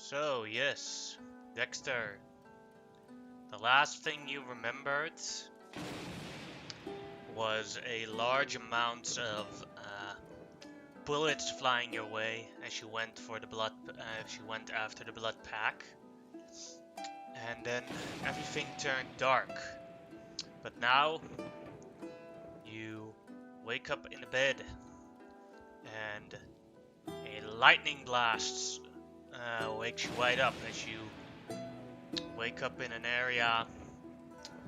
So, yes, Dexter, the last thing you remembered was a large amount of bullets flying your way as you went for the blood. As you went after the blood pack, and then everything turned dark. But now you wake up in the bed, and a lightning blast wakes you right up as you wake up in an area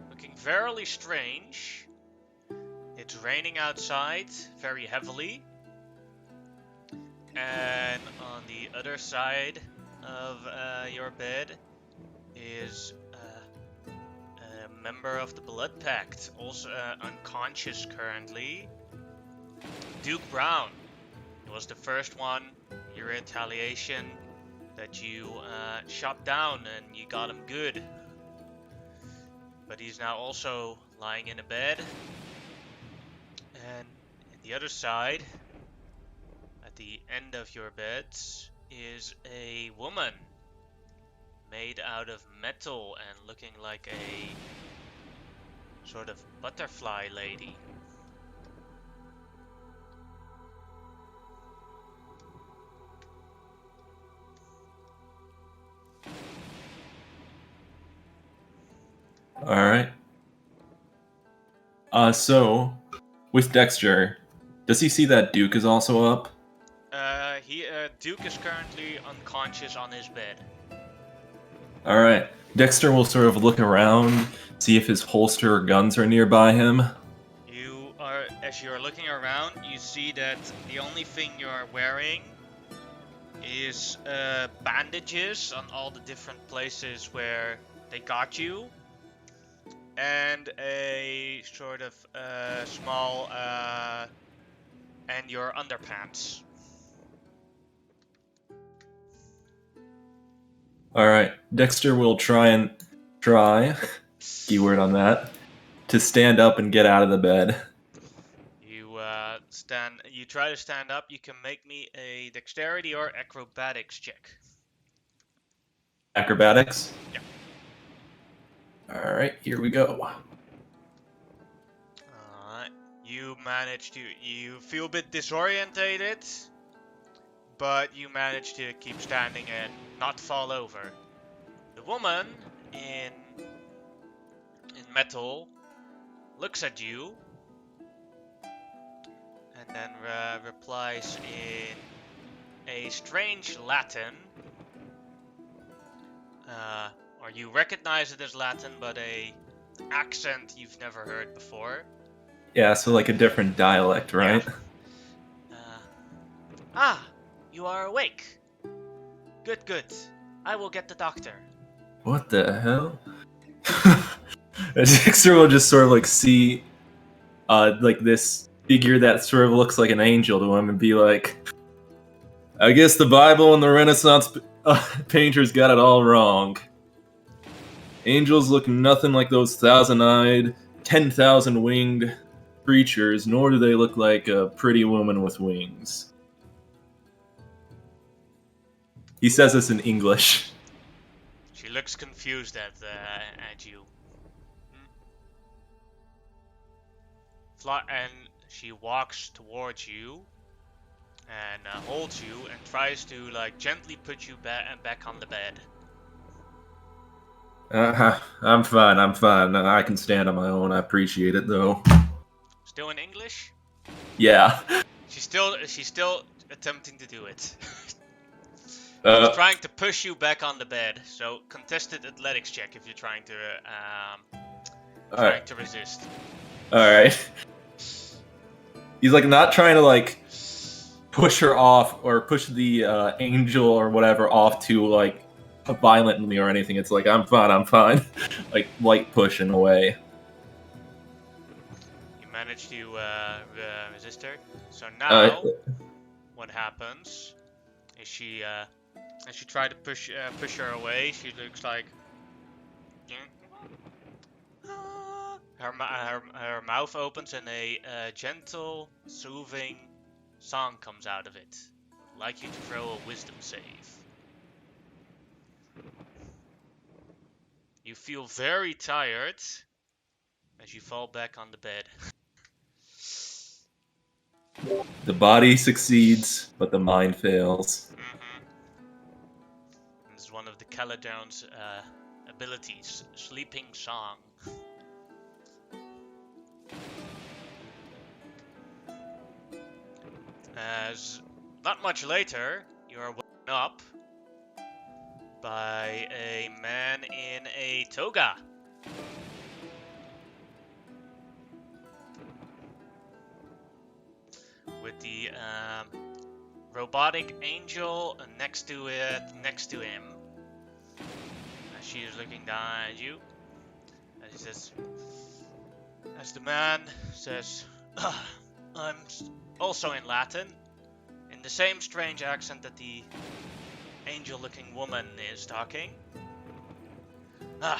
looking very strange. It's raining outside very heavily, and on the other side of your bed is a member of the Blood Pact, also unconscious currently, Duke Brown. He was the first one, in retaliation, that you shot down, and you got him good. But he's now also lying in a bed. And at the other side, at the end of your beds, is a woman made out of metal and looking like a sort of butterfly lady. Alright. So, with Dexter, does he see that Duke is also up? Duke is currently unconscious on his bed. Alright. Dexter will sort of look around, see if his holster or guns are nearby him. As you're looking around, you see that the only thing you're wearing is bandages on all the different places where they got you, and a sort of small and your underpants. Alright, Dexter will try, keyword on that, to stand up and get out of the bed. You try to stand up. You can make me a dexterity or acrobatics check. Acrobatics? Yeah. Alright, here we go. Alright. You feel a bit disorientated, but you manage to keep standing and not fall over. The woman in metal looks at you and then replies in a strange Latin, or you recognize it as Latin, but a accent you've never heard before. Yeah, so like a different dialect, right? Yeah. You are awake. Good. I will get the doctor. What the hell? Dexter will just sort of like see like this figure that sort of looks like an angel to him and be like, I guess the Bible and the Renaissance painters got it all wrong. Angels look nothing like those 1,000-eyed, 10,000-winged creatures, nor do they look like a pretty woman with wings. He says this in English. She looks confused at you. And she walks towards you and holds you and tries to like gently put you back on the bed. I'm fine. I can stand on my own. I appreciate it, though. Still in English? Yeah. She's still attempting to do it. She's trying to push you back on the bed. So contested athletics check if you're trying to resist. All right. He's like not trying to like push her off or push the angel or whatever off to like violently or anything. It's like I'm fine. Like light pushing away. You managed to resist her. So now, what happens is she, as you try to push her away, she looks like her mouth opens and a gentle, soothing song comes out of it. I'd like you to throw a wisdom save. You feel very tired as you fall back on the bed. The body succeeds, but the mind fails. This is one of the Caledon's abilities, Sleeping Song. As not much later, you are woken up by a man in a toga. With the robotic angel next to him. As she is looking down at you. As he says, as the man says, I'm also in Latin, in the same strange accent that the angel-looking woman is talking. Oh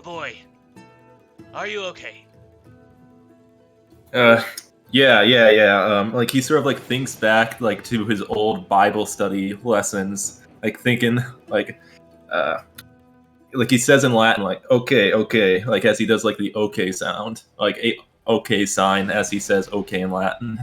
boy, are you okay? Yeah. Like he sort of like thinks back like to his old Bible study lessons, like thinking like he says in Latin, like okay, like as he does like the okay sound, like a okay sign as he says okay in Latin.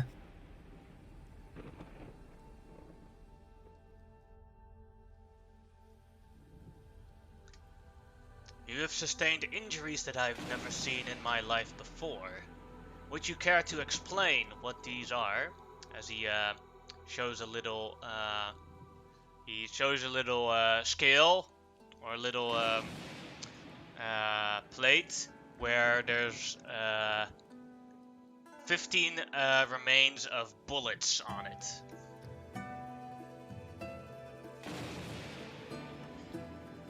You have sustained injuries that I've never seen in my life before. Would you care to explain what these are? As he shows a little, scale or a little plate where there's 15 remains of bullets on it.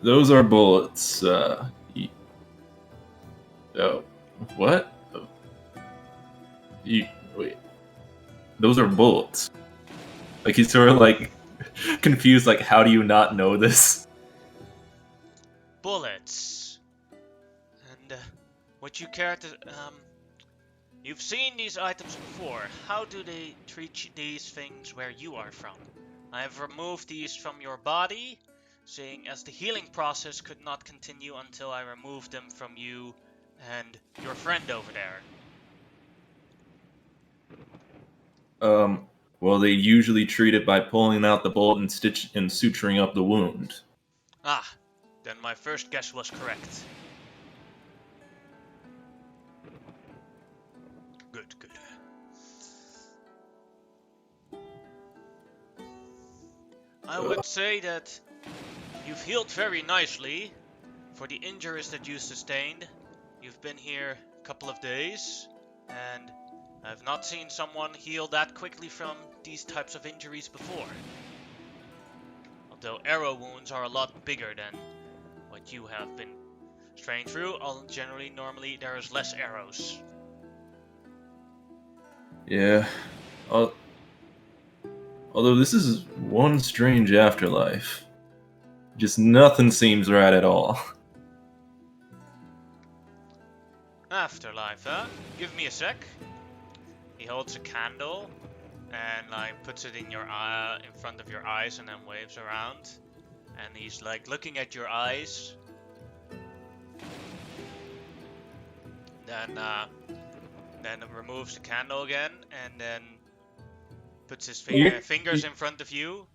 Those are bullets. Oh, what? Wait. Those are bullets. Like he's sort of like confused. Like, how do you not know this? Bullets. And would you care to you've seen these items before. How do they treat these things where you are from? I have removed these from your body, seeing as the healing process could not continue until I removed them from you and your friend over there. Well, they usually treat it by pulling out the bullet and suturing up the wound. Ah, then my first guess was correct. Good. I would say that you've healed very nicely for the injuries that you sustained. You've been here a couple of days, and I've not seen someone heal that quickly from these types of injuries before. Although arrow wounds are a lot bigger than what you have been straying through, normally there is less arrows. Yeah. Although this is one strange afterlife. Just nothing seems right at all. Afterlife, huh? Give me a sec. He holds a candle and like puts it in your eye, in front of your eyes, and then waves around. And he's like looking at your eyes. Then removes the candle again, and then puts his fingers in front of you.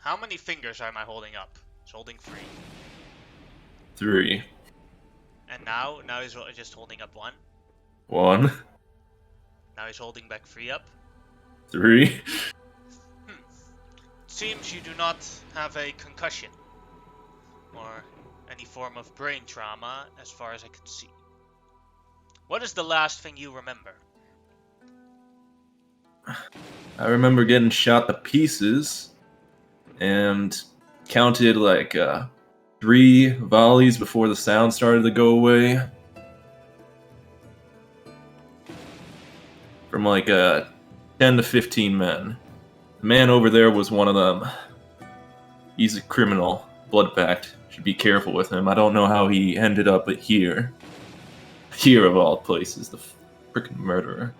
How many fingers am I holding up? He's holding 3. 3. And now he's just holding up 1. 1. Now he's holding back 3 up. 3. It seems you do not have a concussion or any form of brain trauma, as far as I can see. What is the last thing you remember? I remember getting shot to pieces and counted like 3 volleys before the sound started to go away. From like 10 to 15 men. The man over there was one of them. He's a criminal. Blood pact. Should be careful with him. I don't know how he ended up here. Here of all places, the frickin' murderer.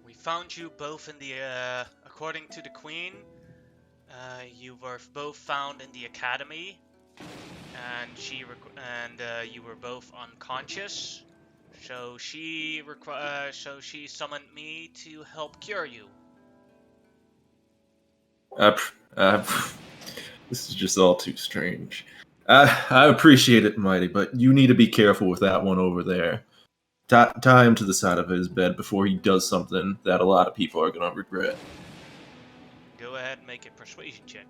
We found you both in the, according to the Queen, you were both found in the academy, and you were both unconscious. So she summoned me to help cure you. This is just all too strange. I appreciate it, Mighty, but you need to be careful with that one over there. Tie him to the side of his bed before he does something that a lot of people are going to regret. Go ahead and make a persuasion check.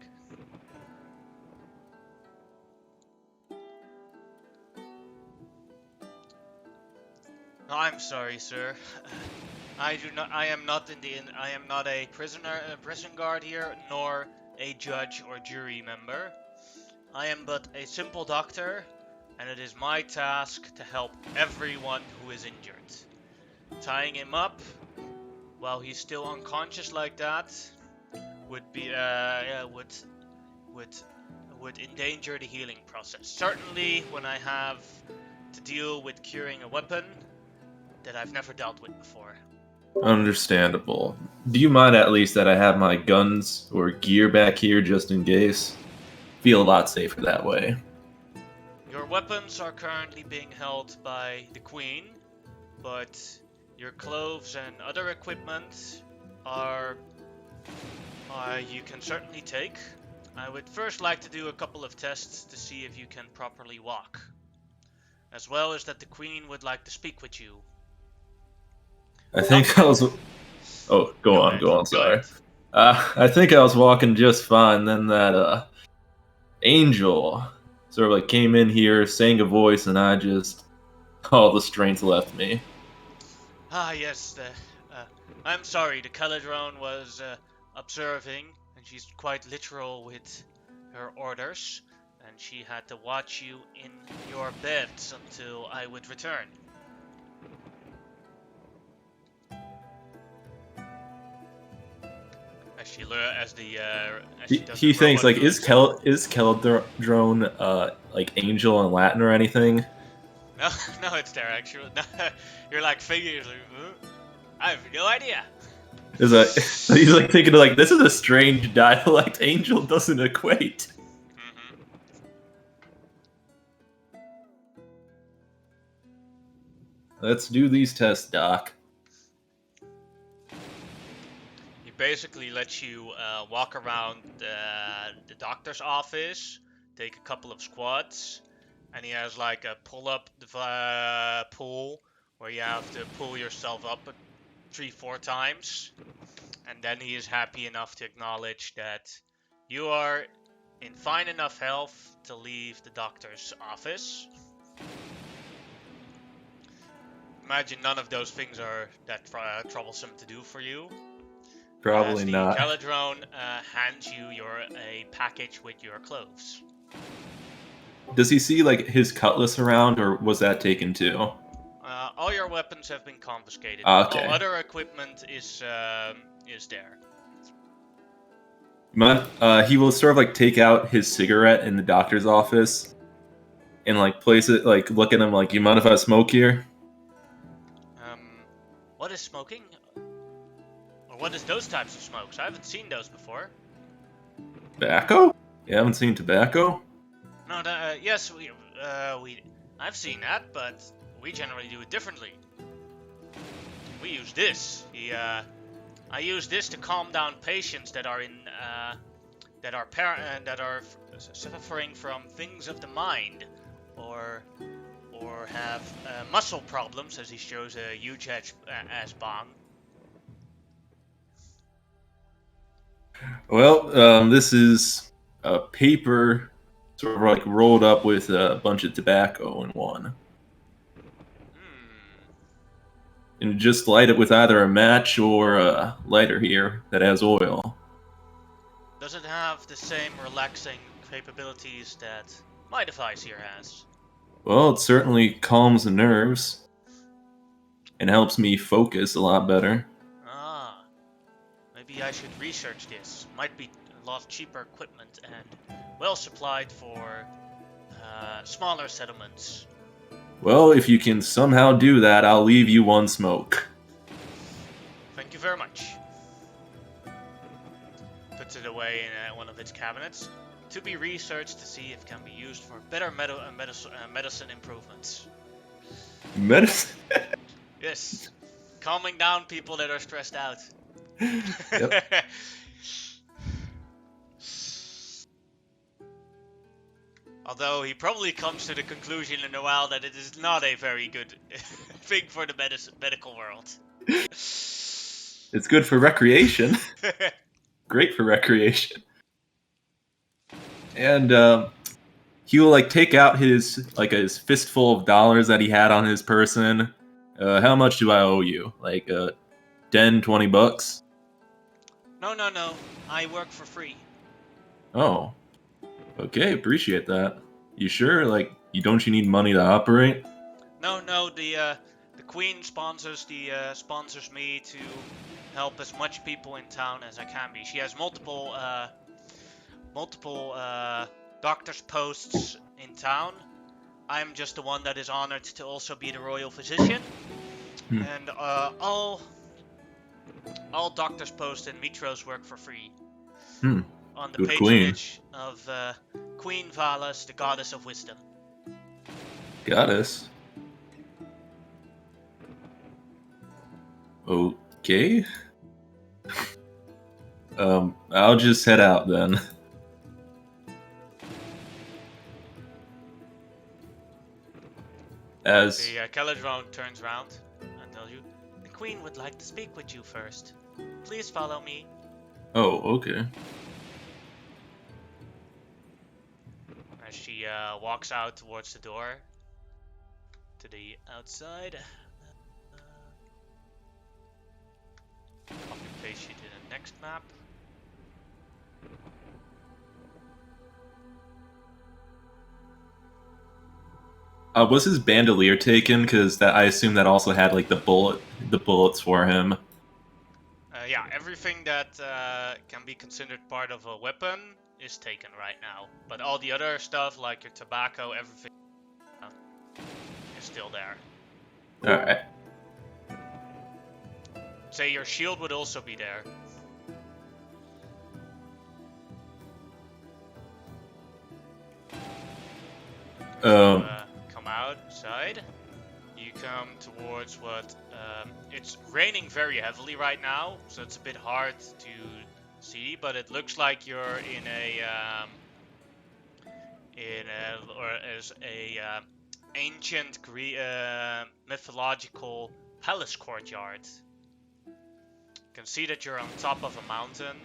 I'm sorry, sir. I am not a prison guard here, nor a judge or jury member. I am but a simple doctor, and it is my task to help everyone who is injured. Tying him up while he's still unconscious like that would be would endanger the healing process. Certainly, when I have to deal with curing a weapon that I've never dealt with before. Understandable. Do you mind at least that I have my guns or gear back here just in case? Feel a lot safer that way. Your weapons are currently being held by the Queen, but your clothes and other equipment are you can certainly take. I would first like to do a couple of tests to see if you can properly walk, as well as that the Queen would like to speak with you. I think I was... Oh, go on, sorry. I think I was walking just fine, then that, angel sort of like came in here, sang a voice, and I just... all the strength left me. Yes, I'm sorry, the Caledron was, observing, and she's quite literal with her orders, and she had to watch you in your beds until I would return. He thinks like is Keldrone like angel in Latin or anything? No, it's there actually. You're like figures. I have no idea. Is he's like thinking like this is a strange dialect. Angel doesn't equate. Mm-hmm. Let's do these tests, Doc. Basically lets you walk around the doctor's office, take a couple of squats, and he has like a pull-up pull where you have to pull yourself up 3-4 times, and then he is happy enough to acknowledge that you are in fine enough health to leave the doctor's office. Imagine none of those things are that troublesome to do for you. Probably not. The Caledron hands you a package with your clothes. Does he see like his cutlass around, or was that taken too? All your weapons have been confiscated. Okay. All other equipment is there. He will sort of like take out his cigarette in the doctor's office and like place it, like look at him like, you mind if I smoke here? What is smoking? Or what is those types of smokes? I haven't seen those before. Tobacco? You haven't seen tobacco? No, yes, I've seen that, but we generally do it differently. We use this. I use this to calm down patients that are suffering from things of the mind, or have muscle problems, as he shows a huge ass bong. Well, this is a paper sort of like rolled up with a bunch of tobacco in one. And just light it with either a match or a lighter here that has oil. Does it have the same relaxing capabilities that my device here has? Well, it certainly calms the nerves and helps me focus a lot better. Maybe I should research this. Might be a lot cheaper equipment and well supplied for smaller settlements. Well, if you can somehow do that, I'll leave you one smoke. Thank you very much. Puts it away in one of its cabinets. To be researched to see if it can be used for better medicine improvements. Medicine. Yes. Calming down people that are stressed out. Yep. Although he probably comes to the conclusion in a while that it is not a very good thing for the medical world. It's good for recreation. Great for recreation. And he will like take out his fistful of dollars that he had on his person. How much do I owe you? Like 10, 20 bucks? No. I work for free. Oh. Okay, appreciate that. You sure? Like, you need money to operate? No. The Queen sponsors me to help as much people in town as I can be. She has multiple doctor's posts in town. I'm just the one that is honored to also be the royal physician. And all doctor's posts in Mitros work for free. On the Good patronage of Queen Valas, the goddess of wisdom. Goddess? Okay. I'll just head out then. As the Caledron turns around and tells you, the Queen would like to speak with you first. Please follow me. Oh, okay. As she walks out towards the door to the outside. Copy paste you to the next map. Was his bandolier taken? Because I assume that also had like the bullets for him. Yeah, everything that can be considered part of a weapon is taken right now. But all the other stuff, like your tobacco, everything is still there. Alright. Say your shield would also be there. Come outside. You come towards what it's raining very heavily right now, so it's a bit hard to see, but it looks like you're in a ancient mythological palace courtyard. You can see that you're on top of a mountain,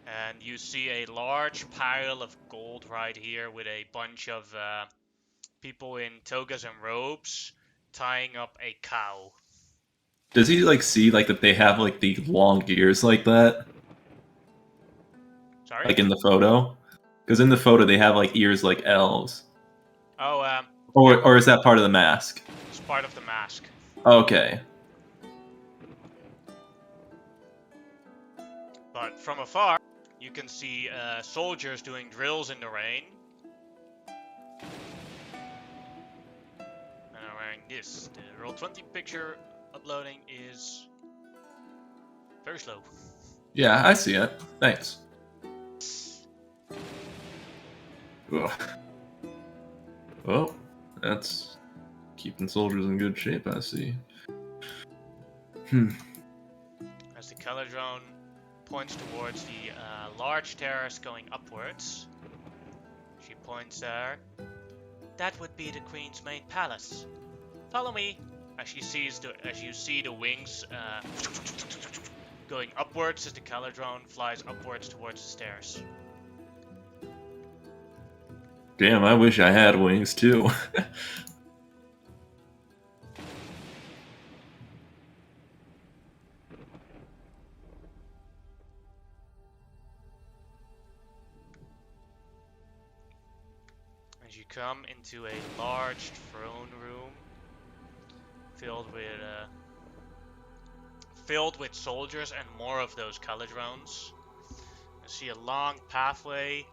and you see a large pile of gold right here with a bunch of people in togas and robes tying up a cow. Does he like see like that they have like the long ears like that? Sorry? Like in the photo? Because in the photo they have like ears like elves. Oh, Or is that part of the mask? it's part of the mask. Okay. But from afar, you can see soldiers doing drills in the rain. And are wearing this. The Roll20 picture uploading is very slow. Yeah, I see it. Thanks. Ugh. Well, that's keeping soldiers in good shape, I see. As the color drone points towards the large terrace going upwards, she points there. That would be the Queen's main palace. Follow me. As you see the wings going upwards as the color drone flies upwards towards the stairs. Damn, I wish I had wings too. As you come into a large throne room filled with soldiers and more of those color drones. You see a long pathway.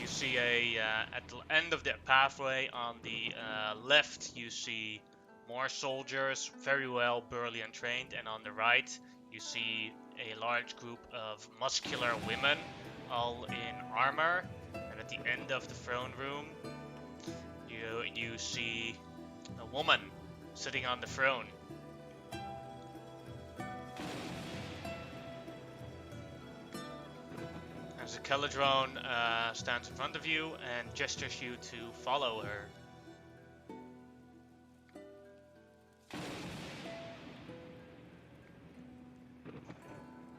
You see at the end of the pathway on the left you see more soldiers, very well burly and trained, and on the right you see a large group of muscular women, all in armor, and And at the end of the throne room, you see a woman sitting on the throne. As the Caladron stands in front of you and gestures you to follow her.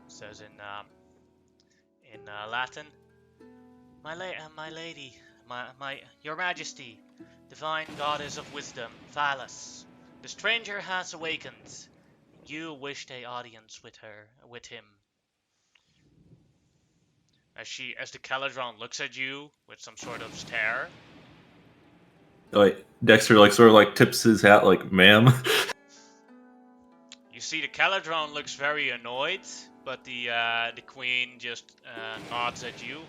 Says in Latin, my lady, your Majesty, divine goddess of wisdom, Phallus, the stranger has awakened. You wished a audience with him. As the Caladron looks at you with some sort of stare. Like Dexter, like sort of like tips his hat, like, "Ma'am." You see the Caladron looks very annoyed, but the Queen just nods at you.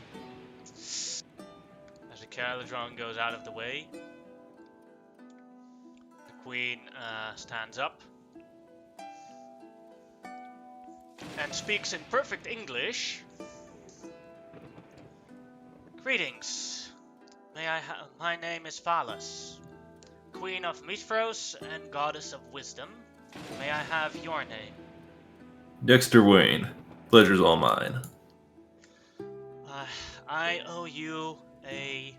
As the Caladron goes out of the way, the Queen stands up and speaks in perfect English. Greetings. My name is Phallus, Queen of Mithros and Goddess of Wisdom. May I have your name? Dexter Wayne. Pleasure's all mine. I owe you a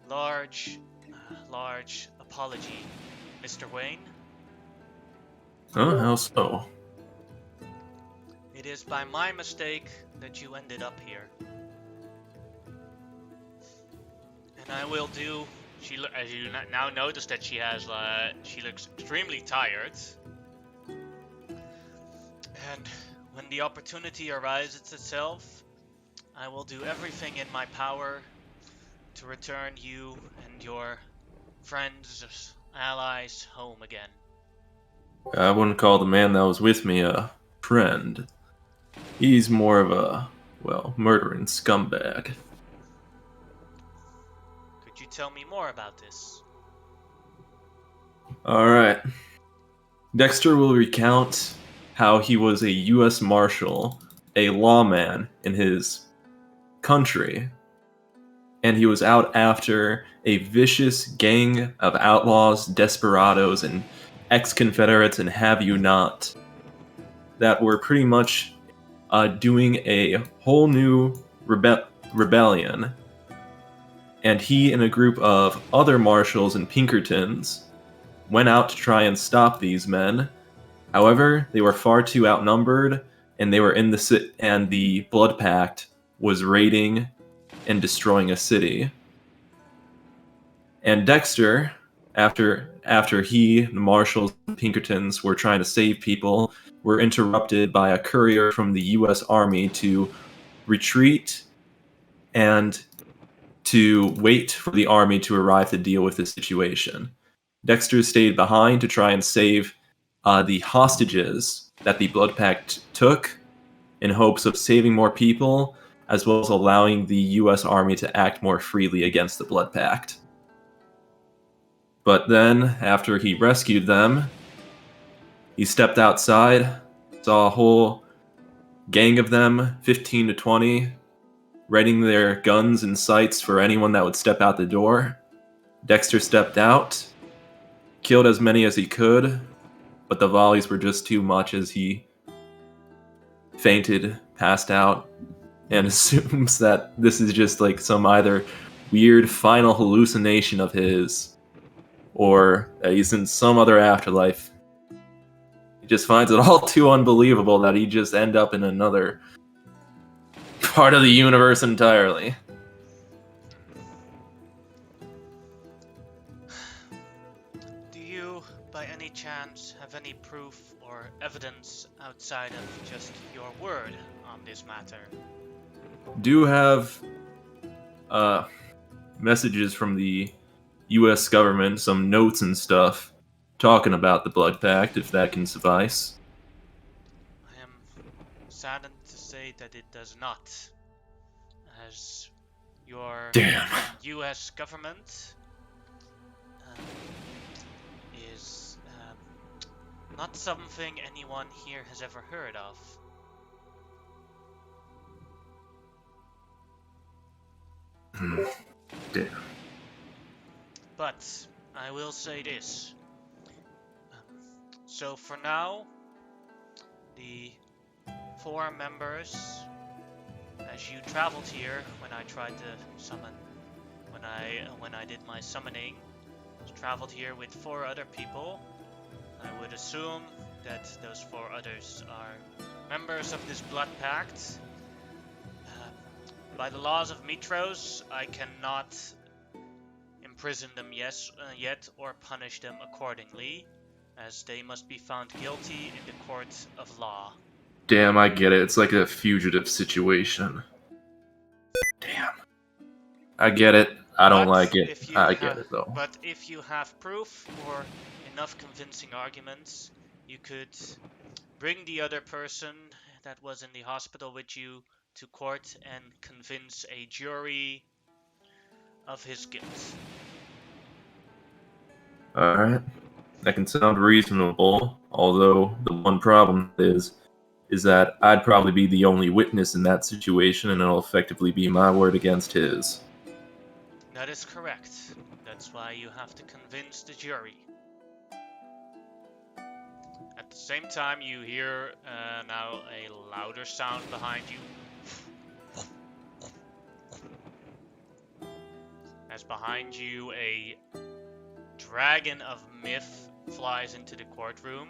large apology, Mr. Wayne. Huh? How so? It is by my mistake that you ended up here. And I will do. As you now notice that she looks extremely tired. And when the opportunity arises itself, I will do everything in my power to return you and your friends, allies, home again. I wouldn't call the man that was with me a friend. He's more of a, well, murdering scumbag. Could you tell me more about this? Alright. Dexter will recount how he was a U.S. Marshal, a lawman in his country, and he was out after a vicious gang of outlaws, desperados, and ex-Confederates and have you not that were pretty much doing a whole new rebellion. And he and a group of other marshals and Pinkertons went out to try and stop these men. However, they were far too outnumbered, and they were in the city, and the Blood Pact was raiding and destroying a city. And Dexter, after he, the marshals, and Pinkertons were trying to save people, were interrupted by a courier from the U.S. Army to retreat and to wait for the army to arrive to deal with the situation. Dexter stayed behind to try and save the hostages that the Blood Pact took in hopes of saving more people, as well as allowing the U.S. Army to act more freely against the Blood Pact. But then, after he rescued them, he stepped outside, saw a whole gang of them, 15 to 20, readying their guns and sights for anyone that would step out the door. Dexter stepped out, killed as many as he could, but the volleys were just too much as he fainted, passed out, and assumes that this is just like some either weird final hallucination of his, or that he's in some other afterlife. He just finds it all too unbelievable that he just end up in another part of the universe entirely. Do you, by any chance, have any proof or evidence outside of just your word on this matter? Do have messages from the U.S. government, some notes and stuff, talking about the Blood Pact, if that can suffice. I am saddened to say that it does not, as your U.S. government is not something anyone here has ever heard of. Damn. But I will say this. So for now, the 4 members, as you traveled here when I tried to summon, when I did my summoning, traveled here with 4 other people. I would assume that those 4 others are members of this blood pact. By the laws of Mitros, I cannot imprison them yet or punish them accordingly, as they must be found guilty in the court of law. Damn, I get it. It's like a fugitive situation. Damn. I get it. I don't like it. I get it, though. But if you have proof or enough convincing arguments, you could bring the other person that was in the hospital with you to court and convince a jury of his guilt. Alright. That can sound reasonable, although the one problem is that I'd probably be the only witness in that situation, and it'll effectively be my word against his. That is correct. That's why you have to convince the jury. At the same time, you hear now a louder sound behind you. As behind you, a dragon of myth flies into the courtroom.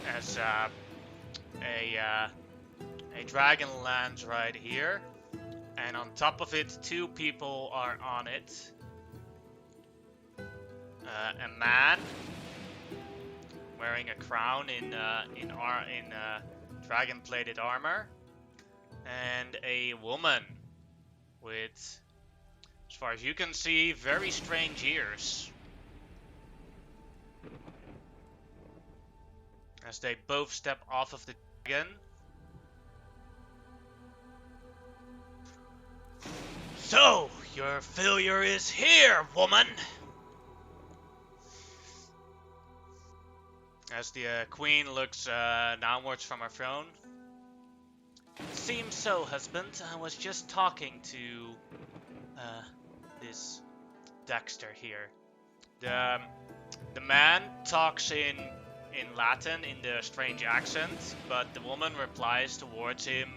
As a dragon lands right here, and on top of it, 2 people are on it. A man wearing a crown in dragon-plated armor, and a woman with, as far as you can see, very strange ears. As they both step off of the dragon. So, your failure is here, woman! As the queen looks downwards from her throne. Seems so, husband. I was just talking to this Dexter here. The man talks in Latin in the strange accent, but the woman replies towards him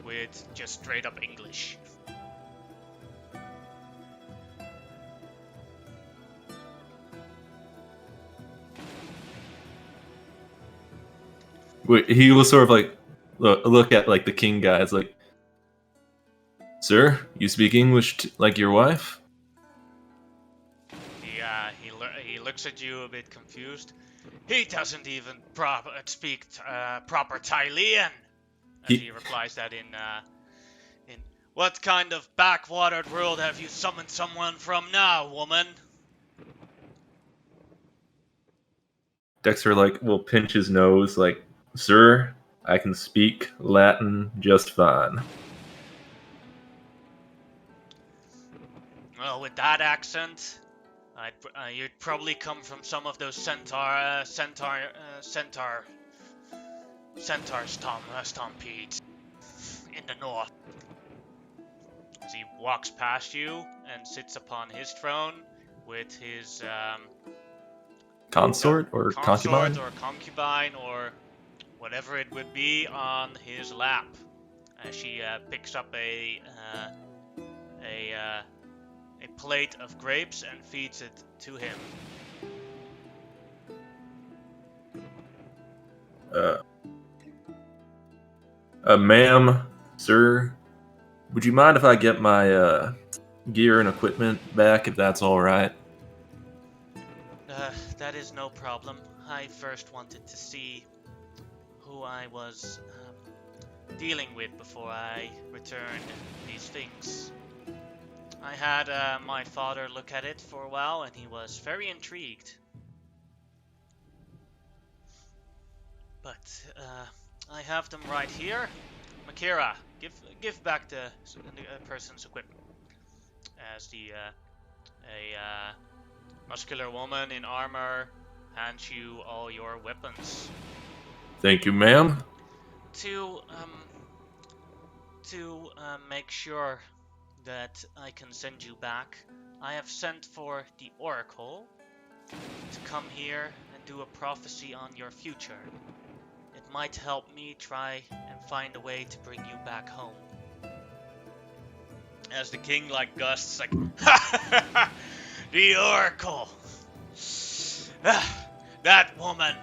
with just straight up English. Wait, he will sort of like look at like the king guys like, "Sir, you speak English like your wife?" He looks at you a bit confused. He doesn't even speak proper Thailand. He replies that in what kind of backwatered world have you summoned someone from now, woman? Dexter like will pinch his nose like, "Sir, I can speak Latin just fine." Well, with that accent, you'd probably come from some of those centaur stompedes in the north. As he walks past you and sits upon his throne with his consort or concubine or whatever it would be on his lap. As she picks up a plate of grapes and feeds it to him. Ma'am, sir, would you mind if I get my gear and equipment back, if that's all right? That is no problem. I first wanted to see who I was dealing with before I returned these things. I had my father look at it for a while, and he was very intrigued. But I have them right here. Makira, give back the person's equipment. As the A muscular woman in armor hands you all your weapons. Thank you, ma'am. To make sure that I can send you back, I have sent for the Oracle to come here and do a prophecy on your future. It might help me try and find a way to bring you back home. As the king like gusts like, the Oracle. That woman,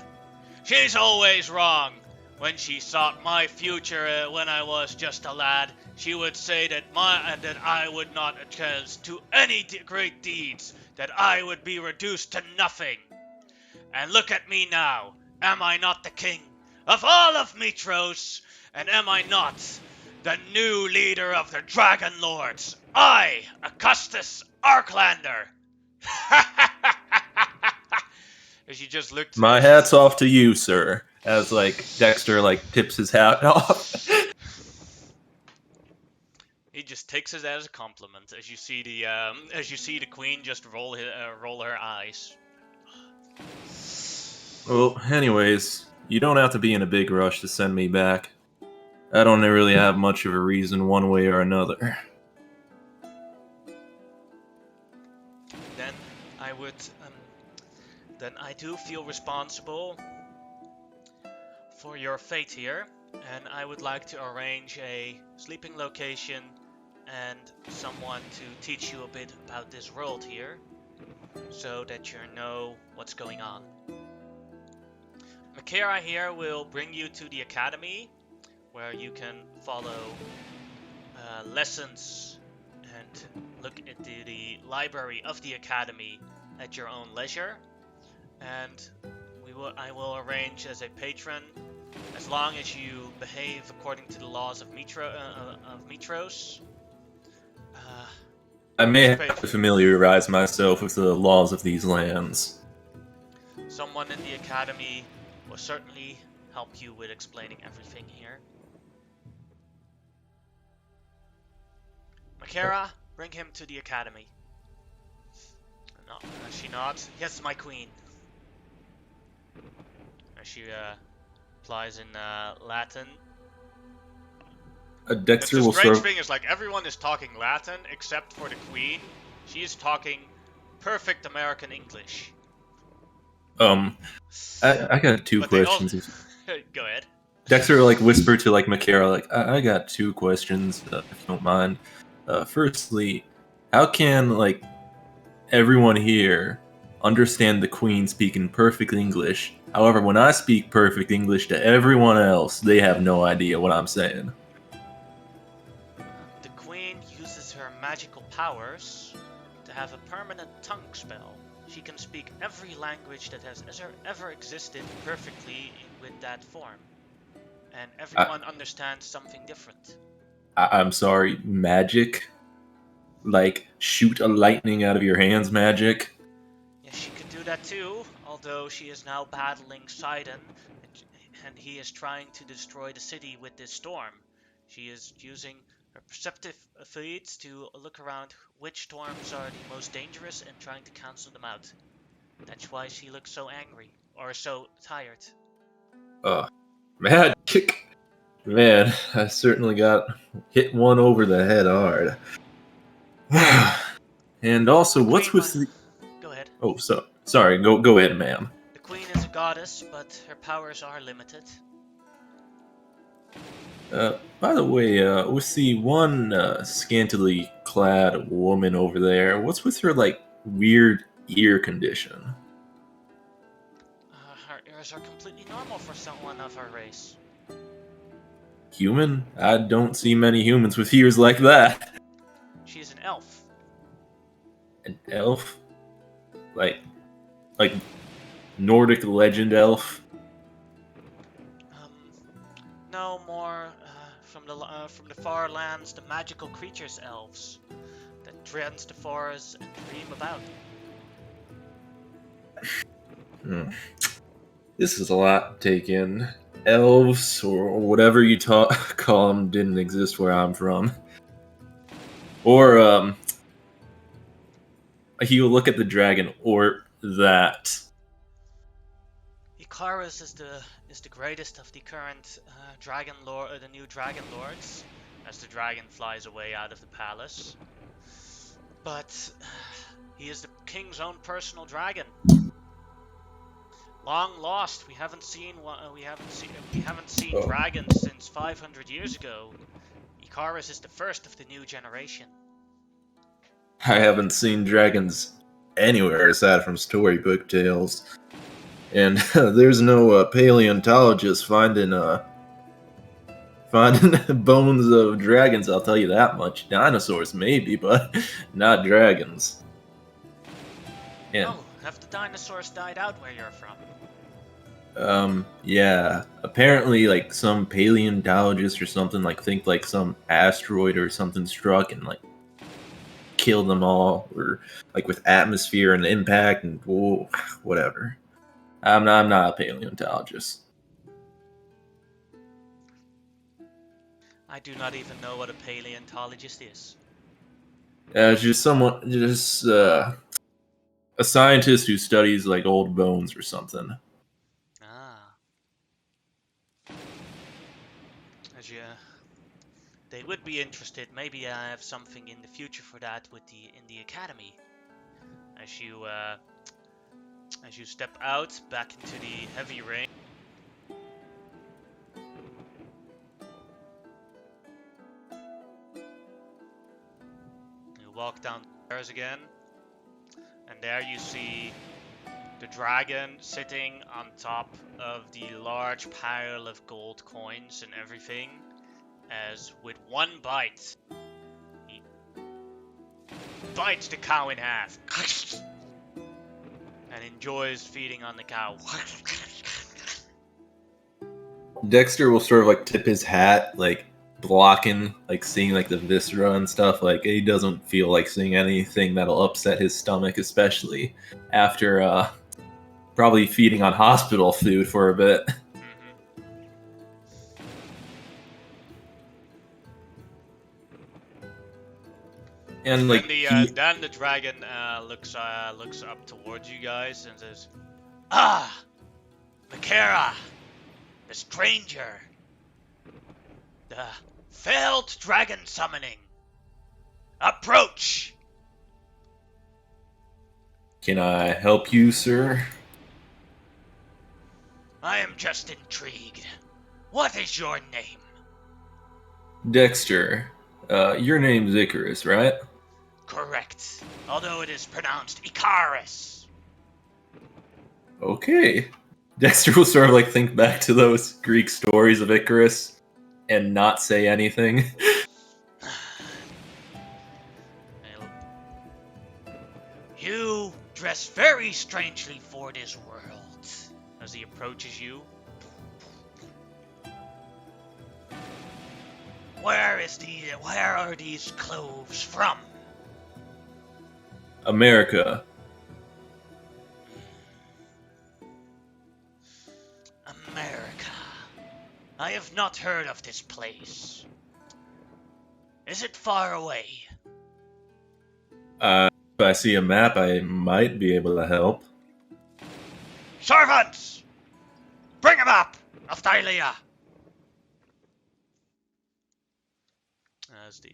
she's always wrong. When she sought my future when I was just a lad, she would say that I would not attest to any great deeds, that I would be reduced to nothing. And look at me now. Am I not the king of all of Mitros? And am I not the new leader of the dragonlords? I, Augustus Arklander. As you just looked. My hat's off to you, sir. As like Dexter like tips his hat off. He just takes it as a compliment. As you see the queen just roll her eyes. Well, anyways, you don't have to be in a big rush to send me back. I don't really have much of a reason one way or another. Then I do feel responsible for your fate here, and I would like to arrange a sleeping location and someone to teach you a bit about this world here, so that you know what's going on. Makera here will bring you to the academy, where you can follow lessons and look into the library of the academy at your own leisure. And I will arrange as a patron, as long as you behave according to the laws of Mitros. I may have to familiarize myself with the laws of these lands. Someone in the academy will certainly help you with explaining everything here. Makera, bring him to the academy. No, she nods. Yes, my queen. She replies in Latin. Dexter will The strange thing is, like, everyone is talking Latin except for the queen. She is talking perfect American English. I got two questions. Go ahead. Dexter like whispered to like Makera, like I got two questions, if you don't mind. Firstly, how can like everyone here understand the queen speaking perfect English? However, when I speak perfect English to everyone else, they have no idea what I'm saying. The queen uses her magical powers to have a permanent tongue spell. She can speak every language that has ever existed perfectly with that form. And everyone understands something different. I'm sorry, magic? Like, shoot a lightning out of your hands magic? Yes, she could do that too, although she is now battling Sidon, and he is trying to destroy the city with this storm. She is using her perceptive feeds to look around which storms are the most dangerous and trying to cancel them out. That's why she looks so angry, or so tired. Magic? Man, I certainly got hit one over the head hard. And also, what's with the... Go ahead. Oh, sorry, go ahead, ma'am. The queen is a goddess, but her powers are limited. By the way, with the one scantily clad woman over there, what's with her, like, weird ear condition? Her ears are completely normal for someone of her race. Human? I don't see many humans with ears like that. She is an elf. An elf? Like Nordic legend elf? No, more from the far lands, the magical creatures elves that dance the forests and dream about. This is a lot to take in. Elves, or whatever you call them, didn't exist where I'm from. Or, He will look at the dragon or that. Icarus is the greatest of the current dragon lord, the new dragon lords, as the dragon flies away out of the palace. But he is the king's own personal dragon. Long lost. We haven't seen Oh. dragons since 500 years ago. Icarus is the first of the new generation. I haven't seen dragons anywhere aside from storybook tales. And there's no paleontologist finding bones of dragons, I'll tell you that much. Dinosaurs maybe, but not dragons. Yeah. Oh, have the dinosaurs died out where you're from? Yeah. Apparently, like, some paleontologist or something, like, think, like, some asteroid or something struck and, like, killed them all, or, like, with atmosphere and impact and, whoa, whatever. I'm not a paleontologist. I do not even know what a paleontologist is. It's just a scientist who studies, like, old bones or something. Ah. They would be interested. Maybe I have something in the future for that in the academy. As you step out back into the heavy rain. You walk down the stairs again, and there you see the dragon sitting on top of the large pile of gold coins and everything, as with one bite, he bites the cow in half and enjoys feeding on the cow. Dexter will sort of, like, tip his hat, like, blocking, like, seeing, like, the viscera and stuff. Like, he doesn't feel like seeing anything that'll upset his stomach, especially after probably feeding on hospital food for a bit. And, like, then the dragon looks up towards you guys and says, "Ah, Makara, the stranger, the failed dragon summoning. Approach." Can I help you, sir? I am just intrigued. What is your name? Dexter, your name's Icarus, right? Correct, although it is pronounced Icarus. Okay. Dexter will sort of, like, think back to those Greek stories of Icarus and not say anything. You dress very strangely for this world. As he approaches you. Where are these clothes from? America. America. I have not heard of this place. Is it far away? If I see a map, I might be able to help. Servants! Bring him up! Of Thylea! As the...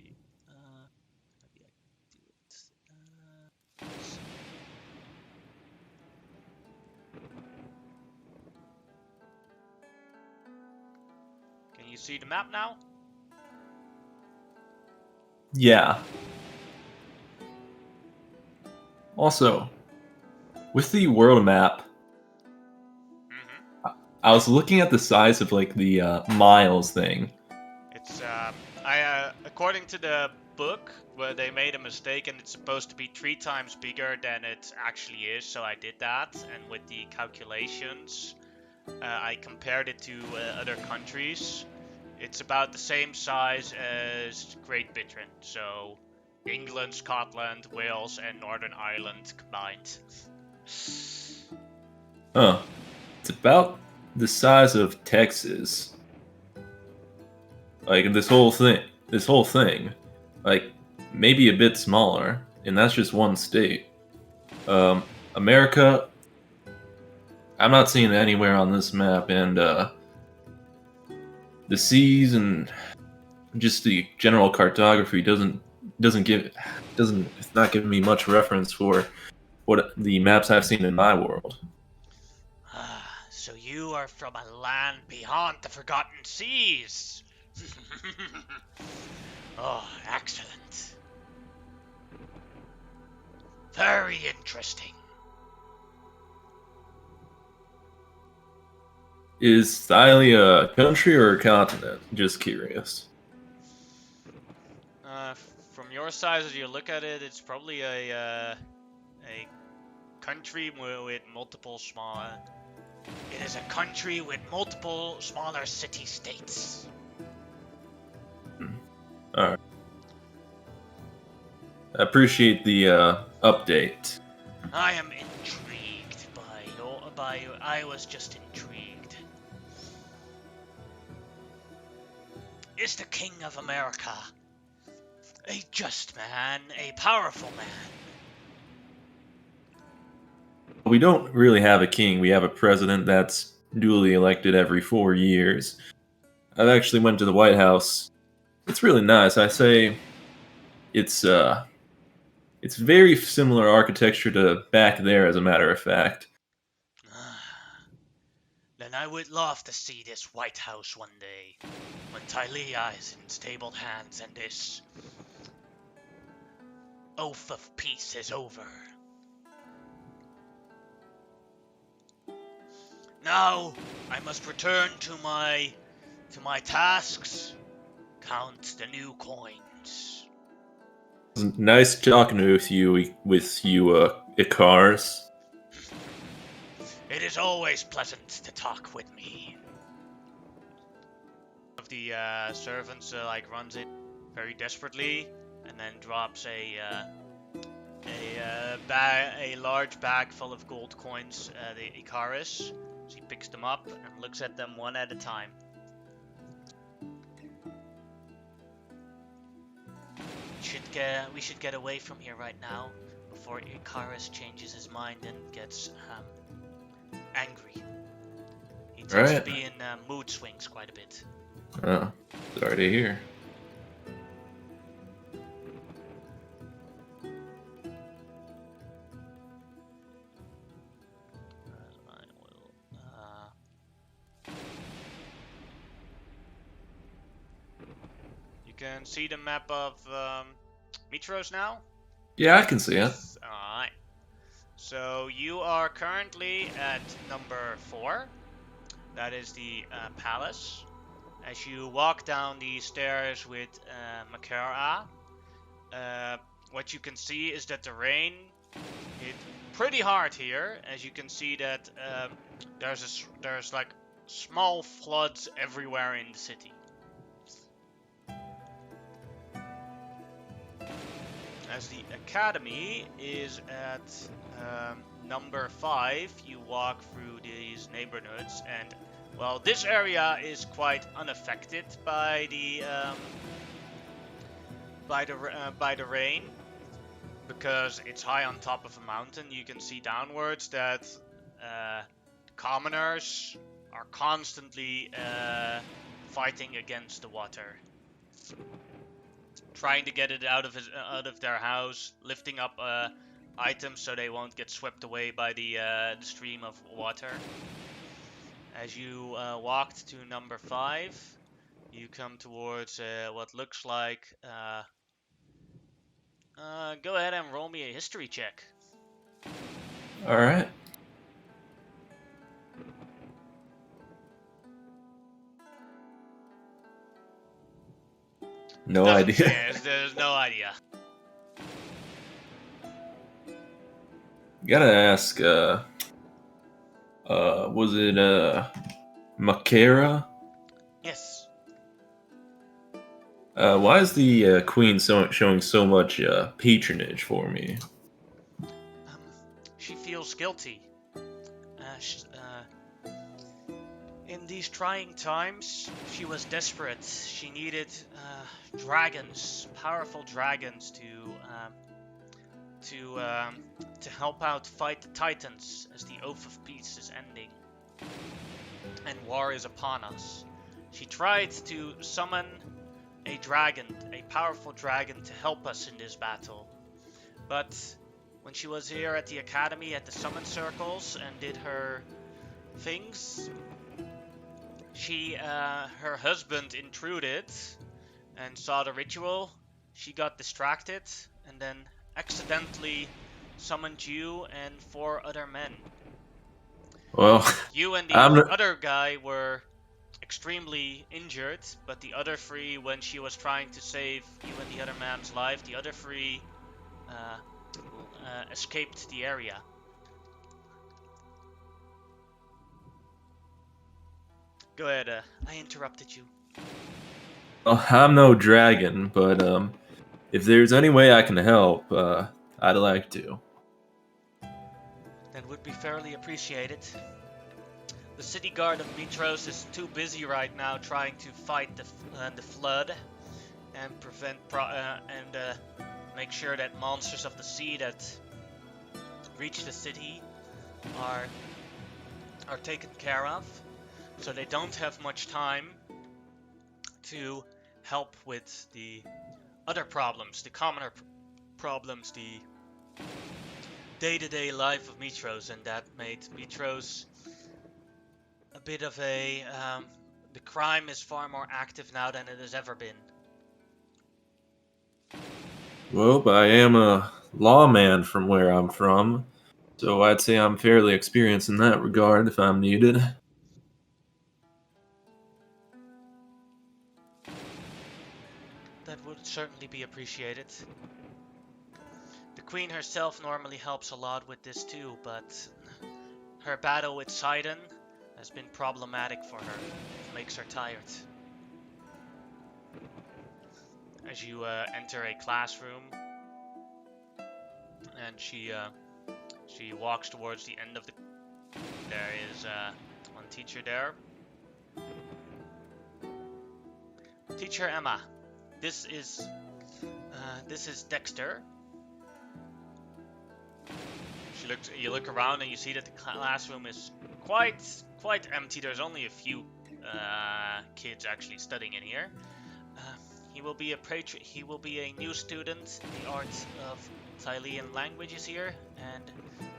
Can you see the map now? Yeah. Also, with the world map, I was looking at the size of, like, the miles thing. It's according to the book, where they made a mistake and it's supposed to be 3 times bigger than it actually is, so I did that. And with the calculations, I compared it to other countries. It's about the same size as Great Britain, so England, Scotland, Wales, and Northern Ireland combined. Huh. It's about the size of Texas. Like, this whole thing. Like, maybe a bit smaller, and that's just one state. America, I'm not seeing it anywhere on this map, and the seas and just the general cartography it's not giving me much reference for what the maps I've seen in my world. So you are from a land beyond the Forgotten Seas. Oh, excellent. Very interesting. Is Thylia a country or a continent? Just curious. From your side, as you look at it, it's probably a country with multiple small. It is a country with multiple smaller city-states. Alright. I appreciate the update. I am intrigued by you. I was just intrigued. Is the King of America a just man, a powerful man? We don't really have a king. We have a president that's duly elected every 4 years. I've actually went to the White House. It's really nice. I say it's very similar architecture to back there, as a matter of fact. Then I would love to see this White House one day, when Thylia is in stable hands and this oath of peace is over. Now I must return to my tasks. Count the new coins. Nice talking with you, Icarus. It is always pleasant to talk with me. One of the servants runs it very desperately, and then drops a large bag full of gold coins. The Icarus. She picks them up and looks at them one at a time. We should get away from here right now before Icarus changes his mind and gets angry. He tends to be in mood swings quite a bit. Oh, sorry to hear. You can see the map of Mitros now? Yeah, I can see it. Alright. So you are currently at number 4. That is the palace. As you walk down the stairs with Makara, what you can see is that the rain hit pretty hard here. As you can see that there's like small floods everywhere in the city. As the academy is at number 5, you walk through these neighborhoods, and well, this area is quite unaffected by the rain because it's high on top of a mountain. You can see downwards that commoners are constantly fighting against the water. Trying to get it out of their house, lifting up items so they won't get swept away by the stream of water. As you walked to number 5, you come towards what looks like. Go ahead and roll me a history check. All right. No idea. There's no idea. Gotta ask, was it, Makara? Yes. Why is the queen showing so much patronage for me? She feels guilty. In these trying times, she was desperate. She needed dragons, powerful dragons, to help out fight the Titans as the Oath of Peace is ending and war is upon us. She tried to summon a dragon, a powerful dragon, to help us in this battle. But when she was here at the academy at the summon circles and did her things, her husband intruded and saw the ritual. She got distracted and then accidentally summoned you and 4 other men. Well, You and the other guy were extremely injured, but the other 3, when she was trying to save you and the other man's life, the other 3 escaped the area. Go ahead, I interrupted you. Well, I'm no dragon, but if there's any way I can help, I'd like to. That would be fairly appreciated. The city guard of Mitros is too busy right now trying to fight the flood and prevent make sure that monsters of the sea that reach the city are taken care of. So they don't have much time to help with the other problems, the commoner problems, the day-to-day life of Mitros, and that made Mitros a bit of a... the crime is far more active now than it has ever been. Well, I am a lawman from where I'm from, so I'd say I'm fairly experienced in that regard if I'm needed. That would certainly be appreciated. The Queen herself normally helps a lot with this too, but her battle with Sidon has been problematic for her. It makes her tired. As you enter a classroom, and she walks towards the end of the... There is one teacher there. Teacher Emma, this is Dexter. You look around and you see that the classroom is quite empty. There's only a few kids actually studying in here. He will be a new student in the art of Thalian languages here, and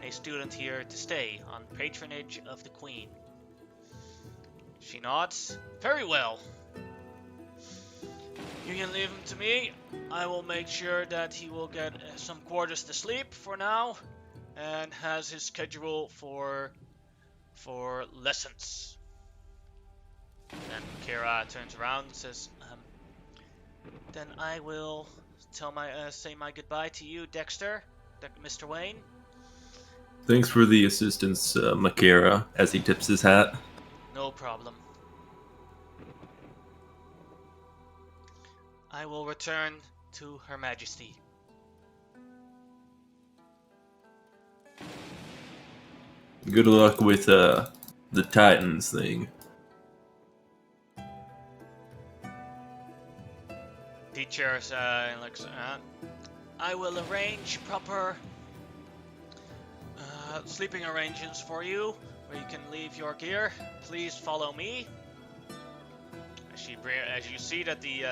a student here to stay on patronage of the Queen. She nods. Very well. You can leave him to me. I will make sure that he will get some quarters to sleep for now, and has his schedule for lessons. And Kira turns around and says, then I will say my goodbye to you, Dexter, Mr. Wayne. Thanks for the assistance, Makara, as he tips his hat. No problem. I will return to Her Majesty. Good luck with the Titans thing. Teacher looks. I will arrange proper sleeping arrangements for you, where you can leave your gear. Please follow me. As you see that the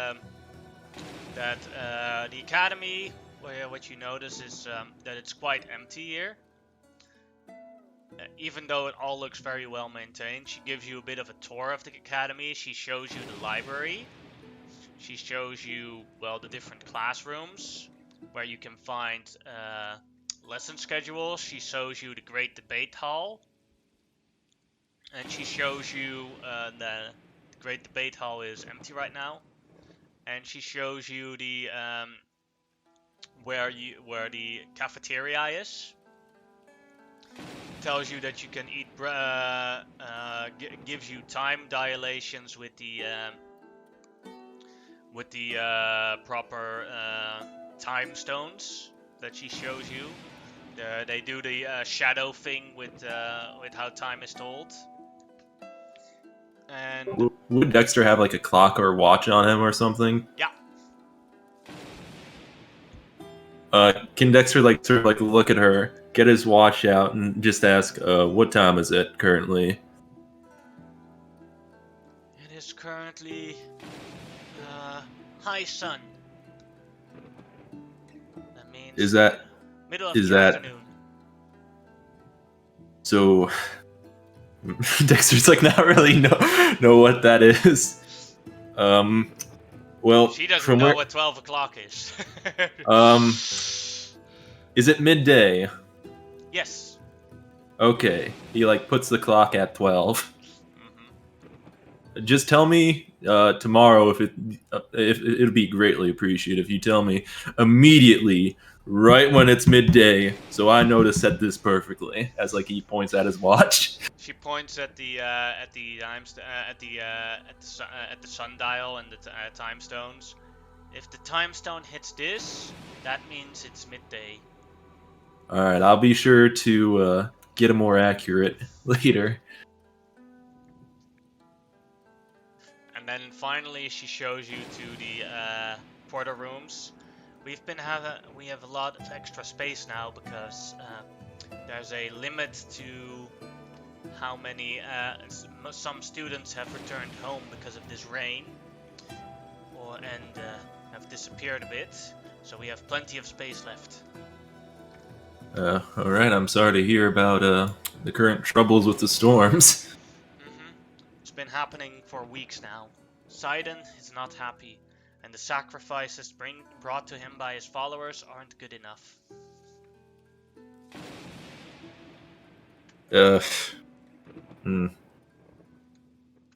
academy, what you notice is that it's quite empty here. Even though it all looks very well maintained, she gives you a bit of a tour of the academy. She shows you the library. She shows you, well, the different classrooms where you can find lesson schedules. She shows you the Great Debate Hall. And she shows you the Great Debate Hall is empty right now. And she shows you the where the cafeteria is. Tells you that you can eat gives you time dilations with the proper time stones that she shows you. They do the shadow thing with how time is told. And would Dexter have like a clock or watch on him or something? Yeah. Can Dexter like sort of like look at her, get his watch out, and just ask, what time is it currently? It is currently high sun. That means Is that middle of is the that afternoon. so? Dexter's like not really know what that is. Well, She doesn't from know where? what 12 o'clock is. Is it midday? Yes. Okay, he like puts the clock at 12. Mm-hmm. Just tell me tomorrow if it'd be greatly appreciated if you tell me immediately, right when it's midday, so I know to set this perfectly. As like he points at his watch. She points at the times at the sundial and the time stones. If the time stone hits this, that means it's midday. All right, I'll be sure to get a more accurate later. And then finally, she shows you to the porter rooms. We have a lot of extra space now because there's a limit to how many some students have returned home because of this rain, and have disappeared a bit. So we have plenty of space left. All right, I'm sorry to hear about the current troubles with the storms. It's been happening for weeks now. Sidon is not happy, and the sacrifices brought to him by his followers aren't good enough.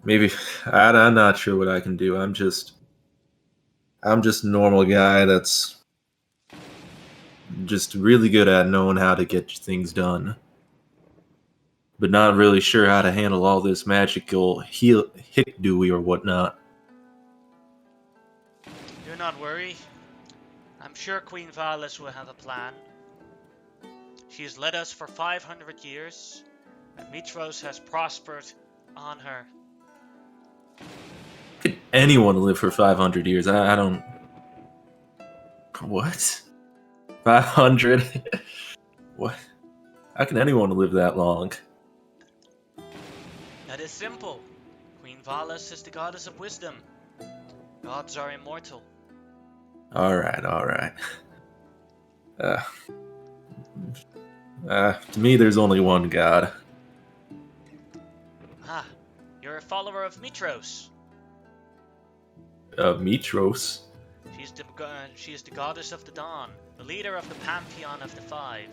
Maybe I'm not sure what I can do. I'm just a normal guy that's just really good at knowing how to get things done, but not really sure how to handle all this magical hick-dooey or whatnot. Do not worry. I'm sure Queen Valis will have a plan. She has led us for 500 years, and Mitros has prospered on her. Could anyone live for 500 years? I don't. What? 500? What? How can anyone live that long? That is simple. Queen Valis is the goddess of wisdom. Gods are immortal. All right. To me, there's only one god. Ah, you're a follower of Mitros. Mitros. She is the goddess of the dawn, the leader of the pantheon of the five.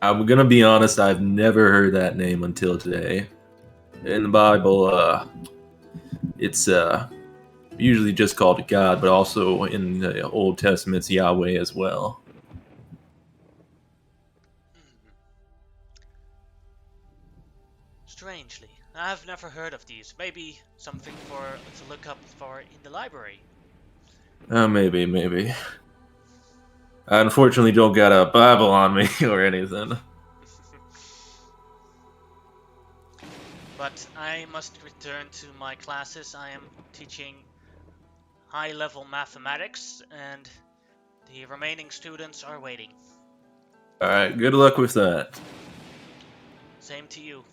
I'm gonna be honest, I've never heard that name until today. In the Bible, it's usually just called God, but also in the Old Testament, it's Yahweh as well. Strangely, I've never heard of these. Maybe something to look up for in the library. Maybe. I unfortunately don't got a Bible on me or anything. But I must return to my classes. I am teaching high-level mathematics, and the remaining students are waiting. Alright, good luck with that. Same to you.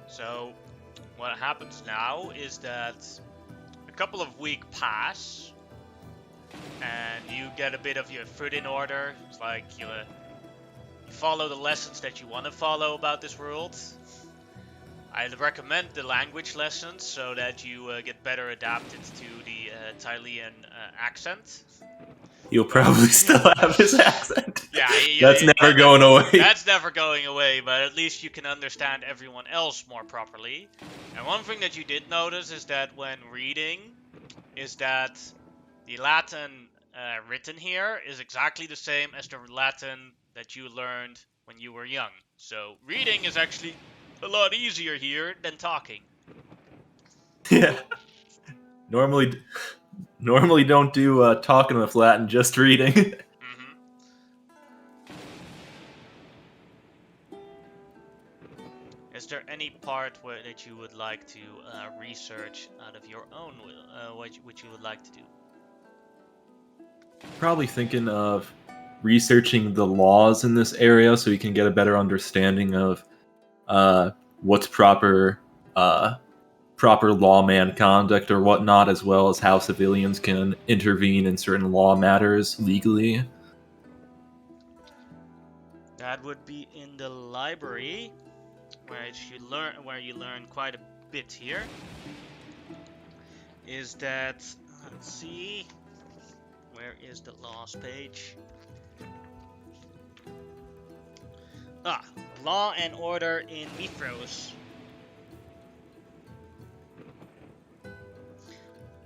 So, what happens now is that a couple of weeks pass, and you get a bit of your foot in order. It's like you follow the lessons that you want to follow about this world. I'd recommend the language lessons so that you get better adapted to the Tylean accent. You'll probably still have his accent. Yeah, that's never going away. That's never going away, but at least you can understand everyone else more properly. And one thing that you did notice is that when reading, is that the Latin written here is exactly the same as the Latin that you learned when you were young. So reading is actually a lot easier here than talking. Yeah. Normally don't do talking with Latin, just reading. Mm-hmm. Is there any part that you would like to research out of your own will, which you would like to do? probably thinking of researching the laws in this area so you can get a better understanding of what's proper lawman conduct or whatnot, as well as how civilians can intervene in certain law matters legally. That would be in the library, where you learn quite a bit here. Is that, let's see, where is the laws page? Law and order in Mithros.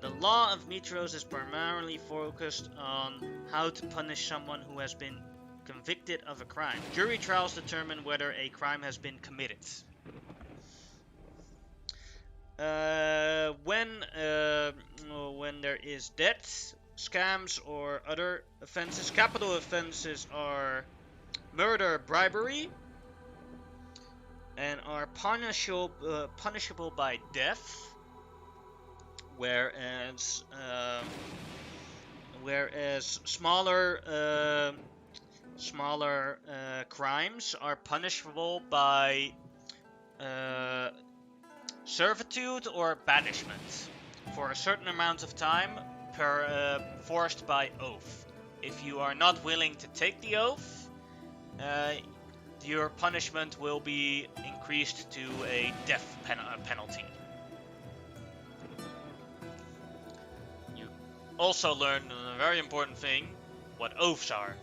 The law of Mithros is primarily focused on how to punish someone who has been convicted of a crime. Jury trials determine whether a crime has been committed. When there is debt, scams, or other offenses, capital offenses are murder, bribery, and are punishable by death. Whereas smaller crimes are punishable by servitude or banishment for a certain amount of time forced by oath. If you are not willing to take the oath, your punishment will be increased to a death penalty. You also learn a very important thing, what oaths are.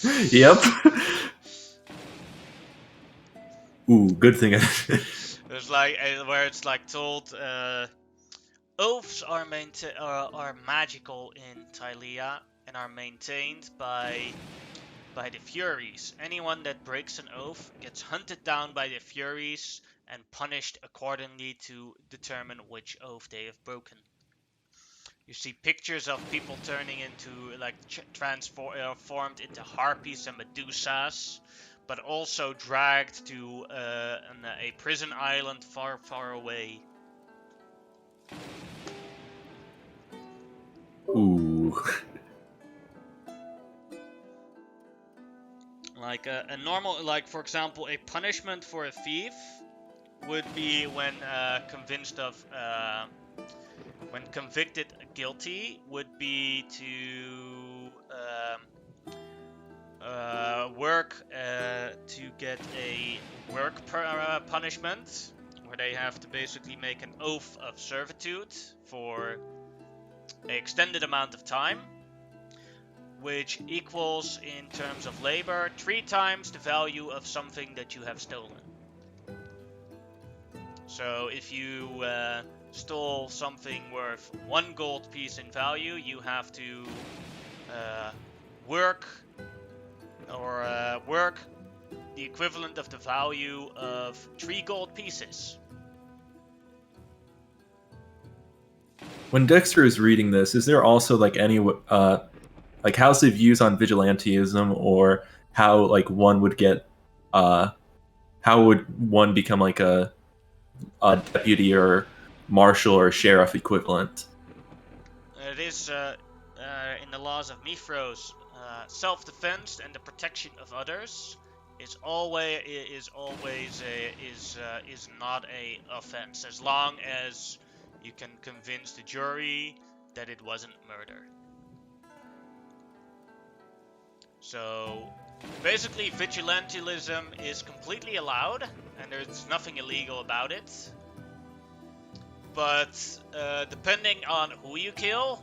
Yep. Ooh, good thing. There's like where it's like told, oaths are magical in Tylea and are maintained by the Furies. Anyone that breaks an oath gets hunted down by the Furies and punished accordingly to determine which oath they have broken. You see pictures of people turning into like transformed into harpies and medusas, but also dragged to a prison island far, far away. Ooh. Like a normal, like for example, a punishment for a thief would be when convicted guilty would be to work to get a work punishment, where they have to basically make an oath of servitude for an extended amount of time, which equals in terms of labor 3 times the value of something that you have stolen. So if you stole something worth 1 gold piece in value, you have to work the equivalent of the value of 3 gold pieces. When Dexter is reading this, is there also like any like how's the views on vigilantism, or how like one would get how would one become like a deputy or marshal or sheriff equivalent? It is in the laws of Mithros, self-defense and the protection of others is not a offense, as long as you can convince the jury that it wasn't murder. So basically, vigilantism is completely allowed, and there's nothing illegal about it. But depending on who you kill,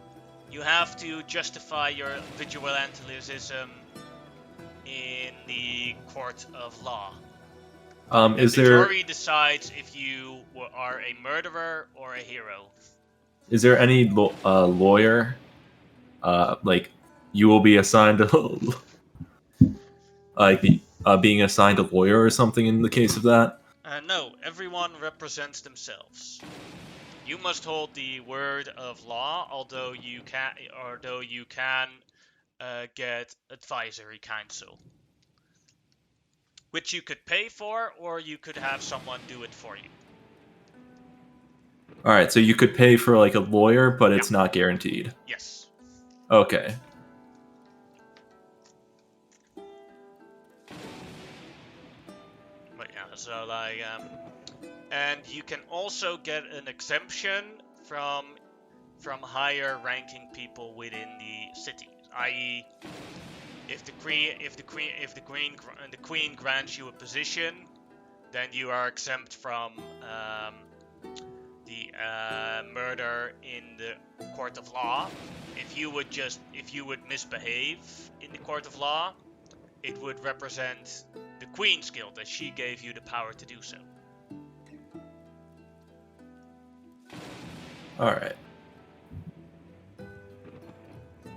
you have to justify your vigilantism in the court of law. The jury decides if you are a murderer or a hero. Is there any lawyer, like you will be assigned to, like being assigned a lawyer or something in the case of that? No, everyone represents themselves. You must hold the word of law, although you can get advisory counsel, which you could pay for, or you could have someone do it for you. All right, so you could pay for like a lawyer, but it's not guaranteed. Yes. Okay. So like, and you can also get an exemption from higher ranking people within the city, i.e., if the queen grants you a position, then you are exempt from the murder in the court of law. If you would misbehave in the court of law, it would represent the Queen's guilt that she gave you the power to do so. All right.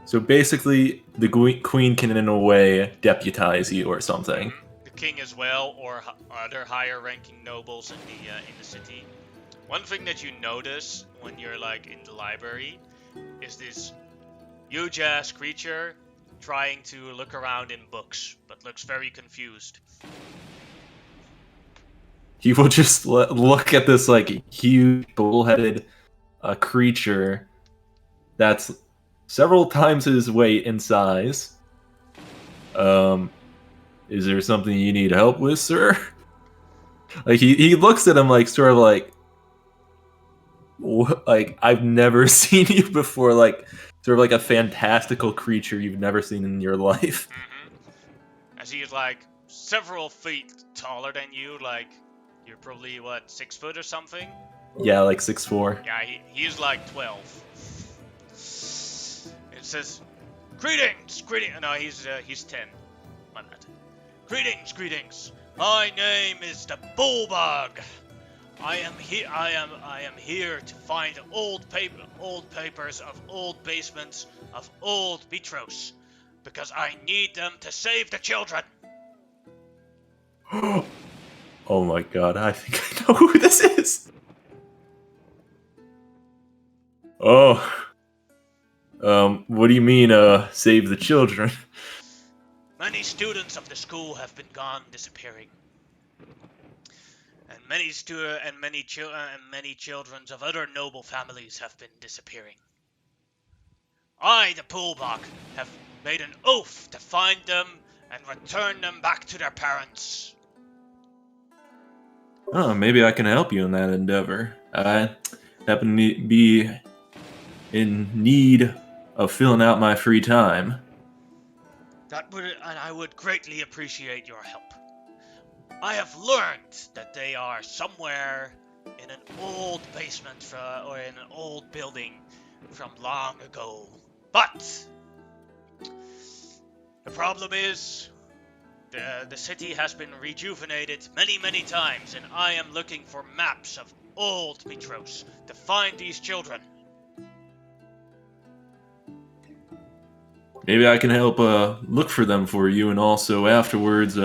So basically, the queen can, in a way, deputize you or something. The king as well, or other higher-ranking nobles in the city. One thing that you notice when you're like in the library is this huge-ass creature trying to look around in books, but looks very confused. He will just look at this like huge bull-headed creature that's several times his weight in size. Is there something you need help with, sir? Like he looks at him like sort of like I've never seen you before, like sort of like a fantastical creature you've never seen in your life. As he is like several feet taller than you, like you're probably what, 6 foot or something? Yeah, like 6'4". Yeah, he's like 12. It says, greetings. No, he's 10. My bad. Greetings. My name is the Bullbug. I am here to find old papers of old basements of old Mitros, because I need them to save the children. Oh my god, I think I know who this is. Oh. What do you mean, save the children? Many students of the school have been disappearing. And many children of other noble families have been disappearing. I, the Poolbach, have made an oath to find them and return them back to their parents. Oh, maybe I can help you in that endeavor. I happen to be in need of filling out my free time. I would greatly appreciate your help. I have learned that they are somewhere in an old basement or in an old building from long ago. But the problem is, the city has been rejuvenated many times, and I am looking for maps of old Mitros to find these children. Maybe I can help look for them for you, and also afterwards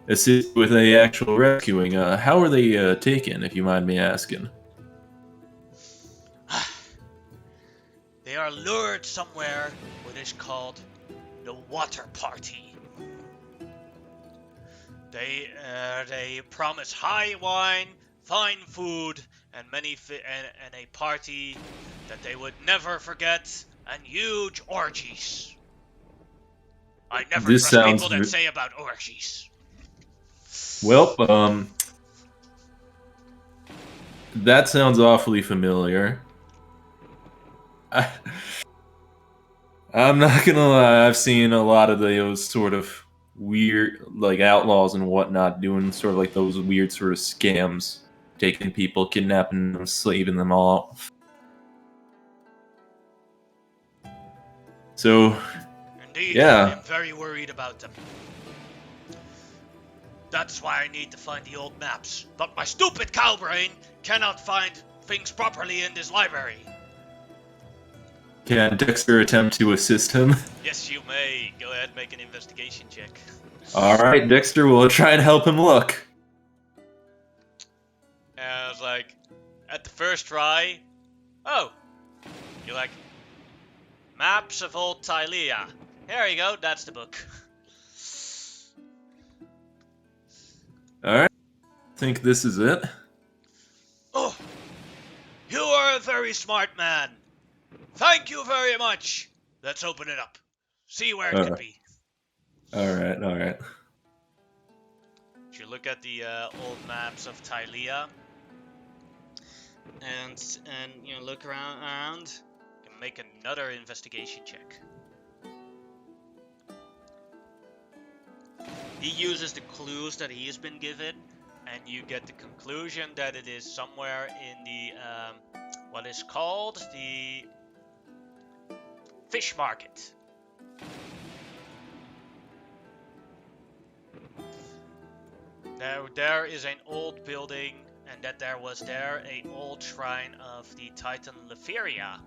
assist with the actual rescuing. How are they taken, if you mind me asking? They are lured somewhere what is called the Water Party. They promise high wine, fine food, and and a party that they would never forget, and huge orgies. I never trust people that say about orgies. Well, that sounds awfully familiar. I'm not gonna lie, I've seen a lot of those sort of weird, like, outlaws and whatnot doing sort of like those weird sort of scams, taking people, kidnapping them, slaving them off. So, indeed, yeah. I am very worried about them. That's why I need to find the old maps. But my stupid cow brain cannot find things properly in this library. Can Dexter attempt to assist him? Yes, you may. Go ahead, make an investigation check. Alright, Dexter will try and help him look. And I was like, at the first try, oh, you're like, maps of old Tylea. There you go, that's the book. Alright, I think this is it. Oh, you are a very smart man. Thank you very much. Let's open it up. See where it could be. Alright. you look at the old maps of Tylea, and you know, look around, you can make another investigation check. He uses the clues that he has been given, and you get the conclusion that it is somewhere in the what is called the fish market. There is an old building, and that there was there an old shrine of the Titan Leferia,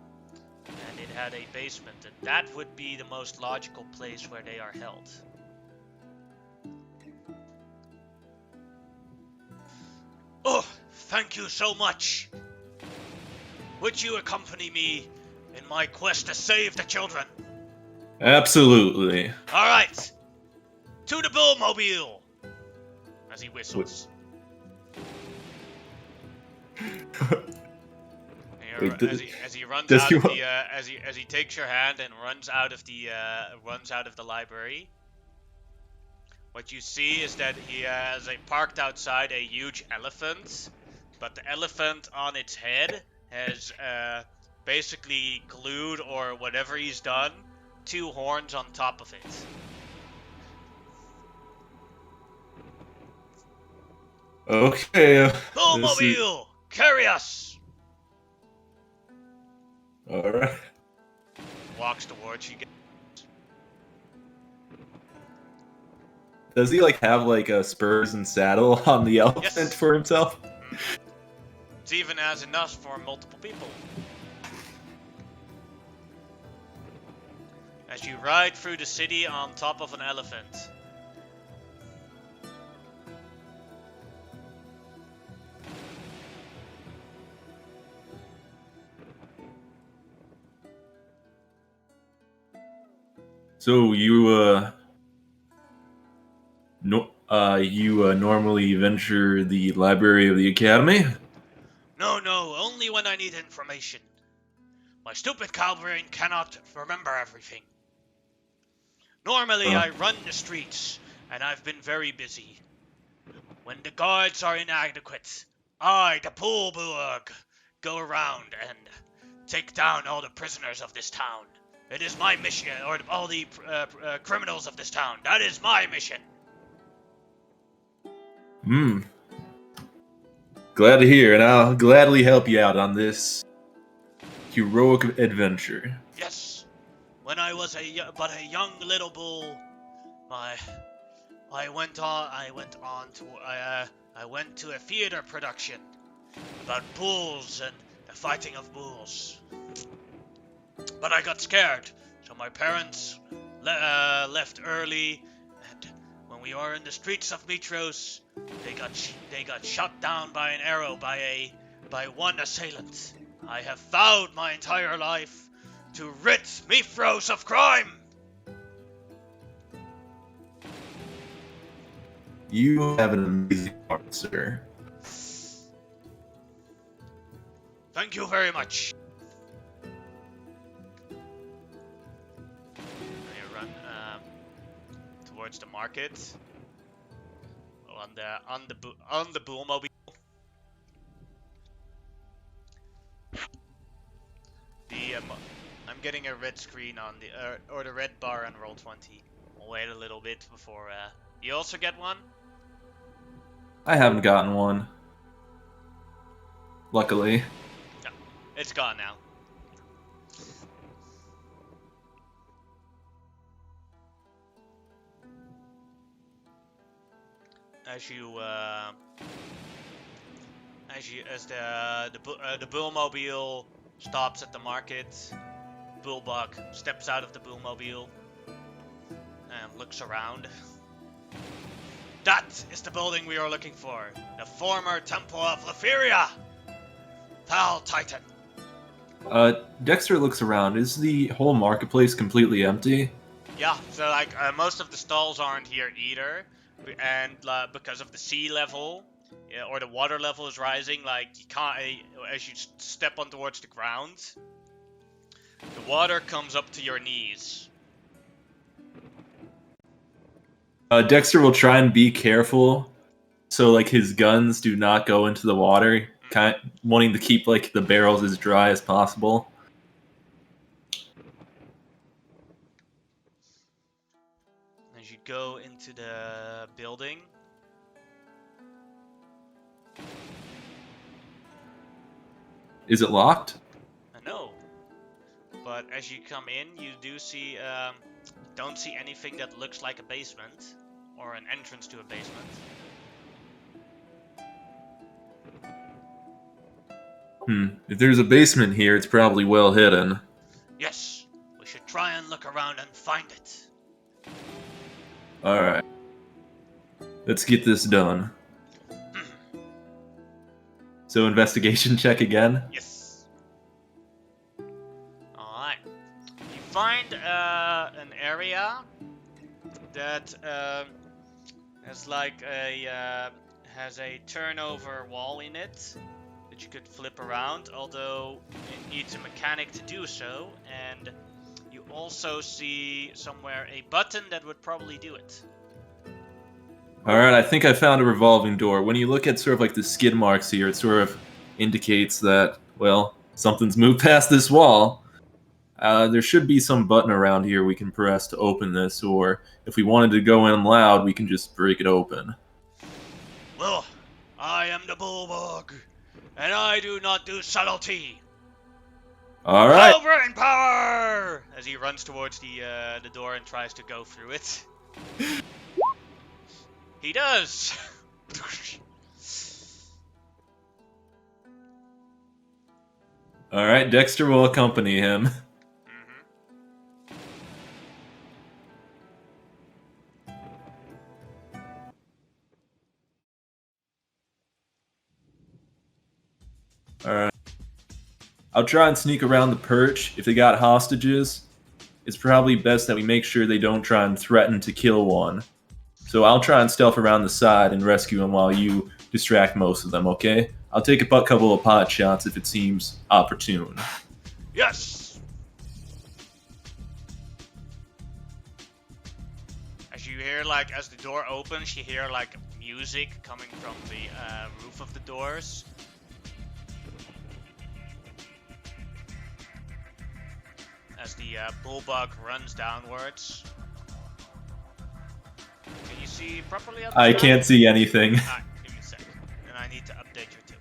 and it had a basement, and that would be the most logical place where they are held. Oh, thank you so much. Would you accompany me in my quest to save the children? Absolutely. All right, to the Bullmobile. As he whistles. As he runs out of the as he takes your hand and runs out of the library. What you see is that he has parked outside a huge elephant, but the elephant on its head has basically glued, or whatever he's done, 2 horns on top of it. Okay. Bullmobile, carry us! Alright. Walks towards you. Does he have a spurs and saddle on the elephant Yes. for himself? It's even has enough for multiple people. As you ride through the city on top of an elephant. So you normally venture the library of the academy? No, only when I need information. My stupid cow brain cannot remember everything. Normally I run the streets, and I've been very busy. When the guards are inadequate, I, the Poolburg, go around and take down all the prisoners of this town. It is my mission, or all the criminals of this town. That is my mission. Glad to hear, and I'll gladly help you out on this heroic adventure. Yes. When I was a young little bull, I went to a theater production about bulls and the fighting of bulls. But I got scared, so my parents left early, and when we were in the streets of Mitros, they got shot down by an arrow by one assailant. I have vowed my entire life to rid Mitros of crime. You have an amazing heart, sir. Thank you very much. Towards the market on the Bullmobile. I'm getting a red screen on the red bar on Roll20. We'll wait a little bit before you also get one. I haven't gotten one, luckily. No, it's gone now. As the Bullmobile stops at the market, Bullbuck steps out of the Bullmobile and looks around. That is the building we are looking for. The former Temple of Leferia! Thal Titan. Dexter looks around. Is the whole marketplace completely empty? Yeah, so most of the stalls aren't here either. And because of the sea level, or the water level is rising, you can't, as you step on towards the ground, the water comes up to your knees. Dexter will try and be careful so like his guns do not go into the water, wanting to keep like the barrels as dry as possible. As you go into the building, Is it locked? no. But as you come in, you do see, don't see anything that looks like a basement or an entrance to a basement. If there's a basement here, it's probably well hidden. Yes, we should try and look around and find it. Alright. Let's get this done. So investigation check again? Yes. Alright. You find an area that has like has a turnover wall in it that you could flip around, although it needs a mechanic to do so, and you also see somewhere a button that would probably do it. Alright, I think I found a revolving door. When you look at sort of like the skid marks here, it sort of indicates that, well, something's moved past this wall. There should be some button around here we can press to open this, or if we wanted to go in loud, we can just break it open. Well, I am the Bulldog, and I do not do subtlety. Alright! Over in power! As he runs towards the door and tries to go through it. He does! Alright, Dexter will accompany him. Alright. I'll try and sneak around the perch. If they got hostages, it's probably best that we make sure they don't try and threaten to kill one. So I'll try and stealth around the side and rescue them while you distract most of them, okay? I'll take a couple of pot shots if it seems opportune. Yes! As you hear, like, as the door opens, you hear, like, music coming from the roof of the doors. As the bullbug runs downwards. Can you see properly up I can't see anything. Alright, give me a second. And I need to update your too.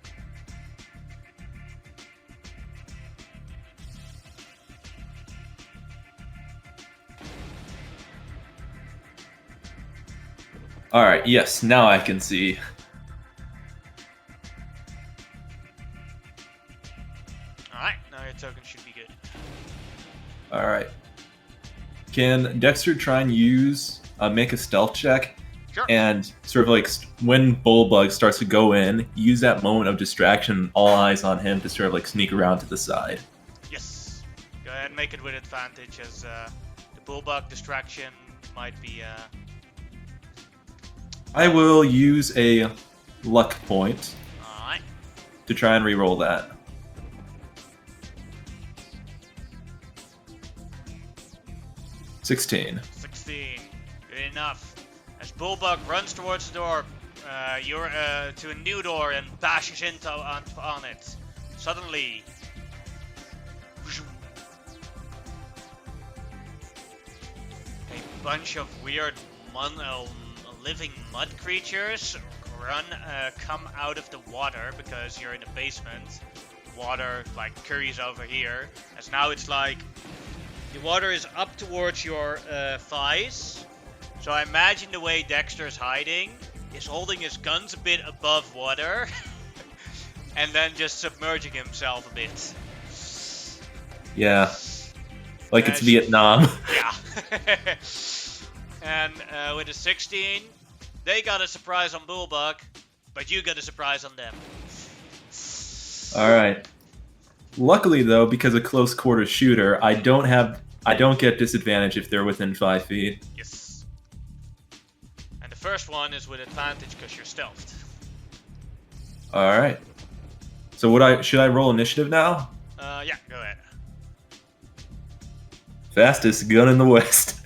Alright, yes, now I can see. Alright, now your token should be good. Alright. Can Dexter try and make a stealth check? Sure. And sort of like when Bullbug starts to go in, use that moment of distraction, all eyes on him, to sort of like sneak around to the side. Yes. Go ahead and make it with advantage, as the bullbug distraction might be... I will use a luck point Alright. to try and re-roll that. 16. 16. Good enough. As Bullbug runs towards the door, you're to a new door and bashes into on it. Suddenly, a bunch of weird living mud creatures come out of the water, because you're in the basement. Water like curries over here, as now it's like the water is up towards your thighs. So I imagine the way Dexter's hiding is holding his guns a bit above water and then just submerging himself a bit. Yeah. Like it's Vietnam. Yeah. And with a 16, they got a surprise on Bullbug, but you got a surprise on them. Alright. Luckily though, because of close quarters shooter, I don't get disadvantage if they're within 5 feet. Yes. And the first one is with advantage because you're stealthed. Alright. So should I roll initiative now? Yeah, go ahead. Fastest gun in the West.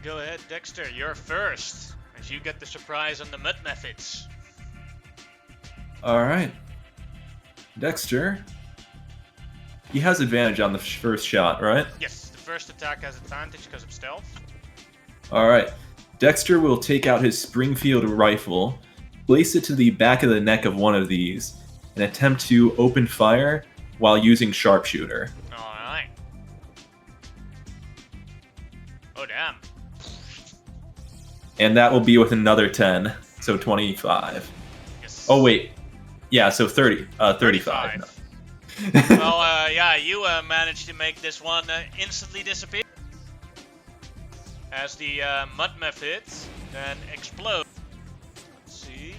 Go ahead, Dexter, you're first, as you get the surprise on the mud methods. Alright. Dexter. He has advantage on the first shot, right? Yes, the first attack has advantage because of stealth. Alright. Dexter will take out his Springfield rifle, place it to the back of the neck of one of these, and attempt to open fire while using sharpshooter. Alright. Oh, damn. And that will be with another 10, so 25. Yes. Oh, wait. Yeah, so 35. No. Well, yeah, you managed to make this one instantly disappear. As the mud method then explodes. Let's see.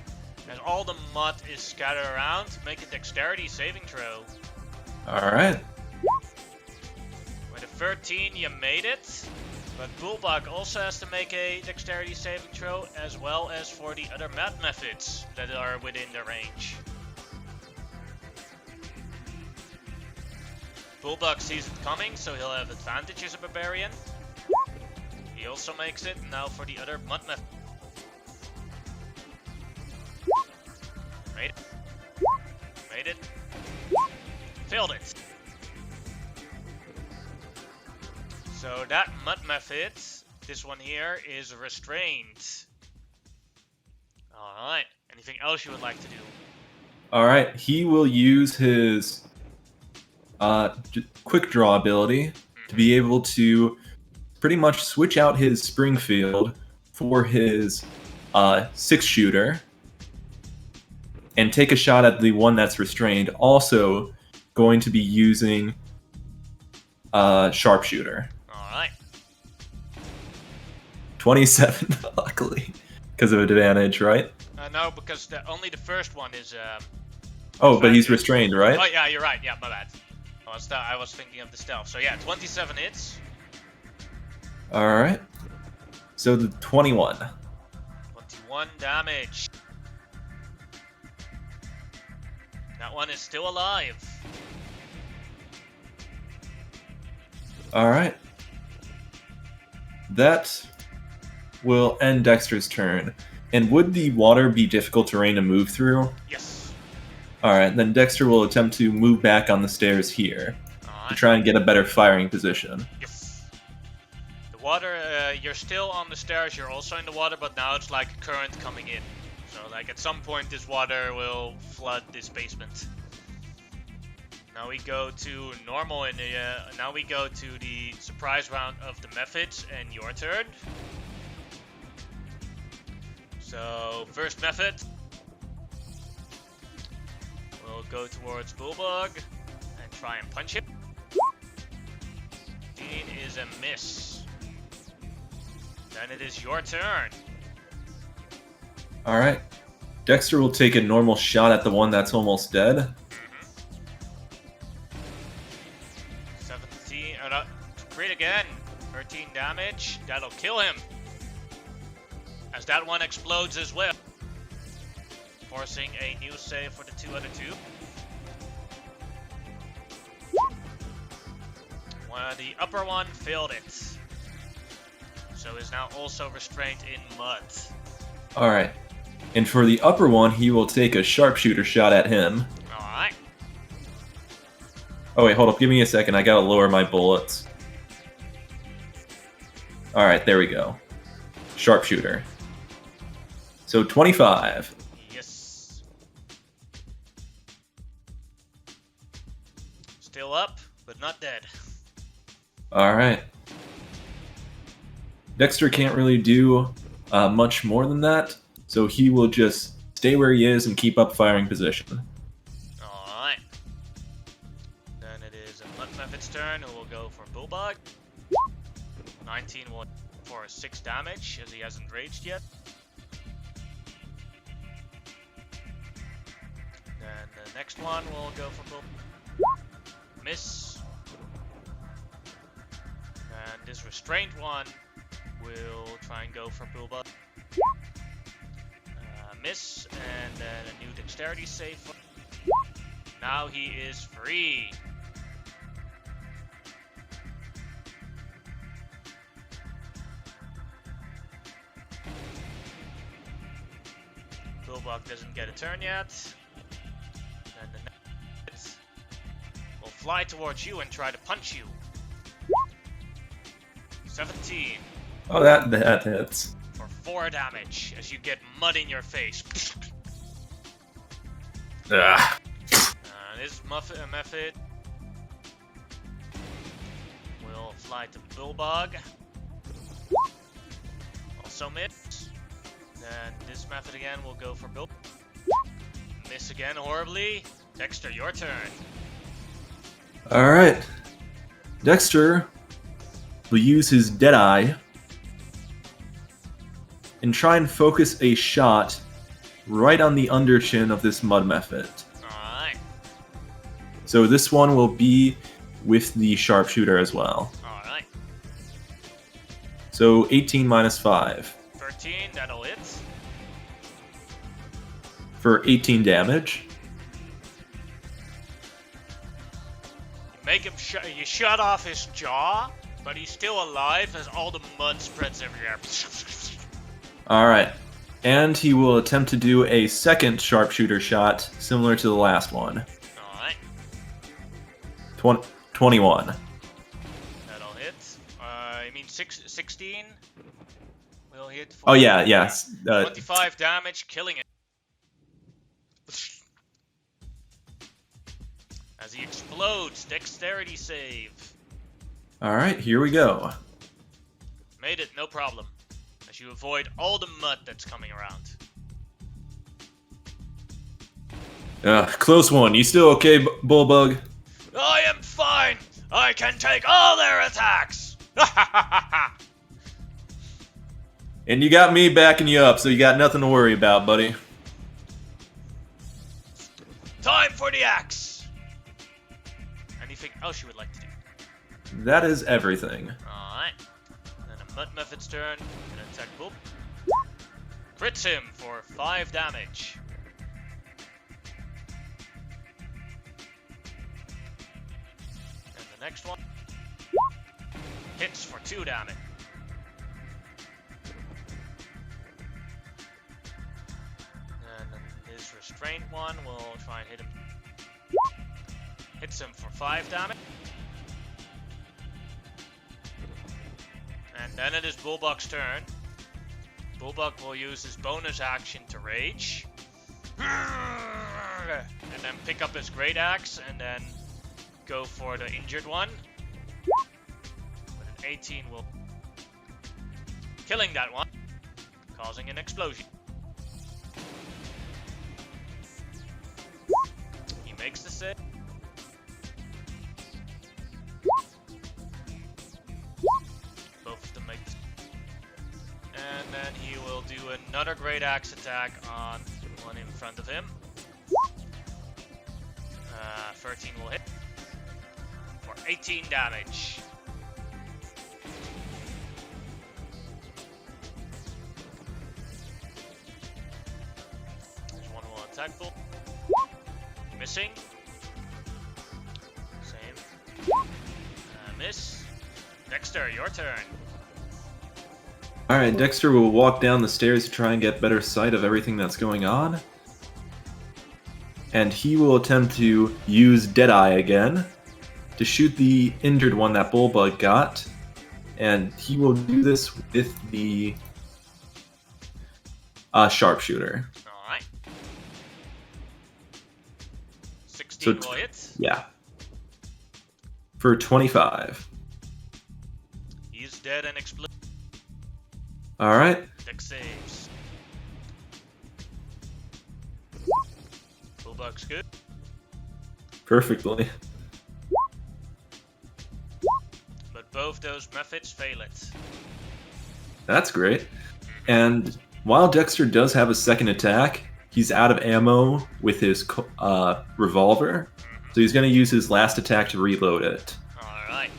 As all the mud is scattered around, make a dexterity saving throw. Alright. With a 13, you made it. But Bullbug also has to make a dexterity saving throw, as well as for the other mud methods that are within the range. Bullbug sees it coming, so he'll have advantage as a barbarian. He also makes it. Now for the other mud method. Made it. Made it. Failed it. So that mud method, this one here, is restrained. Alright. Anything else you would like to do? Alright, he will use his quick draw ability to be able to pretty much switch out his Springfield for his 6-shooter and take a shot at the one that's restrained. Also going to be using sharpshooter. Alright. 27, luckily, because of advantage, right? No, because only the first one is... oh, but he's restrained, right? Oh, yeah, you're right. Yeah, my bad. I was thinking of the stealth. So yeah, 27 hits. Alright. So the 21. 21 damage. That one is still alive. Alright. That will end Dexter's turn. And would the water be difficult terrain to move through? Yes. Alright, then Dexter will attempt to move back on the stairs here to try and get a better firing position. Yes. The water, you're still on the stairs, you're also in the water, but now it's like a current coming in. So like at some point this water will flood this basement. Now we go to normal in the, now we go to the surprise round of the methods and your turn. So first method. We'll go towards Bullbug and try and punch him. 15 is a miss. Then it is your turn. Alright. Dexter will take a normal shot at the one that's almost dead. 17, crit again. 13 damage. That'll kill him. As that one explodes as well. Forcing a new save for the other two. The upper one failed it. So is now also restrained in mud. Alright. And for the upper one, he will take a sharpshooter shot at him. Alright. Oh wait, hold up, give me a second, I gotta lower my bullets. Alright, there we go. Sharpshooter. So 25. Yes. Still up, but not dead. Alright. Dexter can't really do much more than that, so he will just stay where he is and keep up firing position. Alright. Then it is a Mud Method's turn, who will go for Bullbug. 19 will for 6 damage, as he hasn't raged yet. Then the next one will go for Bullbug. Miss. And this restrained one will try and go for Bullbug. Miss, and then a new dexterity save. Now he is free. Bulbog doesn't get a turn yet. Then the next will fly towards you and try to punch you. 17. Oh, that hits. For 4 damage as you get mud in your face. Ugh. This method will fly to Bulbog. Also miss. Then this method again will go for Bulbog. Miss again horribly. Dexter, your turn. Alright. Dexter will use his Deadeye and try and focus a shot right on the underchin of this mud method. Alright. So this one will be with the sharpshooter as well. Alright. So 18 minus 5. 13, that'll hit. For 18 damage. You make him you shut off his jaw, but he's still alive as all the mud spreads everywhere. Alright. And he will attempt to do a second sharpshooter shot, similar to the last one. Alright. 21. That'll hit. You mean 16? Will hit for Oh yeah, yes. 25 damage, killing it. As he explodes, dexterity save. Alright, here we go. Made it, no problem. As you avoid all the mud that's coming around. Close one. You still okay, Bulbug? I am fine! I can take all their attacks! And you got me backing you up, so you got nothing to worry about, buddy. Time for the axe! Anything else you would like to do? That is everything. Alright. Then a Mud Method's turn. Gonna attack Bulb. Crits him for 5 damage. And the next one hits for 2 damage. And then his restrained one will try and hit him. Hits him for 5 damage. And then it is Bulbog's turn. Bulbog will use his bonus action to rage. And then pick up his great axe and then go for the injured one. With an 18 will killing that one, causing an explosion. He makes the save. Both of them make the and then he will do another great axe attack on the one in front of him. 13 will hit for 18 damage. There's one will attack Bull. Missing. Same. Miss. Dexter, your turn. Alright, Dexter will walk down the stairs to try and get better sight of everything that's going on. And he will attempt to use Deadeye again to shoot the injured one that Bulbug got. And he will do this with the sharpshooter. Alright. 16 So will hit. Yeah. For 25. He's dead and explode. Alright. Dex saves. Bulbog's good. Perfectly. But both those methods fail it. That's great. And while Dexter does have a second attack, he's out of ammo with his revolver. So he's going to use his last attack to reload it. Alright.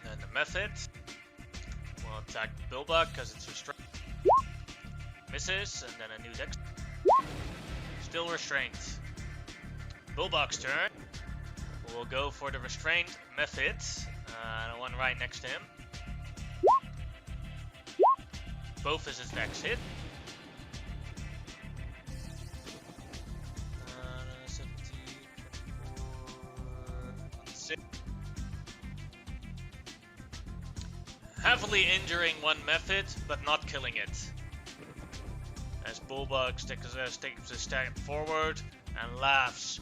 Then the method will attack Bulbog because it's restrained. Misses, and then a new dex. Still restrained. Bulbog's turn. We'll go for the restrained method. The one right next to him. both his attacks hit. 17, 24, 6. Heavily injuring one method, but not killing it. As Bulbug takes a step forward and laughs.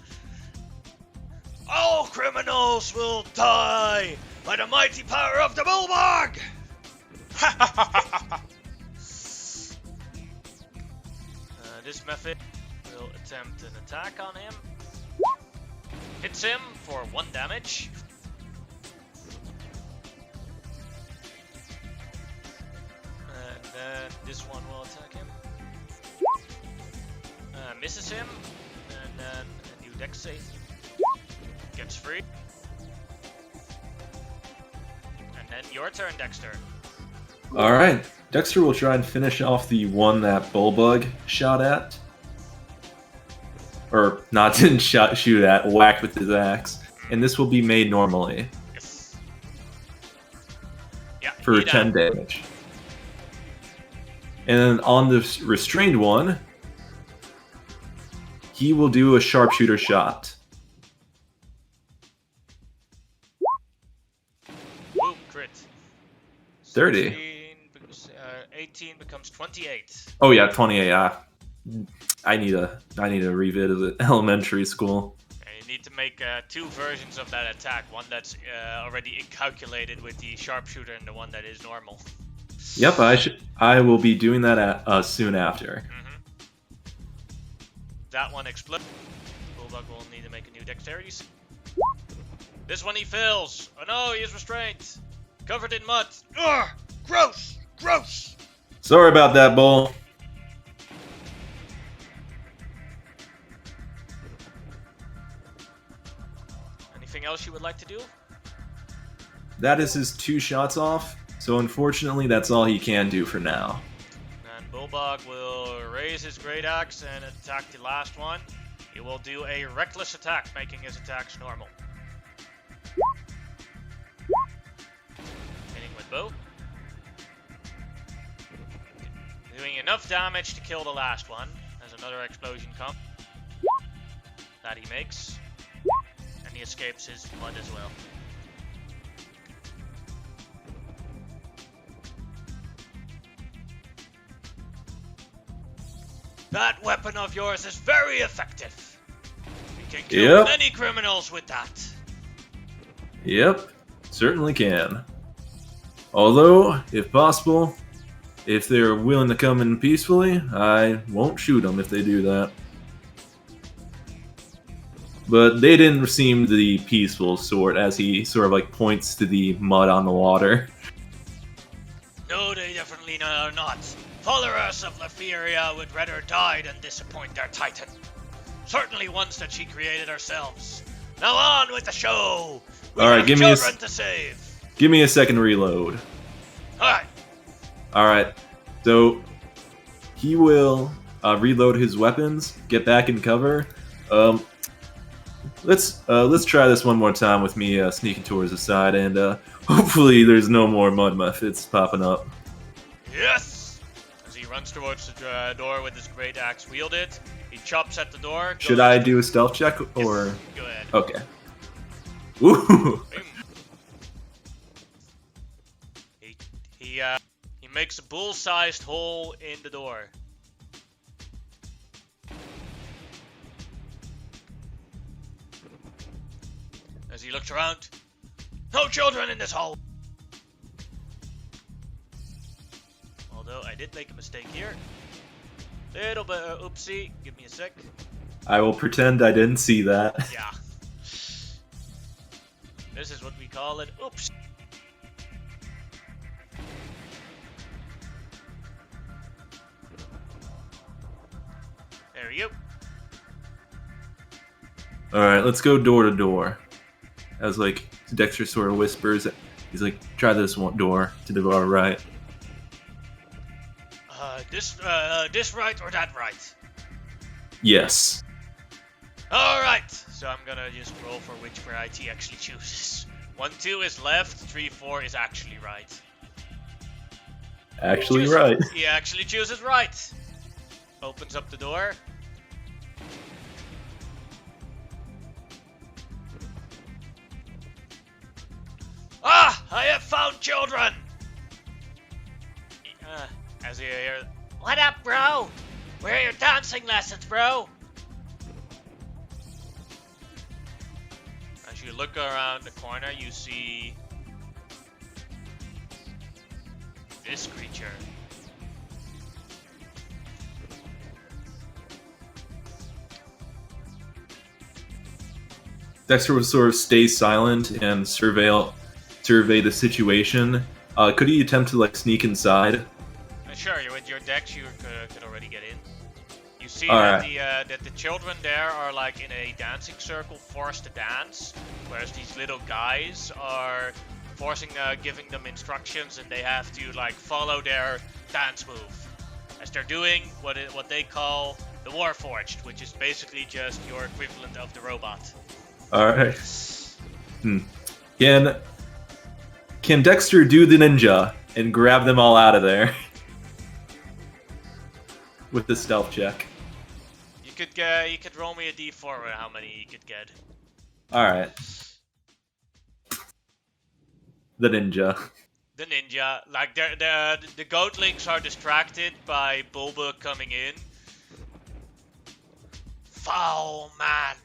All criminals will die by the mighty power of the Bulbug! This method will attempt an attack on him. Hits him for 1 damage. And then this one will attack him. Misses him. And then a new dex save. Gets free. And then your turn, Dexter. Alright, Dexter will try and finish off the one that Bulbug shot at. Or, didn't shoot at, whacked with his axe. And this will be made normally. Yes. Yeah, for 10 damage. And then on the restrained one, he will do a sharpshooter shot. Boom, crit. 30. 18 becomes 28. Oh yeah, 28. I need to revisit elementary school. You need to make 2 versions of that attack. One that's already calculated with the sharpshooter and the one that is normal. Yep, I will be doing that soon after. That one explodes. Bulbug will need to make a new dexterity. This one he fails. Oh no, he is restrained. Covered in mud. Ugh! Gross! Gross! Sorry about that, Bull. Anything else you would like to do? That is his 2 shots off, so unfortunately that's all he can do for now. And Bulbug will raise his great axe and attack the last one. He will do a reckless attack, making his attacks normal. Hitting with bow. Doing enough damage to kill the last one, as another explosion comes. That he makes. And he escapes his mud as well. That weapon of yours is very effective. You can kill many criminals with that. Yep, certainly can. Although, if possible, if they're willing to come in peacefully, I won't shoot them if they do that. But they didn't seem the peaceful sort, as he sort of like points to the mud on the water. No, they definitely are not. Followers of Leferia would rather die than disappoint their titan. Certainly ones that she created herself. Now on with the show! We have children to save! Give me a second reload. Alright. Alright, so he will reload his weapons, get back in cover. Let's try this one more time with me sneaking towards the side, and hopefully there's no more mud methods popping up. Yes! As he runs towards the door with his great axe wielded, he chops at the door. Should I do a stealth check, or? Yes, go ahead. Okay. Woo! He makes a bull-sized hole in the door. As he looks around, no children in this hole. Although I did make a mistake here. Little bit oopsie. Give me a sec. I will pretend I didn't see that. Yeah. This is what we call it. Oops. There we go. Alright, let's go door to door. As like Dexter sort of whispers, he's like, try this one door to the far right. This right or that right? Yes. Alright, so I'm gonna just roll for which variety he actually chooses. 1, 2 is left, 3, 4 is actually right. Actually, right. He actually chooses right. Opens up the door. Ah! I have found children! As you hear, what up, bro? Where are your dancing lessons, bro? As you look around the corner, you see this creature. Dexter would sort of stay silent and survey the situation. Could he attempt to like sneak inside? Sure, with your dex, you could already get in. You see All that right. the children there are like in a dancing circle, forced to dance, whereas these little guys are giving them instructions, and they have to like follow their dance move, as they're doing what they call the Warforged, which is basically just your equivalent of the robot. All right. Can Dexter do the ninja and grab them all out of there with the stealth check? You could roll me a d4 with how many you could get. All right. The ninja. The ninja, like the goatlings are distracted by Bulba coming in. Foul man,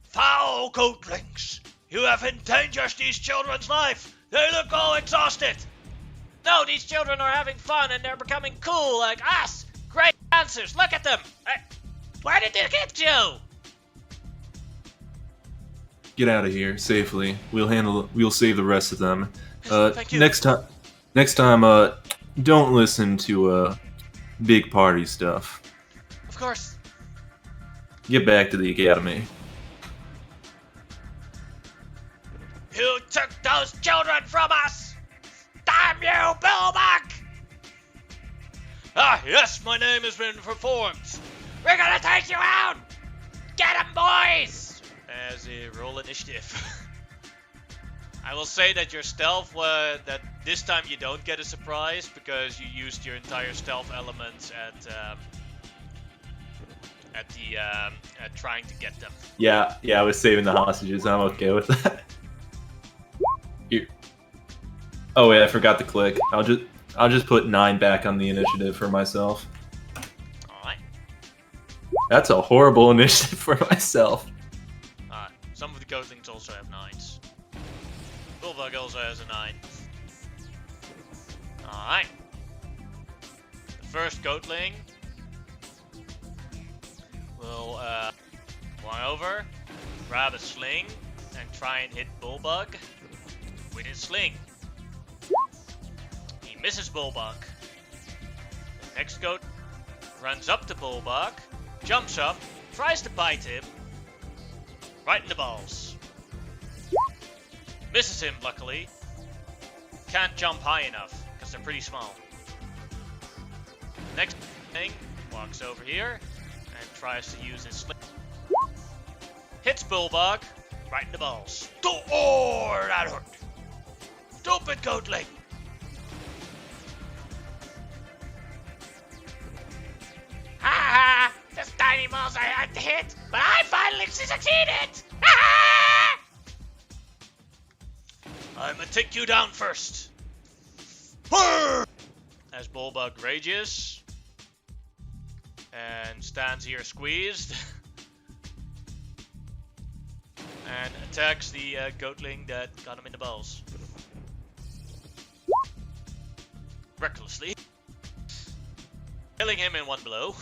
foul goatlings! You have endangered these children's life. They look all exhausted. No, these children are having fun and they're becoming cool like us. Great dancers. Look at them. Where did they get you? Get out of here safely. We'll save the rest of them. Thank you. Next time, don't listen to big party stuff. Of course. Get back to the academy. You took those children from us! Damn you, Billback! Ah, yes, my name has been performed. We're gonna take you out! Get 'em, boys! As a roll initiative. I will say that your stealth that this time you don't get a surprise because you used your entire stealth elements at trying to get them. Yeah, I was saving the hostages. I'm okay with that. Here. Oh wait, I forgot to click. I'll just put 9 back on the initiative for myself. Alright. That's a horrible initiative for myself. Some of the goatlings also have 9s. Bulbug also has a 9. Alright. The first goatling will run over, grab a sling, and try and hit Bulbug with his sling. He misses Bulbug. The next goat runs up to Bulbug, jumps up, tries to bite him, right in the balls. Misses him, luckily. Can't jump high enough, because they're pretty small. Next thing, walks over here, and tries to use his sling. Hits Bulbug, right in the balls. Oh, that hurt. Stupid goatling. Ha ha! Those tiny balls are hard to hit, but I finally succeeded! Ha ha! I'm gonna take you down first. As Bulbug rages and stands here squeezed and attacks the goatling that got him in the balls. Recklessly. Killing him in one blow.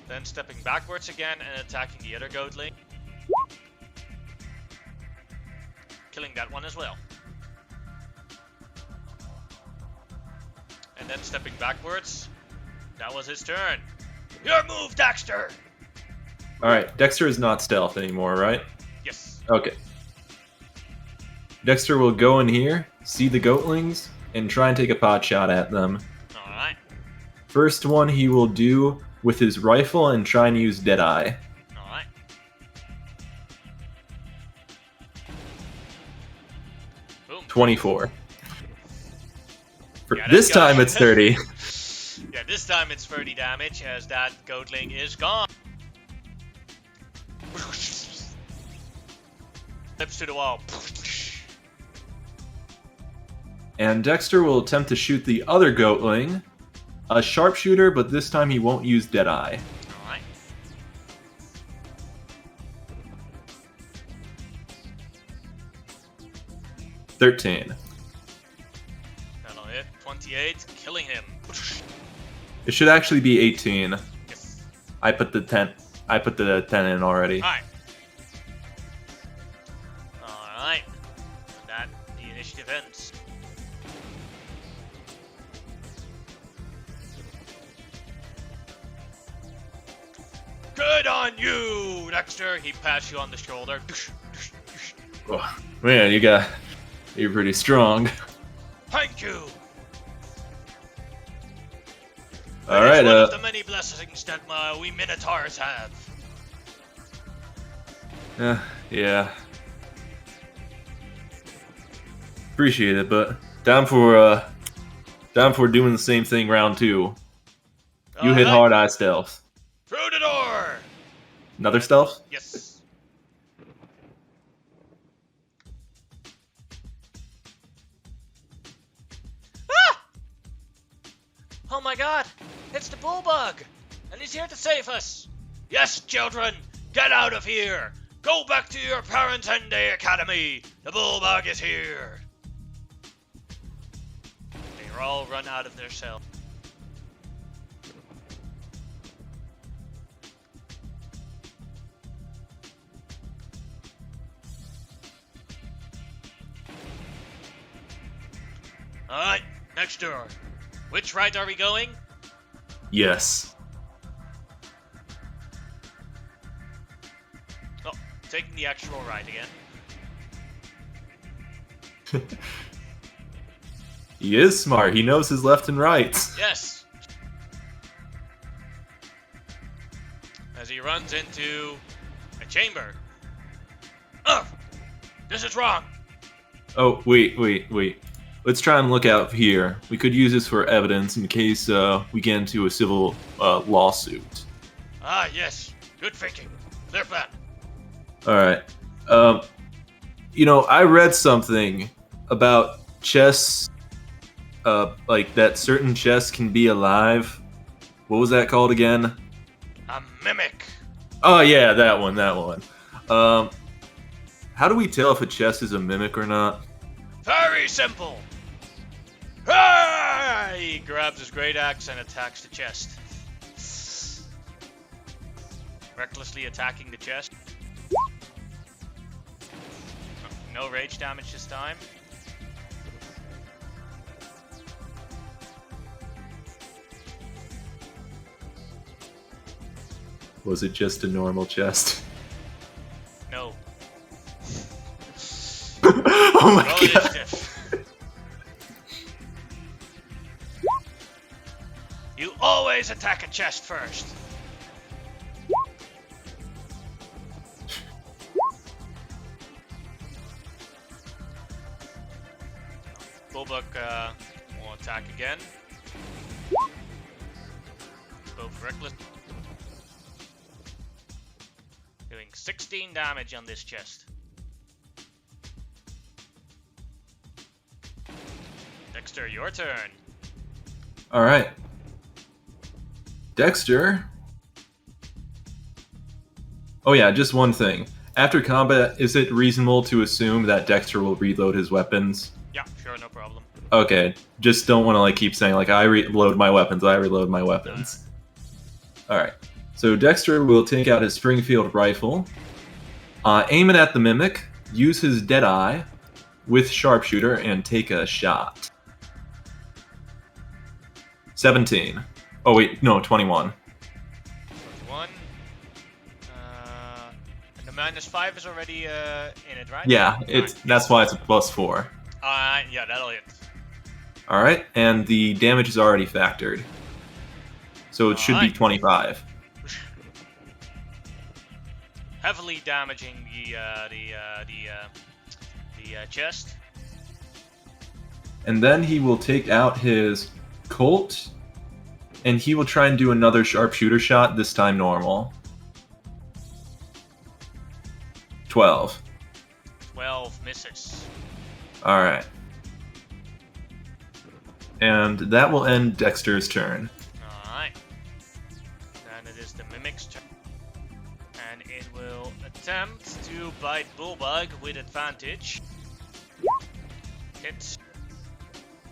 Then stepping backwards again and attacking the other goatling. Killing that one as well. And then stepping backwards. That was his turn. Your move, Dexter! Alright, Dexter is not stealth anymore, right? Yes. Okay. Dexter will go in here, see the goatlings, and try and take a pot shot at them. Alright. First one he will do with his rifle and try and use Deadeye. Alright. Boom. 24. Yeah, This time it's 30. Yeah, this time it's 30 damage as that goatling is gone. Flips to the wall. And Dexter will attempt to shoot the other goatling. A sharpshooter, but this time he won't use Deadeye. Alright. 13. That'll hit. 28, killing him. It should actually be 18. Yes. I put the 10 in already. Alright. Alright. And that, the initiative ends. Good on you, Dexter! He pats you on the shoulder. Oh, man, you're pretty strong. Thank you! All right, One of the many blessings that we Minotaurs have. Yeah. Appreciate it, but down for doing the same thing round 2. You hit Alright. hard eye stealth. Through the door! Another stealth? Yes. Ah! Oh my god! It's the bullbug! And he's here to save us! Yes, children! Get out of here! Go back to your parents and the academy! The bullbug is here! They all run out of their cell. Alright, next door. Which right are we going? Yes. Oh, taking the actual right again. He is smart. He knows his left and right. Yes! As he runs into a chamber. Ugh! This is wrong! Oh, wait. Let's try and look out here. We could use this for evidence in case we get into a civil lawsuit. Ah, yes. Good thinking. Clear plan. Alright. I read something about chests, like that certain chests can be alive. What was that called again? A mimic. Oh yeah, that one. How do we tell if a chest is a mimic or not? Very simple. Ah! He grabs his great axe and attacks the chest. Recklessly attacking the chest. No rage damage this time. Was it just a normal chest? No. Oh my Roll god! initiative. You always attack a chest first. Bulbuck will attack again. Both reckless. Doing 16 damage on this chest. Dexter, your turn. Alright. Dexter. Oh yeah, just one thing. After combat, is it reasonable to assume that Dexter will reload his weapons? Yeah, sure, no problem. Okay, just don't want to keep saying I reload my weapons, I reload my weapons. Alright, so Dexter will take out his Springfield rifle, aim it at the mimic, use his Deadeye with sharpshooter, and take a shot. 17. Oh wait, no, 21. 21. And the -5 is already in it, right? Yeah, Alright. that's why it's a +4. Yeah, that'll hit. Alright, and the damage is already factored. So it should be Alright. 25. Heavily damaging the chest. And then he will take out his Colt, and he will try and do another sharpshooter shot, this time normal. 12. 12 misses. Alright. And that will end Dexter's turn. Alright. Then it is the Mimic's turn. And it will attempt to bite Bullbug with advantage. Hits.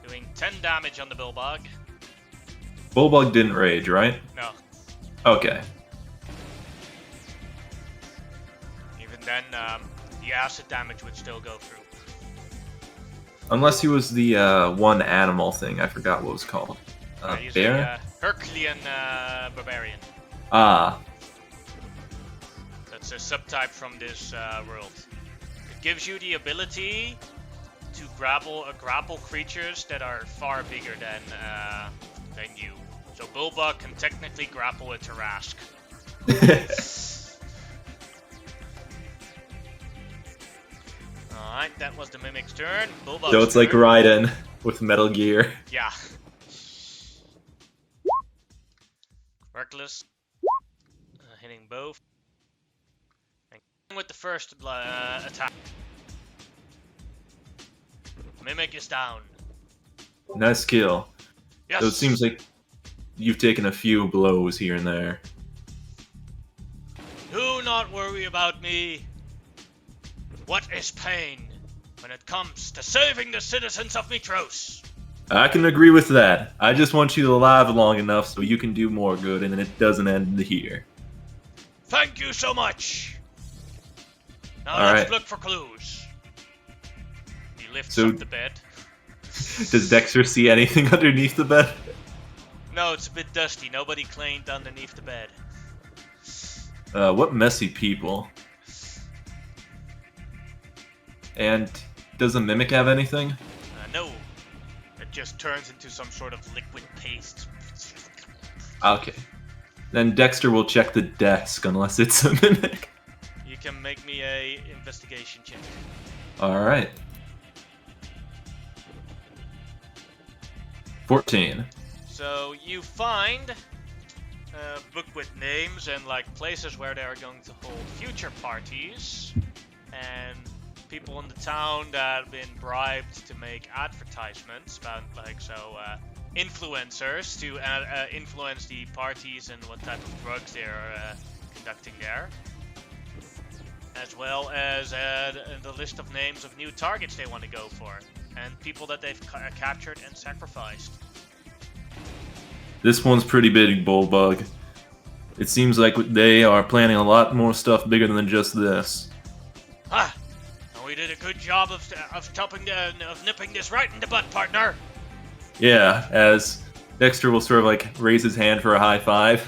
Doing 10 damage on the Bullbug. Bullbug didn't rage, right? No. Okay. Even then, the acid damage would still go through. Unless he was the one animal thing, I forgot what it was called. He's Bear? a Herculean barbarian. Ah. That's a subtype from this world. It gives you the ability to grapple creatures that are far bigger than you. So Bullbug can technically grapple a Tarask. Alright, that was the Mimic's turn. Bullbug's So it's turn. like Raiden with Metal Gear. Yeah. Reckless. Hitting both. And with the first attack. Mimic is down. Nice kill. Yes. So it seems like you've taken a few blows here and there. Do not worry about me. What is pain when it comes to saving the citizens of Mitros? I can agree with that. I just want you to live long enough so you can do more good and it doesn't end here. Thank you so much. Now All let's right. look for clues. He lifts So- up the bed. Does Dexter see anything underneath the bed? No, it's a bit dusty. Nobody cleaned underneath the bed. What messy people. And does the Mimic have anything? No. It just turns into some sort of liquid paste. Okay. Then Dexter will check the desk unless it's a Mimic. You can make me a investigation check. Alright. 14. So you find a book with names and like places where they are going to hold future parties, and people in the town that have been bribed to make advertisements about influencers to influence the parties and what type of drugs they are conducting there, as well as the list of names of new targets they want to go for and people that they've captured and sacrificed. This one's pretty big, Bullbug. It seems like they are planning a lot more stuff bigger than just this. Ah, and we did a good job of nipping this right in the butt, partner. Yeah, as Dexter will sort of like raise his hand for a high five.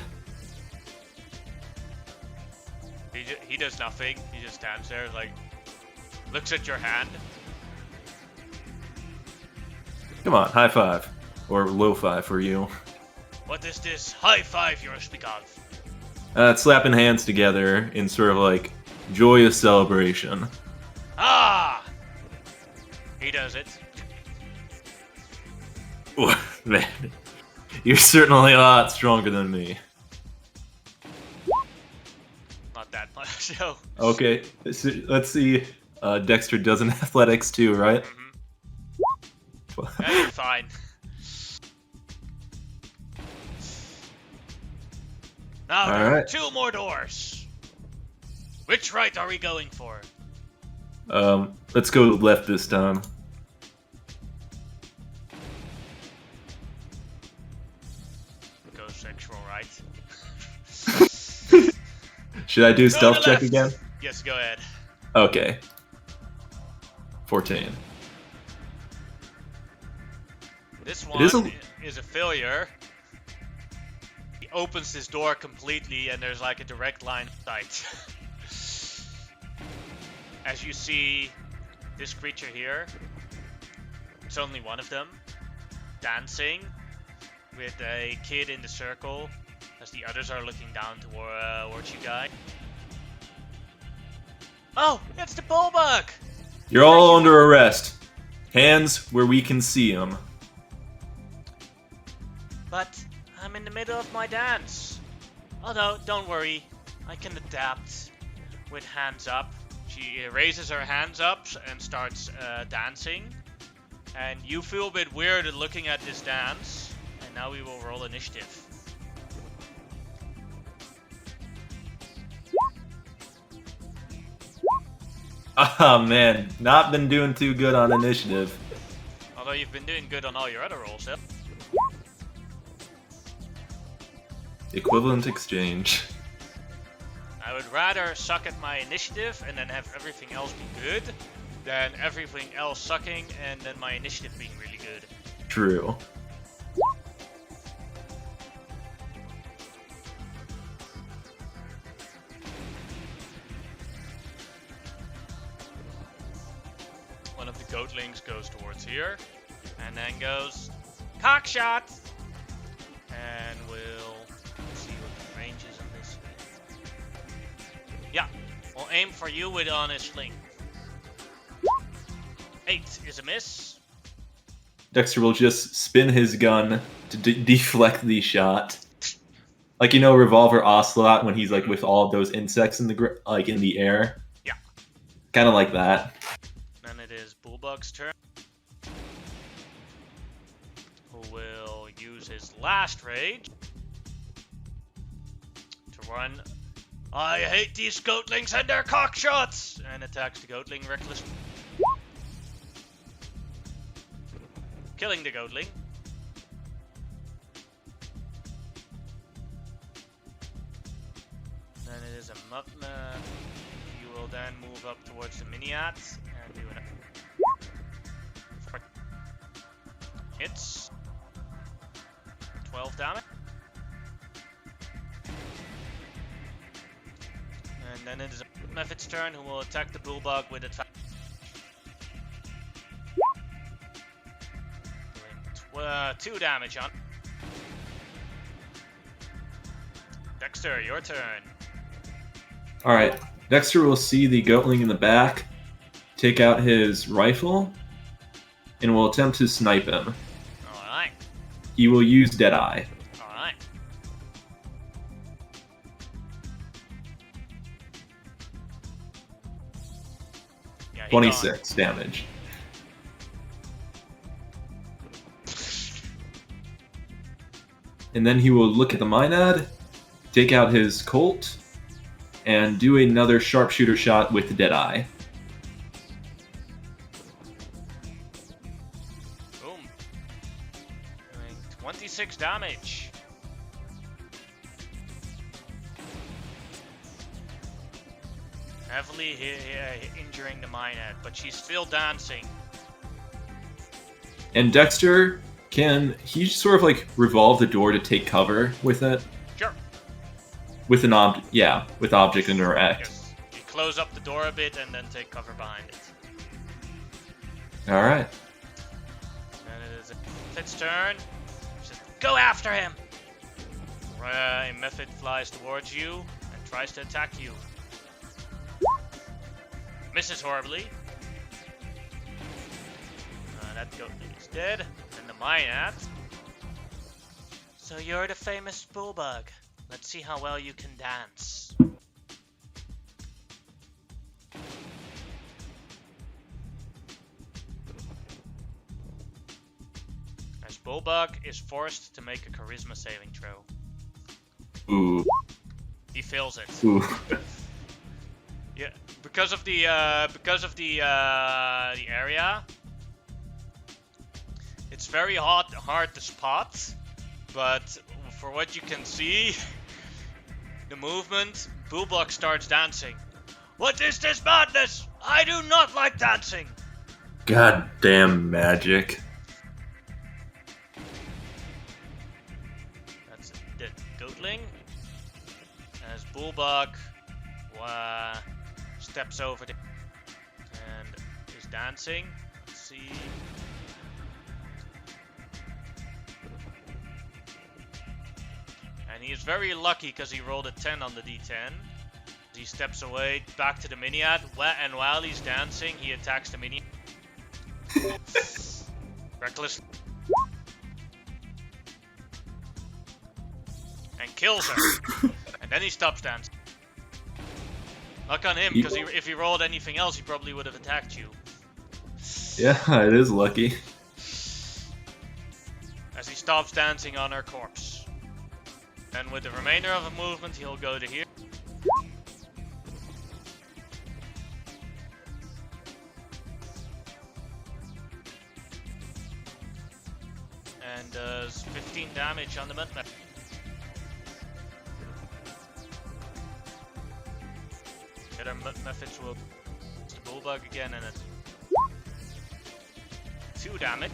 He does nothing. He just stands there, like, looks at your hand. Come on, high five. Or low five for you. What is this high five you speak of? It's slapping hands together in sort of like joyous celebration. Ah! He does it. Man, you're certainly a lot stronger than me. Not that much, so. Okay, let's see. Dexter does an athletics too, right? Yeah, you're fine. Now, there are 2 more doors. Which right are we going for? Let's go left this time. Go sexual right. Should I do Go stealth to check left. again? Yes, go ahead. Okay. 14. This It one is is a failure. He opens this door completely and there's like a direct line of sight. As you see this creature here, it's only one of them, dancing with a kid in the circle as the others are looking down towards you guys. Oh, it's the Bullbug! You're all under arrest. Hands where we can see them. But I'm in the middle of my dance. Although, don't worry, I can adapt with hands up. She raises her hands up and starts dancing. And you feel a bit weird looking at this dance. And now we will roll initiative. Ah, man. Not been doing too good on initiative. Although you've been doing good on all your other rolls, yeah? Equivalent exchange. I would rather suck at my initiative and then have everything else be good than everything else sucking and then my initiative being really good. True. One of the goatlings goes towards here and then goes cock shot, and we'll see what the range is on this. Yeah, we'll aim for you with on his sling. 8 is a miss. Dexter will just spin his gun to deflect the shot. Like, you know, Revolver Ocelot when he's like with all of those insects in the in the air. Yeah. Kind of like that. Then it is Bullbug's turn, who will use his last rage to run. I hate these goatlings and their cock shots! And attacks the goatling recklessly, killing the goatling. Then it is a Mutman. You will then move up towards the Miniat and do an hits. 12 damage. And then it is Mephit's turn, who will attack the Bullbug with attack. Doing 2 damage on. Dexter, your turn. Alright. Dexter will see the goatling in the back, take out his rifle, and will attempt to snipe him. Alright. He will use Deadeye. Alright. Yeah, 26 damage. And then he will look at the Minad, take out his Colt, and do another sharpshooter shot with Deadeye. Boom. Doing 26 damage. Heavily injuring the Minad, but she's still dancing. And Dexter, can he sort of like revolve the door to take cover with it? Sure. With an with object interact. Yes. You close up the door a bit and then take cover behind it. Alright. Then it is Mephit's turn. Just go after him! Mephit flies towards you and tries to attack you. Misses horribly. That goatling is dead. And the Minat. So you're the famous Bullbug. Let's see how well you can dance. As Bullbug is forced to make a charisma saving throw. Ooh. He fails it. Ooh. Yeah, because of the area, it's very hard to spot, but for what you can see, the movement, Bullbug starts dancing. What is this madness? I do not like dancing! Goddamn magic. That's a dead goatling. As Bullbug steps over and is dancing. Let's see. And he is very lucky because he rolled a 10 on the D10. He steps away back to the Miniat, and while he's dancing, he attacks the Miniat. Reckless. And kills her. And then he stops dancing. Luck on him, because if he rolled anything else, he probably would have attacked you. Yeah, it is lucky. As he stops dancing on her corpse. And with the remainder of the movement, he'll go to here. And does 15 damage on the mud map. The other methods will use the bullbug again and it's 2 damage.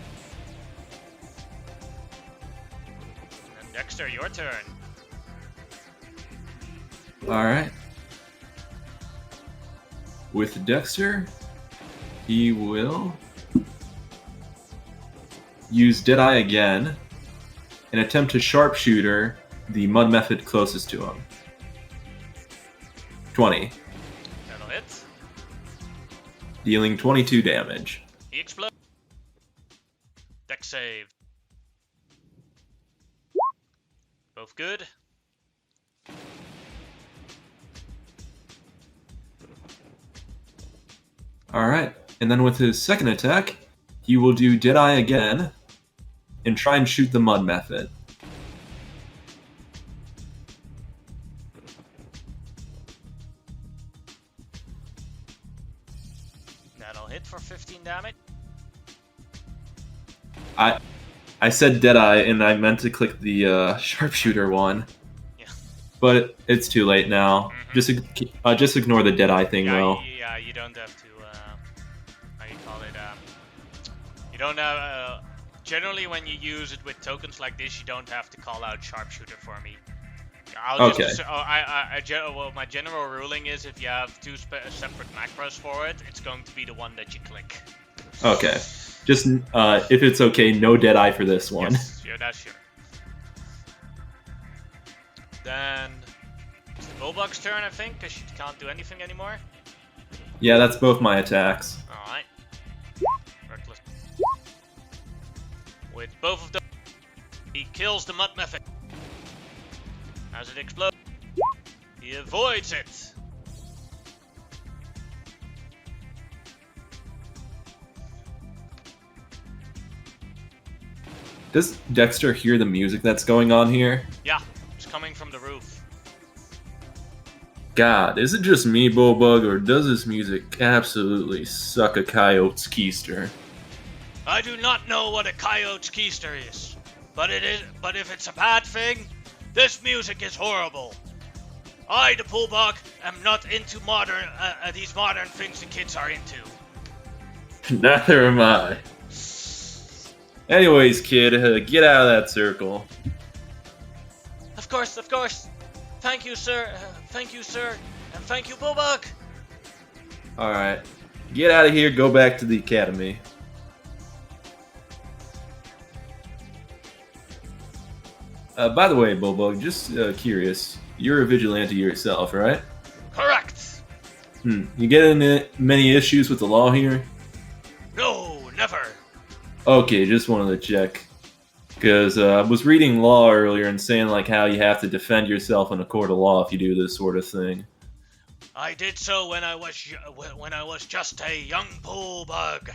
And Dexter, your turn. Alright. With Dexter, he will use Deadeye again and attempt to sharpshooter the mud method closest to him. 20. That'll hit. Dealing 22 damage. He explodes. Dex save. Both good. Alright, and then with his second attack, he will do Deadeye again and try and shoot the mud method. That'll hit for 15 damage. I said Deadeye and I meant to click the sharpshooter one. Yeah. But it's too late now. Just ignore the Deadeye thing though. Yeah, you don't have to, how you call it, you don't have, generally when you use it with tokens like this, you don't have to call out sharpshooter for me. Well, my general ruling is if you have 2 separate macros for it, it's going to be the one that you click. Okay. Just, if it's okay, no Deadeye for this one. Yes, yeah, that's sure. Then, it's the Bullbug's turn, I think, because she can't do anything anymore. Yeah, that's both my attacks. Alright. Reckless. With both of them, he kills the mud method. As it explodes, he avoids it. Does Dexter hear the music that's going on here? Yeah, it's coming from the roof. God, is it just me, Bullbug, or does this music absolutely suck a coyote's keister? I do not know what a coyote's keister is, but if it's a bad thing, this music is horrible. I, the Bullbug, am not into these modern things the kids are into. Neither am I. Anyways, kid, get out of that circle. Of course. Thank you, sir. And thank you, Bullbug. Alright. Get out of here, go back to the academy. By the way, Bullbug, just curious. You're a vigilante yourself, right? Correct. You get into many issues with the law here? No, never. Okay, just wanted to check. Because I was reading law earlier and saying like how you have to defend yourself in a court of law if you do this sort of thing. I did so when I was just a young Bullbug,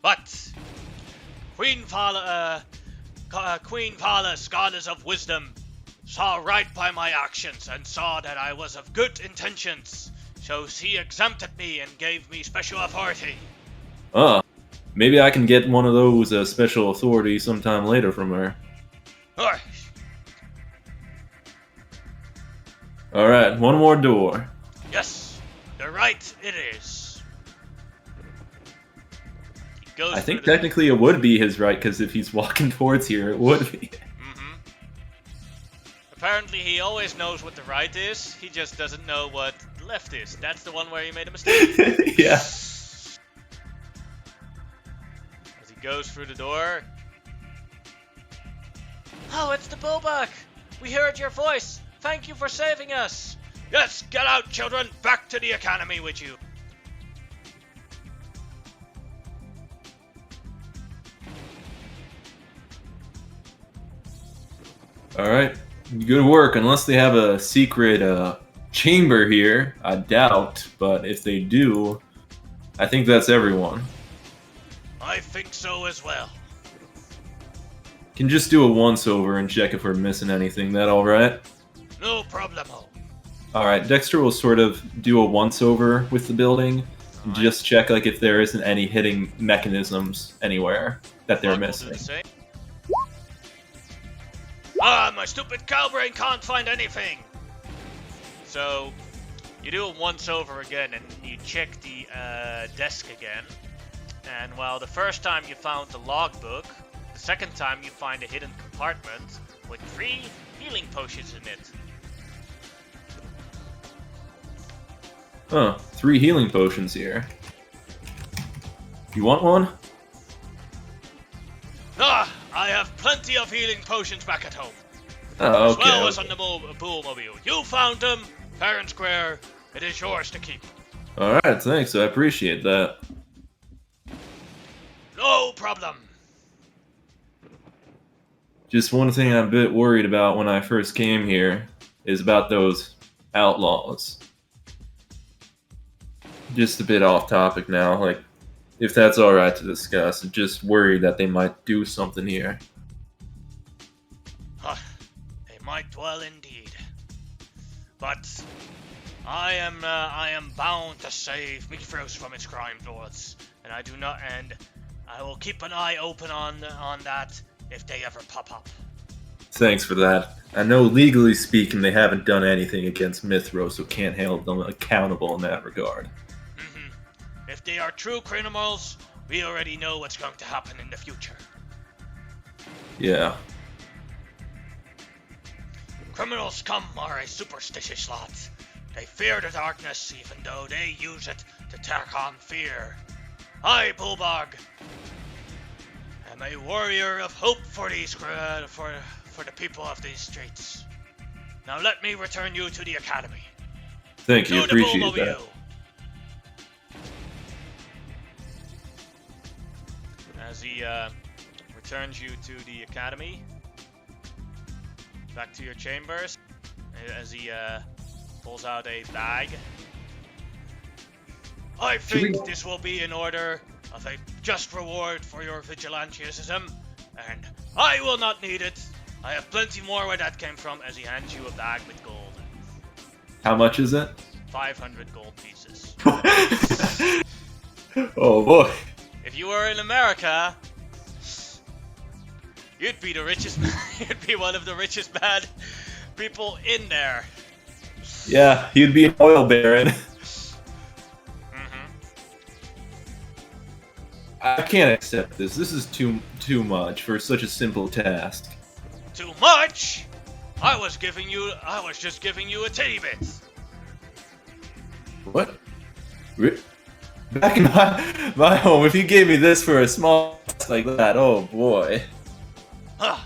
but Queen Vala, goddess of wisdom, saw right by my actions and saw that I was of good intentions, so she exempted me and gave me special authority. Maybe I can get one of those special authorities sometime later from her. Alright, one more door. Yes, the right it is. I think technically it would be his right, because if he's walking towards here, it would be. Apparently he always knows what the right is, he just doesn't know what the left is. That's the one where he made a mistake. Yeah. Goes through the door. Oh, it's the Bullbug! We heard your voice! Thank you for saving us! Yes, get out, children! Back to the academy with you! Alright. Good work. Unless they have a secret chamber here, I doubt. But if they do, I think that's everyone. I think so as well. Can just do a once-over and check if we're missing anything. That alright? No problemo. Alright, Dexter will sort of do a once-over with the building. And just check like if there isn't any hitting mechanisms anywhere that they're missing. Ah, my stupid cow brain can't find anything! So, you do it once over again and you check the desk again. And while the first time you found the logbook, the second time you find a hidden compartment with 3 healing potions in it. Huh, 3 healing potions here. You want one? Ah, I have plenty of healing potions back at home. Oh, okay. As well as on the pool-mobile. You found them, fair and square. It is yours to keep. Alright, thanks. I appreciate that. No problem. Just one thing I'm a bit worried about when I first came here is about those outlaws. Just a bit off topic now, like, if that's alright to discuss. I'm just worried that they might do something here. They might well indeed. But I am bound to save Mithros from its crime lords, and I will keep an eye open on that if they ever pop up. Thanks for that. I know legally speaking they haven't done anything against Mithros, so can't hold them accountable in that regard. If they are true criminals, we already know what's going to happen in the future. Yeah. Criminal scum are a superstitious lot. They fear the darkness even though they use it to tack on fear. I, Bulbog, am a warrior of hope for these for the people of these streets. Now let me return you to the academy. Thank you, appreciate that. As he returns you to the academy, back to your chambers, as he pulls out a bag. I think this will be in order of a just reward for your vigilantism, and I will not need it. I have plenty more where that came from, as he hands you a bag with gold. How much is it? 500 gold pieces. Oh boy. If you were in America, you'd be the richest man. You'd be one of the richest bad people in there. Yeah, you'd be an oil baron. I can't accept this. This is too much for such a simple task. Too much? I was just giving you a titty bit. What? Back in my home, if you gave me this for a small task like that, oh boy. Huh.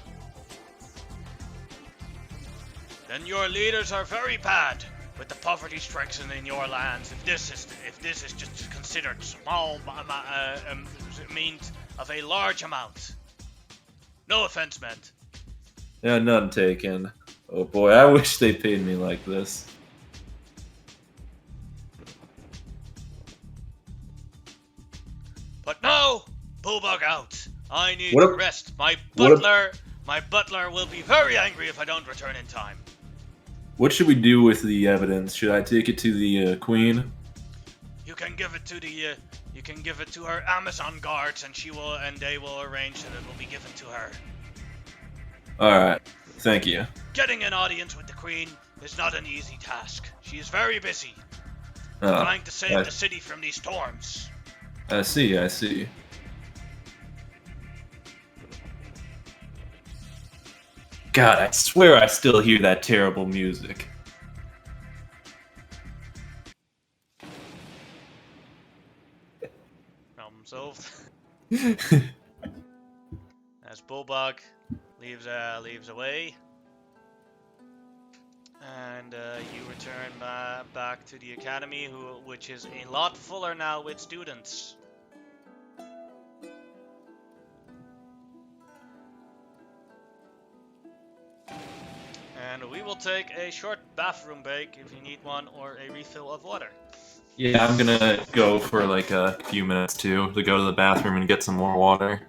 Then your leaders are very bad with the poverty stricken in your lands. If this is just considered small means of a large amount. No offense meant. Yeah, none taken. Oh boy, I wish they paid me like this. But no! Bulbog out! I need to rest. My butler will be very angry if I don't return in time. What should we do with the evidence? Should I take it to the queen? You can give it to her Amazon guards, and they will arrange that it will be given to her. Alright, thank you. Getting an audience with the queen is not an easy task. She is very busy, trying to save the city from these storms. I see. God, I swear I still hear that terrible music. Problem solved. As Bulbog leaves away, and you return back to the academy, which is a lot fuller now with students. and we will take a short bathroom break if you need one or a refill of water. Yeah, I'm gonna go for like a few minutes too to go to the bathroom and get some more water.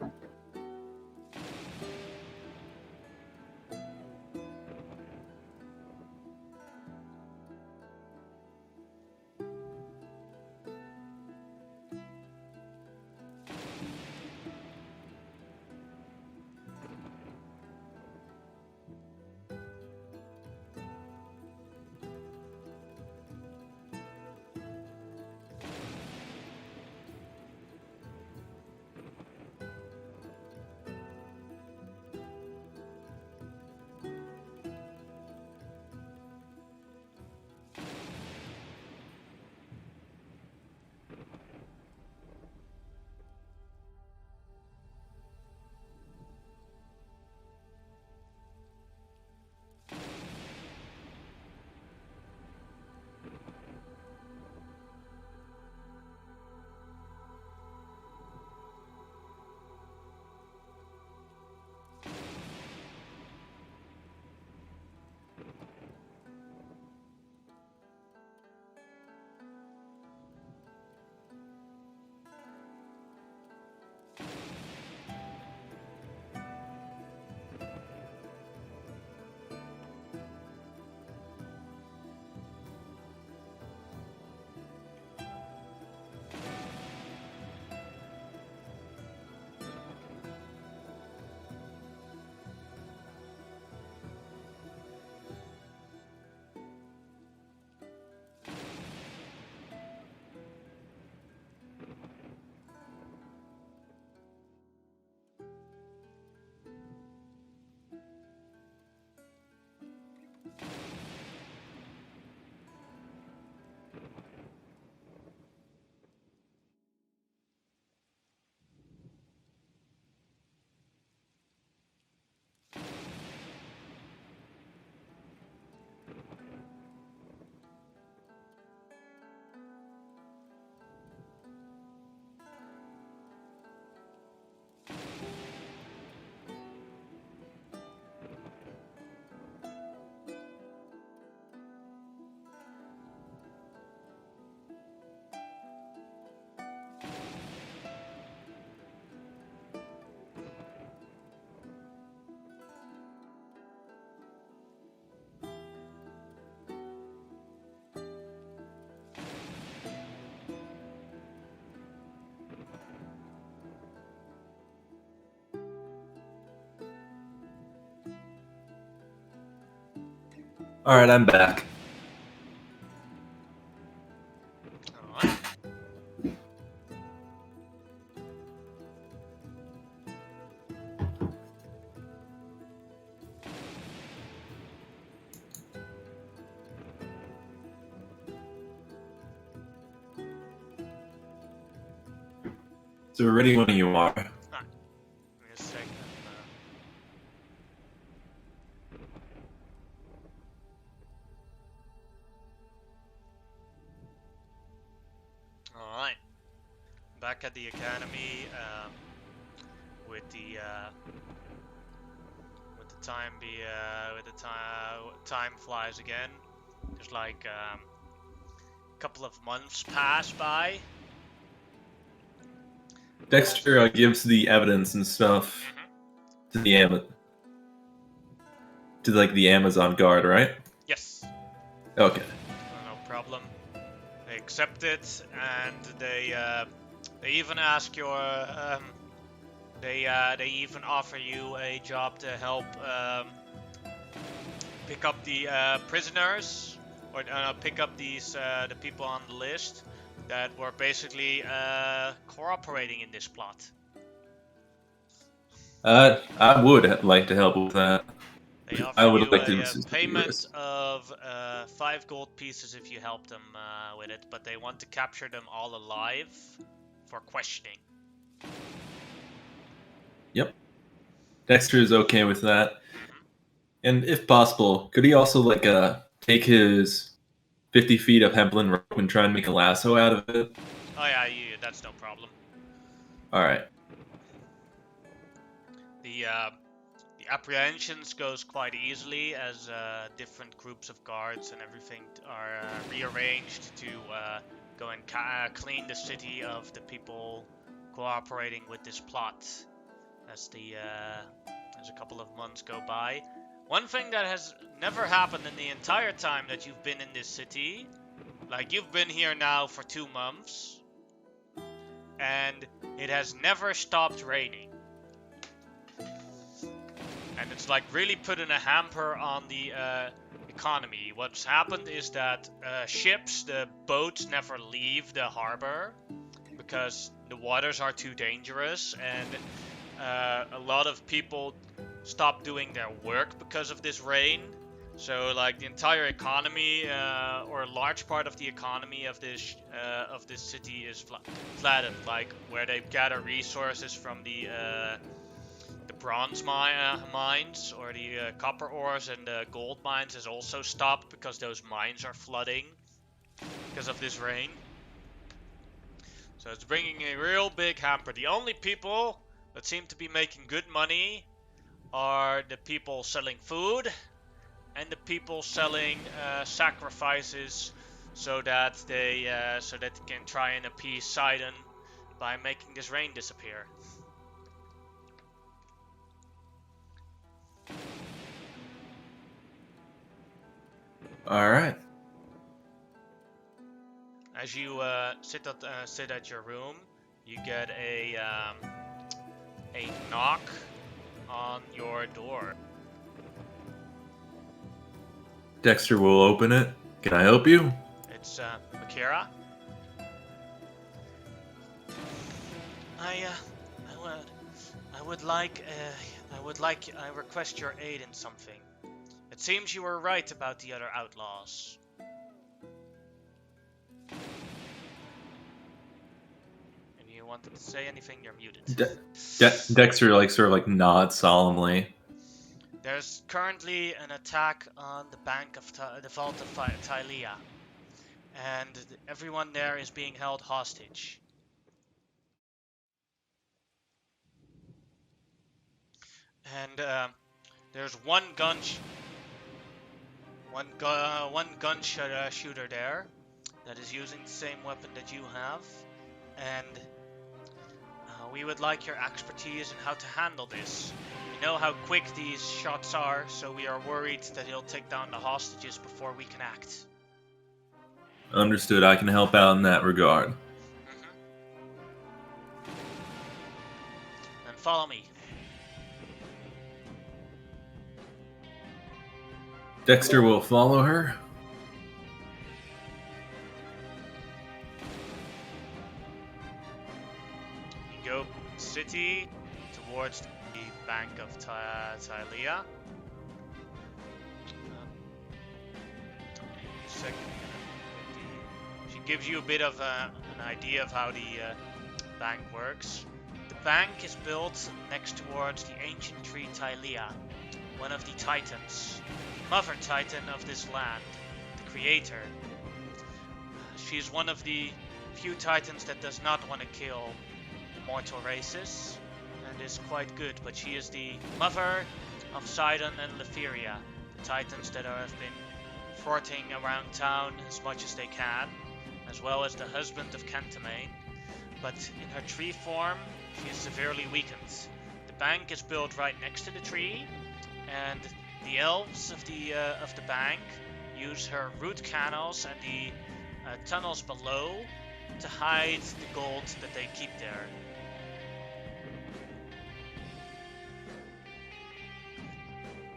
Alright, I'm back. Alright. So we're ready when you are. Give me a second. Alright. Back at the academy, with the time flies again. There's like a couple of months pass by. Dexter gives the evidence and stuff to the the Amazon guard, right? Yes. Okay. No problem. They accept it, and they even ask your they even offer you a job to help pick up the prisoners, or pick up these the people on the list that were basically cooperating in this plot. I would like to help with that. They offer I would you like to a assist payment with. of 5 gold pieces if you help them with it, but they want to capture them all alive for questioning. Yep. Dexter is okay with that. And if possible, could he also take his 50 feet of hempen rope and try and make a lasso out of it? Oh yeah, that's no problem. Alright. The The apprehensions goes quite easily as different groups of guards and everything are rearranged to go and clean the city of the people cooperating with this plot as as a couple of months go by. One thing that has never happened in the entire time that you've been in this city, like you've been here now for 2 months, and it has never stopped raining. And it's like really putting a hamper on the economy. What's happened is that the boats never leave the harbor because the waters are too dangerous, and a lot of people stop doing their work because of this rain. So like the entire economy, or a large part of the economy of this city is flattened. Like where they gather resources from the bronze mines or the copper ores and the gold mines is also stopped because those mines are flooding because of this rain. So it's bringing a real big hamper. The only people that seem to be making good money are the people selling food and the people selling sacrifices so that they can try and appease Sidon by making this rain disappear. All right. As you sit at your room, you get a knock on your door. Dexter will open it. Can I help you? It's Makira. I request your aid in something. It seems you were right about the other outlaws. And you wanted to say anything? You're muted. Dexter sort of nods solemnly. There's currently an attack on the bank of the vault of Tylea, and everyone there is being held hostage. And there's one shooter there that is using the same weapon that you have, and we would like your expertise in how to handle this. We know how quick these shots are, so we are worried that he'll take down the hostages before we can act. Understood. I can help out in that regard. Then follow me. Dexter will follow her. You go city towards the bank of Tylea. She gives you a bit of an idea of how the bank works. The bank is built next towards the ancient tree Tylea, one of the titans, the mother titan of this land, the creator. She's one of the few titans that does not want to kill mortal races, and is quite good, but she is the mother of Sidon and Leferia, the titans that have been thwarting around town as much as they can, as well as the husband of Cantamane, but in her tree form, she is severely weakened. The bank is built right next to the tree, and the elves of the bank use her root canals and the tunnels below to hide the gold that they keep there.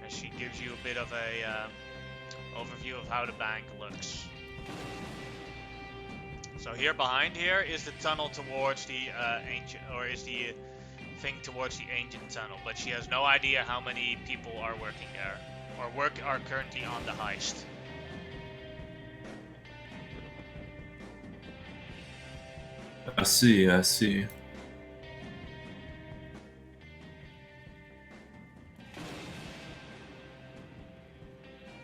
And she gives you a bit of a overview of how the bank looks. So here behind here is the tunnel towards the ancient, or is the thing towards the ancient tunnel, but she has no idea how many people are working there, or are currently on the heist. I see.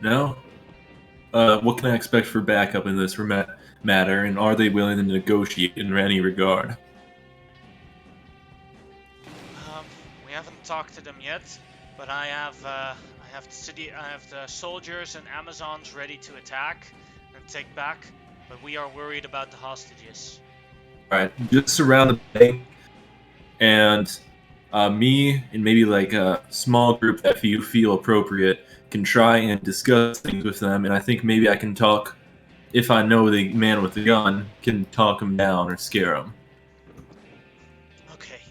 No? What can I expect for backup in this matter, and are they willing to negotiate in any regard? We haven't talked to them yet. But I have the soldiers and Amazons ready to attack and take back. But we are worried about the hostages. Alright, just surround the bank, and me and maybe like a small group that you feel appropriate can try and discuss things with them, and I think maybe I can talk, if I know the man with the gun, can talk him down or scare him. Okay.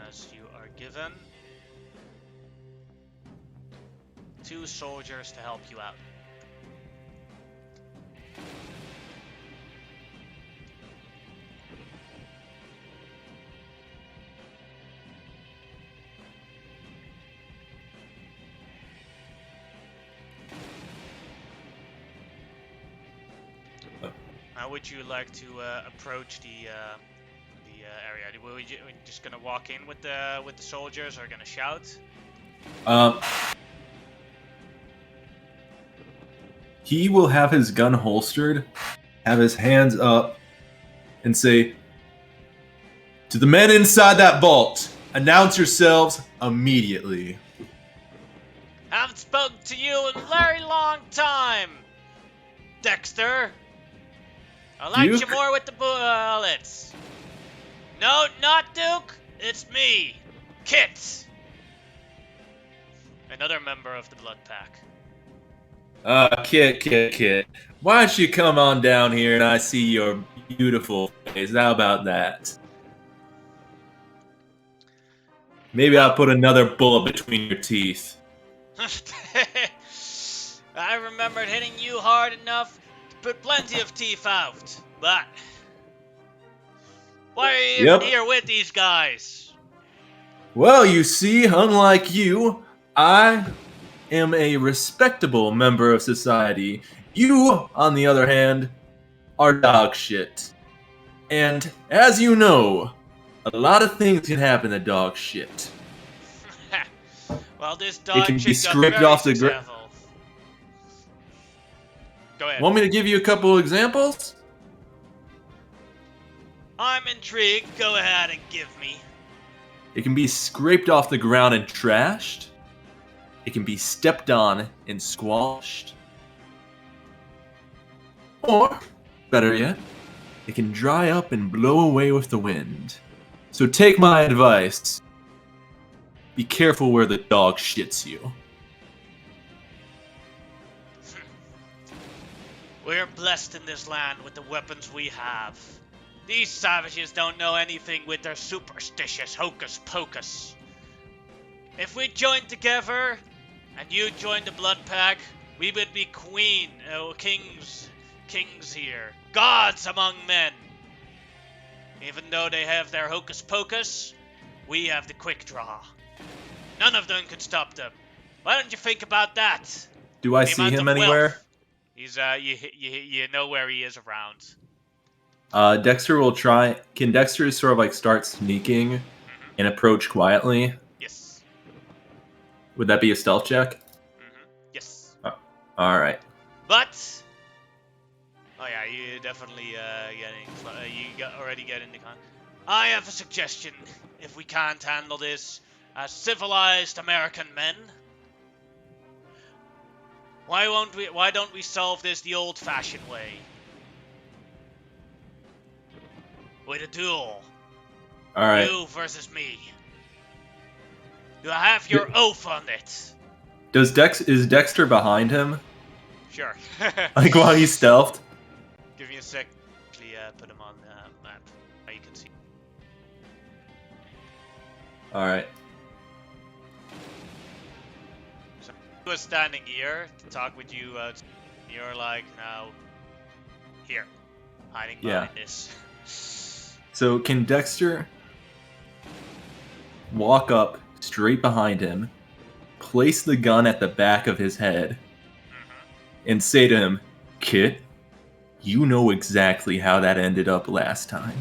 As you are given 2 soldiers to help you out. How would you like to approach the area? Are you just gonna walk in with the soldiers, or gonna shout? He will have his gun holstered, have his hands up, and say, "To the men inside that vault, announce yourselves immediately." Haven't spoken to you in a very long time, Dexter. I liked you more with the bullets. No, not Duke. It's me, Kit. Another member of the Blood Pack. Kit. Why don't you come on down here and I see your beautiful face? How about that? Maybe I'll put another bullet between your teeth. I remembered hitting you hard enough to put plenty of teeth out, but why are you even here with these guys? Well, you see, unlike you, I am a respectable member of society. You, on the other hand, are dog shit. And as you know, a lot of things can happen to dog shit. Well, this dog can shit be scraped off the ground. Go ahead. Want me to give you a couple examples? I'm intrigued. Go ahead and give me. It can be scraped off the ground and trashed. It can be stepped on and squashed. Or, better yet, it can dry up and blow away with the wind. So take my advice. Be careful where the dog shits you. We're blessed in this land with the weapons we have. These savages don't know anything with their superstitious hocus pocus. If we joined together, and you joined the Blood Pack, we would be kings here. Gods among men. Even though they have their hocus pocus, we have the quick draw. None of them could stop them. Why don't you think about that? Do I see him anywhere? He's you know where he is around. Dexter will try. Can Dexter sort of like start sneaking and approach quietly? Yes. Would that be a stealth check? Yes. All right. But you definitely already get into con. I have a suggestion. If we can't handle this as civilized American men, why don't we solve this the old-fashioned way? With a duel. All right. You versus me. Do I have your oath on it? Is Dexter behind him? Sure. Like while he's stealthed? Give me a sec. Actually, put him on the map. Now you can see. All right. So he was standing here to talk with you. You're like now here, hiding behind this. So can Dexter walk up straight behind him, place the gun at the back of his head, and say to him, "Kit, you know exactly how that ended up last time.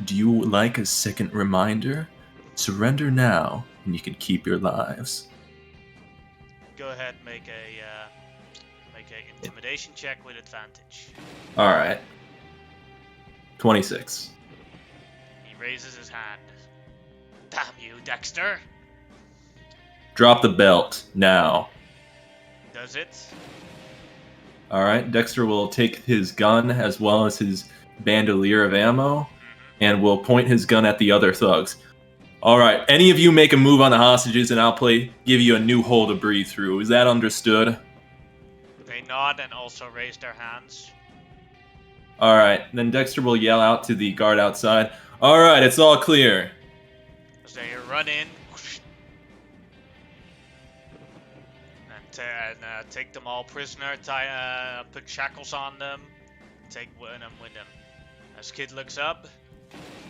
Do you like a second reminder? Surrender now, and you can keep your lives." Go ahead and make a Make an intimidation check with advantage. Alright. 26. He raises his hand. Damn you, Dexter! Drop the belt, now. Does it? Alright, Dexter will take his gun as well as his bandolier of ammo, and will point his gun at the other thugs. Alright, any of you make a move on the hostages and I'll give you a new hole to breathe through. Is that understood? They nod and also raise their hands. Alright, then Dexter will yell out to the guard outside. Alright, it's all clear. As they run in and take them all prisoner, put shackles on them, take them with them. As Kid looks up,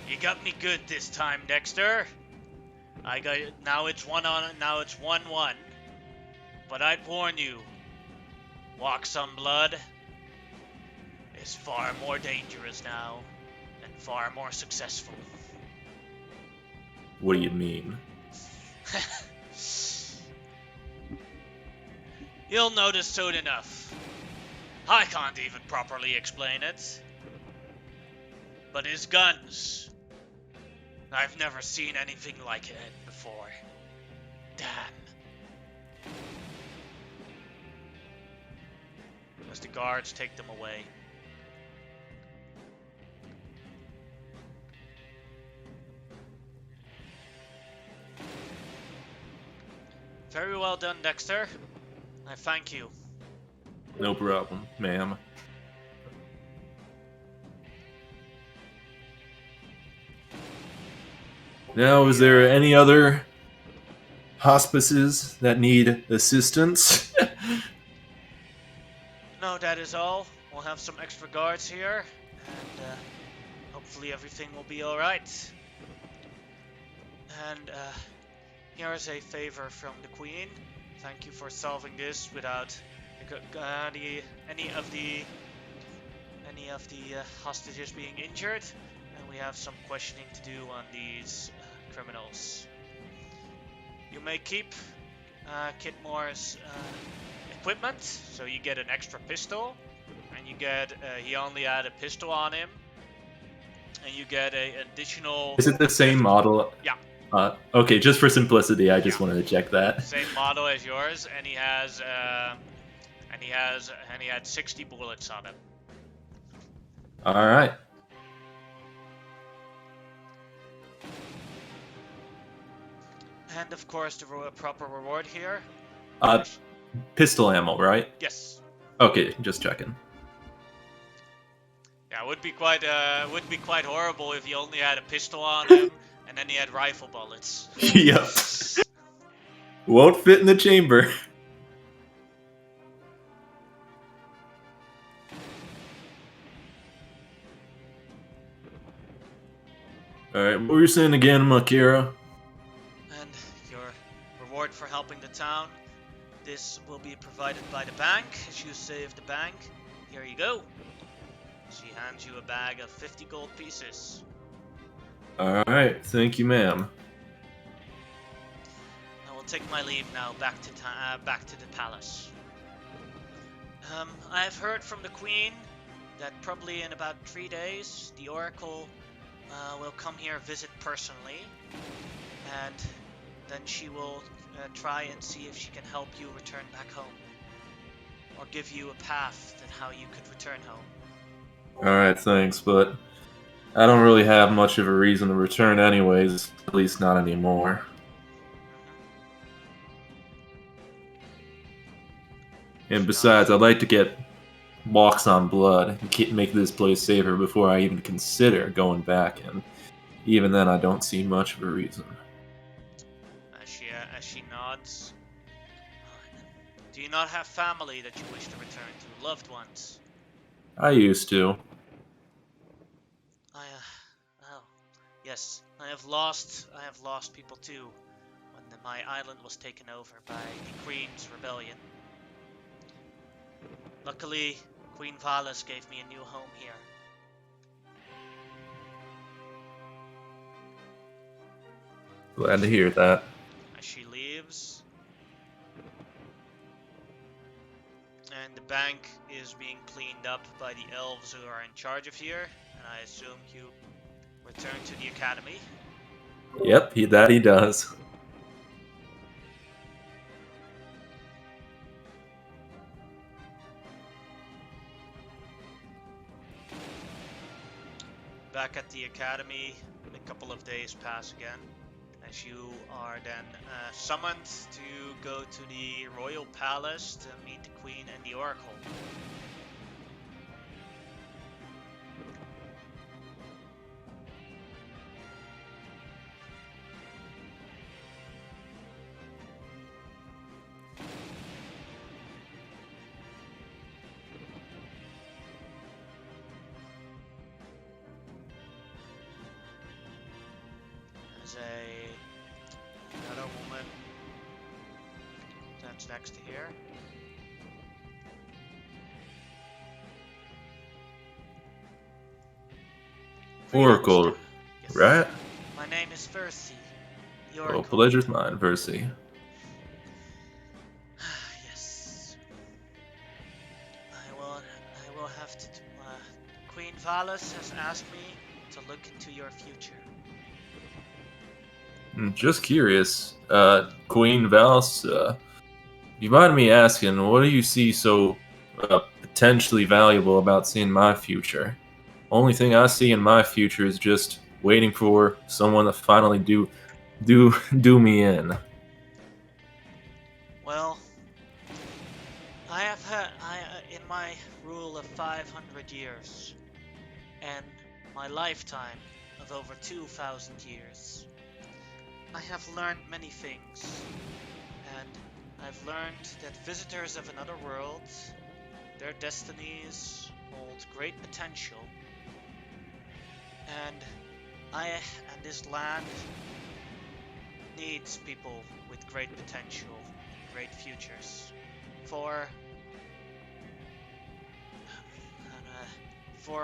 you got me good this time, Dexter. I got it. Now it's 1-1. But I'd warn you, walk some blood is far more dangerous now and far more successful. What do you mean? You'll notice soon enough. I can't even properly explain it. But his guns, I've never seen anything like it before. Damn. As the guards take them away. Very well done, Dexter. I thank you. No problem, ma'am. Now, is there any other hospices that need assistance? No, that is all. We'll have some extra guards here, and hopefully everything will be alright. And here is a favor from the Queen. Thank you for solving this without any of the hostages being injured. And we have some questioning to do on these criminals. You may keep Kit Moore's equipment, so you get an extra pistol, and you get he only had a pistol on him, and you get an additional. Is it the same model? Yeah. Okay, just for simplicity, I just wanted to check that. Same model as yours, and he had 60 bullets on him. All right. And of course, the proper reward here. Pistol ammo, right? Yes. Okay, just checking. Yeah, it would be quite horrible if he only had a pistol on him and then he had rifle bullets. Yep. Won't fit in the chamber. Alright, what were you saying again, Makira? And your reward for helping the town. This will be provided by the bank, as you saved the bank. Here you go. She hands you a bag of 50 gold pieces. Alright, thank you, ma'am. I will take my leave now, back to the palace. I have heard from the Queen that probably in about 3 days, the Oracle will come here visit personally, and then she will try and see if she can help you return back home, or give you a path to how you could return home. Alright, thanks, but I don't really have much of a reason to return anyways, at least not anymore. And besides, I'd like to get walks on blood and make this place safer before I even consider going back, and even then I don't see much of a reason. As she nods. Do you not have family that you wish to return to? Loved ones? I used to. Yes, I have lost people too, when my island was taken over by the Queen's rebellion. Luckily, Queen Valis gave me a new home here. Glad to hear that. As she leaves, And the bank is being cleaned up by the elves who are in charge of here. And I assume you return to the academy. Yep, he does. Back at the academy, a couple of days pass again, as you are then summoned to go to the royal palace to meet the queen and the oracle. Another woman stands next to here. Oracle, Yes. right? My name is Versi. The Oh, Oracle. pleasure's mine, Versi. Yes. I will have to. Queen Valis has asked me to look into your future. Just curious, Queen Vals, you mind me asking, what do you see so potentially valuable about seeing my future? Only thing I see in my future is just waiting for someone to finally do me in. Well, I have had in my rule of 500 years, and my lifetime of over 2,000 years, I have learned many things, and I've learned that visitors of another world, their destinies hold great potential, and this land needs people with great potential, great futures. For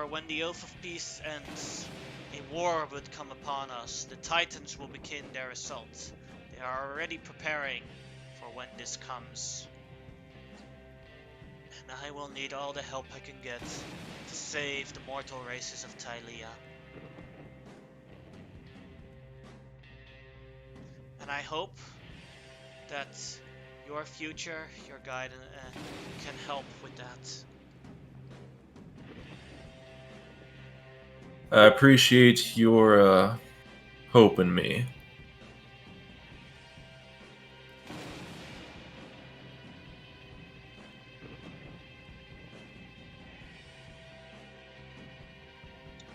when the Oath of Peace ends, a war would come upon us. The Titans will begin their assault. They are already preparing for when this comes. And I will need all the help I can get to save the mortal races of Tylea. And I hope that your future, your guidance, can help with that. I appreciate your hope in me.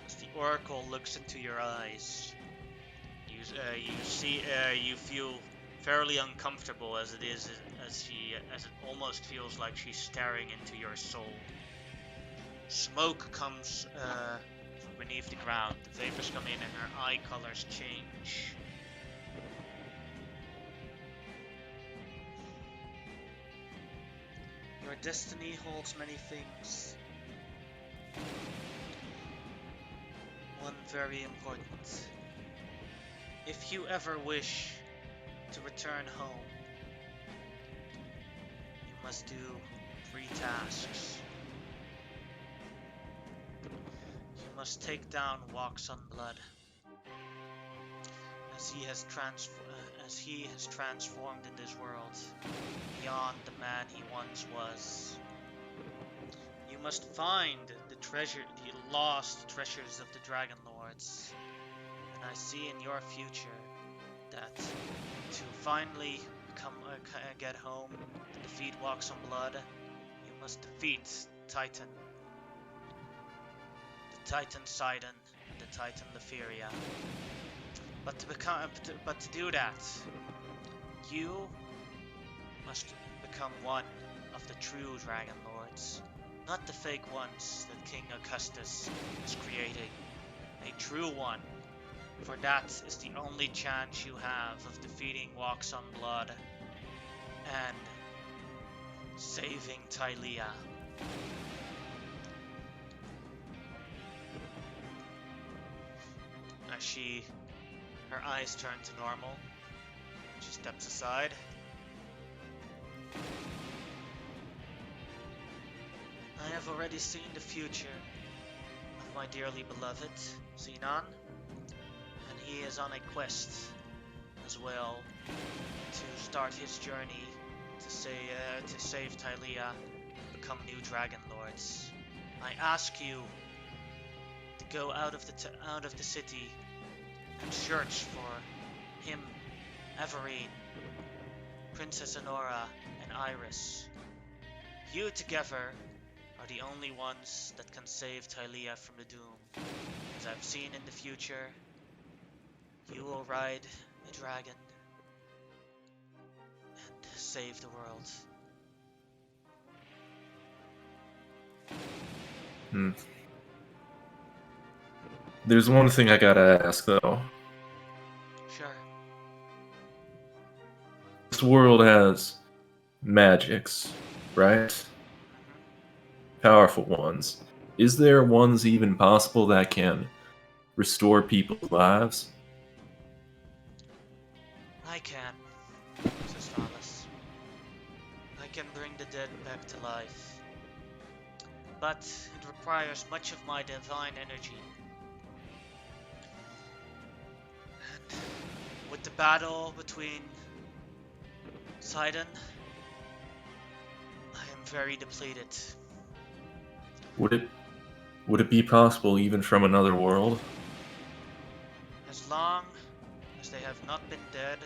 As the Oracle looks into your eyes, you feel fairly uncomfortable as it almost feels like she's staring into your soul. Smoke comes from beneath the ground. The vapors come in and her eye colors change. Your destiny holds many things. One very important. If you ever wish to return home, you must do 3 tasks. You must take down Walks on Blood, as he has transformed in this world, beyond the man he once was. You must find the lost treasures of the dragonlords. And I see in your future that to finally get home, defeat Walks on Blood, you must defeat Titan. The Titan Sidon and the Titan Leferia. But to do that, you must become one of the true dragonlords, not the fake ones that King Augustus is creating. A true one. For that is the only chance you have of defeating Walks on Blood and saving Tylea. As her eyes turn to normal, she steps aside. I have already seen the future of my dearly beloved, Xenon, and he is on a quest as well to start his journey to save Tylea, become new dragonlords. I ask you to go out of the city and search for him, Everine, Princess Honora, and Iris. You together are the only ones that can save Tylea from the doom. As I've seen in the future, you will ride a dragon and save the world. There's one thing I gotta ask, though. Sure. This world has magics, right? Powerful ones. Is there ones even possible that can restore people's lives? I can, says Thalas. I can bring the dead back to life. But it requires much of my divine energy. And with the battle between Sidon, I am very depleted. Would it be possible even from another world? As long as they have not been dead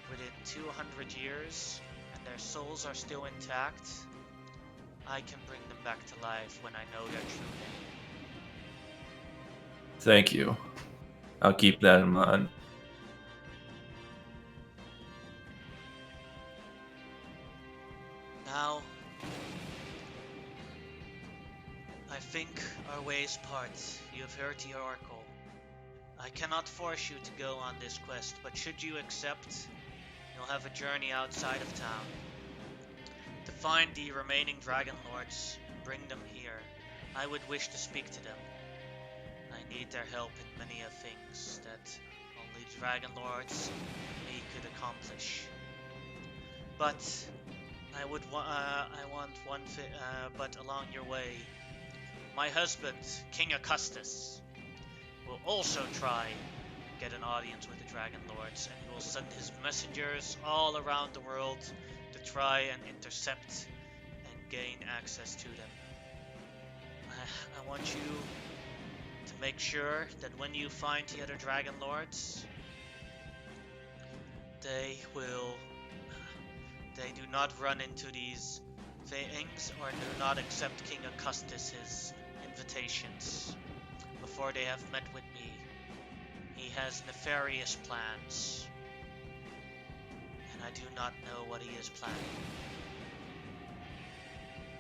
within 200 years and their souls are still intact, I can bring them back to life when I know their true name. Thank you. I'll keep that in mind. Now, I think our ways part. You have heard the oracle. I cannot force you to go on this quest, but should you accept, you'll have a journey outside of town. To find the remaining dragonlords and bring them here, I would wish to speak to them. I need their help in many of things that only dragonlords and me could accomplish. But I want one thing, but along your way, my husband, King Augustus, will also try and get an audience with the dragonlords, and he will send his messengers all around the world to try and intercept and gain access to them. I want you to make sure that when you find the other dragonlords, they do not run into these things or do not accept King Augustus's invitations before they have met with me. He has nefarious plans, and I do not know what he is planning.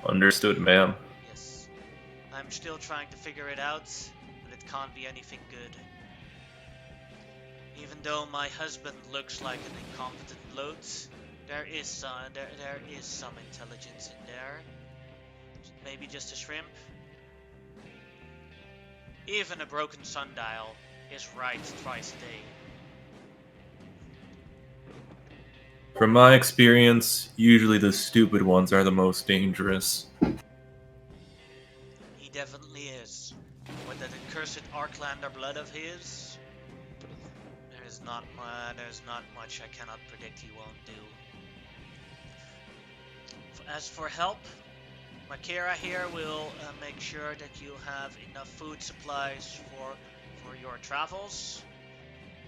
Understood, ma'am. Yes, I'm still trying to figure it out, but it can't be anything good. Even though my husband looks like an incompetent lout, there is some intelligence in there. Maybe just a shrimp. Even a broken sundial is right twice a day. From my experience, usually the stupid ones are the most dangerous. He definitely is. With that accursed Arklander blood of his, there's not much I cannot predict he won't do. As for help, Makira here will make sure that you have enough food supplies for your travels,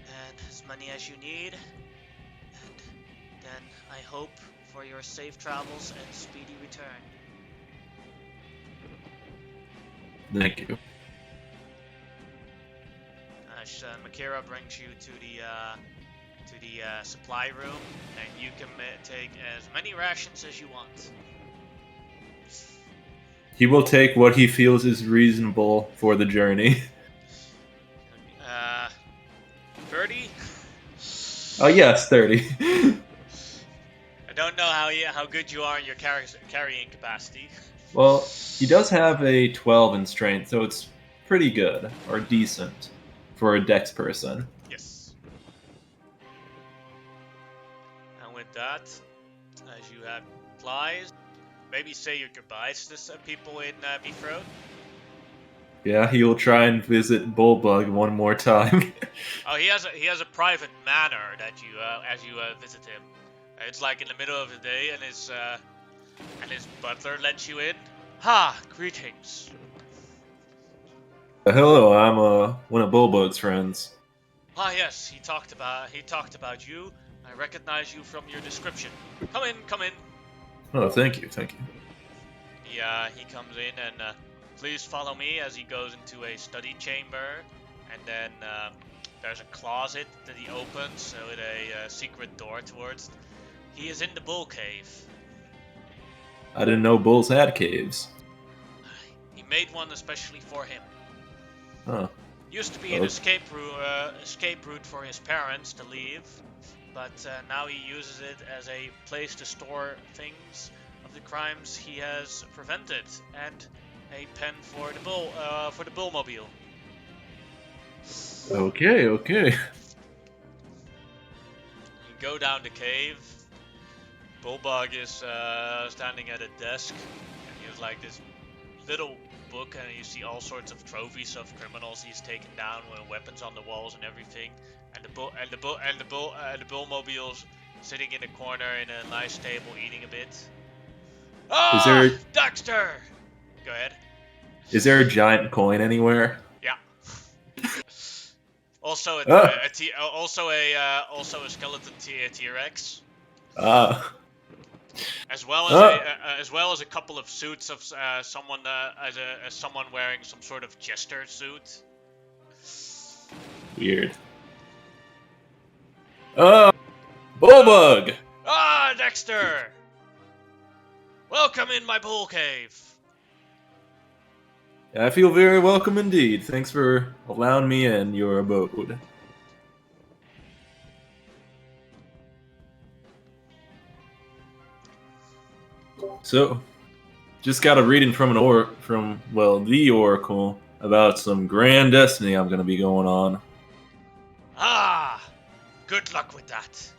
and as many as you need, and then I hope for your safe travels and speedy return. Thank you. Makira brings you to the supply room, and you can take as many rations as you want. He will take what he feels is reasonable for the journey. 30? Oh yes, 30. I don't know how good you are in your carrying capacity. Well, he does have a 12 in strength, so it's pretty good, or decent, for a dex person. Yes. And with that, as you have supplies, maybe say your goodbyes to some people in Mifrod? Yeah, he will try and visit Bullbug one more time. Oh, he has a private manor that you as you visit him. It's like in the middle of the day, and his butler lets you in. Ha! Greetings. Hello, I'm one of Bullbug's friends. Ah, yes, he talked about you. I recognize you from your description. Come in, come in. Oh, thank you, thank you. He comes in and please follow me as he goes into a study chamber, and then there's a closet that he opens with a secret door towards. He is in the bull cave. I didn't know bulls had caves. He made one especially for him. Huh. Used to be an escape route for his parents to leave, but now he uses it as a place to store things of the crimes he has prevented, and a pen for the bullmobile. Okay, okay. You go down the cave. Bullbug is standing at a desk, and he has like this little book, and you see all sorts of trophies of criminals he's taken down with weapons on the walls and everything. And the bullmobile's sitting in a corner in a nice table eating a bit. Ah, Dexter! Go ahead. Is there a giant coin anywhere? Yeah. Also a skeleton T-Rex. As well as a couple of suits of someone as someone wearing some sort of jester suit. Weird. Bullbug! Ah, Dexter! Welcome in my bull cave. I feel very welcome indeed. Thanks for allowing me in your abode. So, just got a reading from the Oracle about some grand destiny I'm gonna be going on. Ah, good luck with that.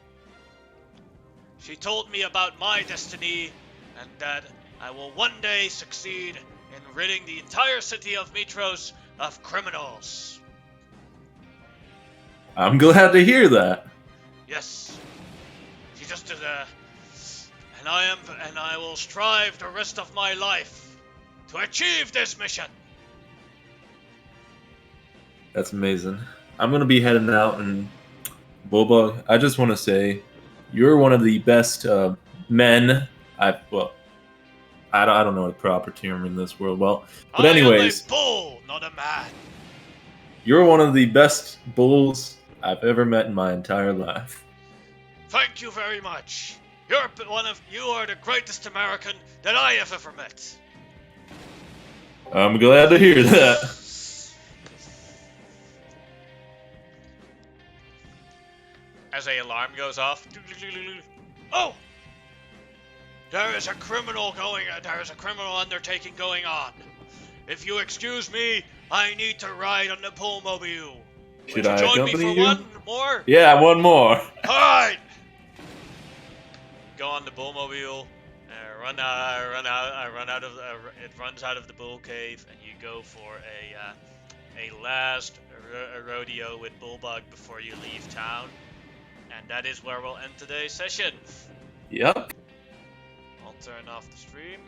She told me about my destiny, and that I will one day succeed in ridding the entire city of Mitros of criminals. I'm glad to hear that. Yes, she just did and I will strive the rest of my life to achieve this mission. That's amazing. I'm gonna be heading out, and Bullbug, I just want to say, you're one of the best men I don't know the proper term in this world. Well, but anyways, I am a bull, not a man. You're one of the best bulls I've ever met in my entire life. Thank you very much. You are the greatest American that I have ever met. I'm glad to hear that. As a alarm goes off. Oh! There is a criminal undertaking going on. If you excuse me, I need to ride on the bullmobile. Should I accompany you? Join me for one more? Yeah, one more. Alright! Go on the bullmobile, it runs out of the bull cave, and you go for a last rodeo with Bullbug before you leave town. And that is where we'll end today's session. Yep. I'll turn off the stream.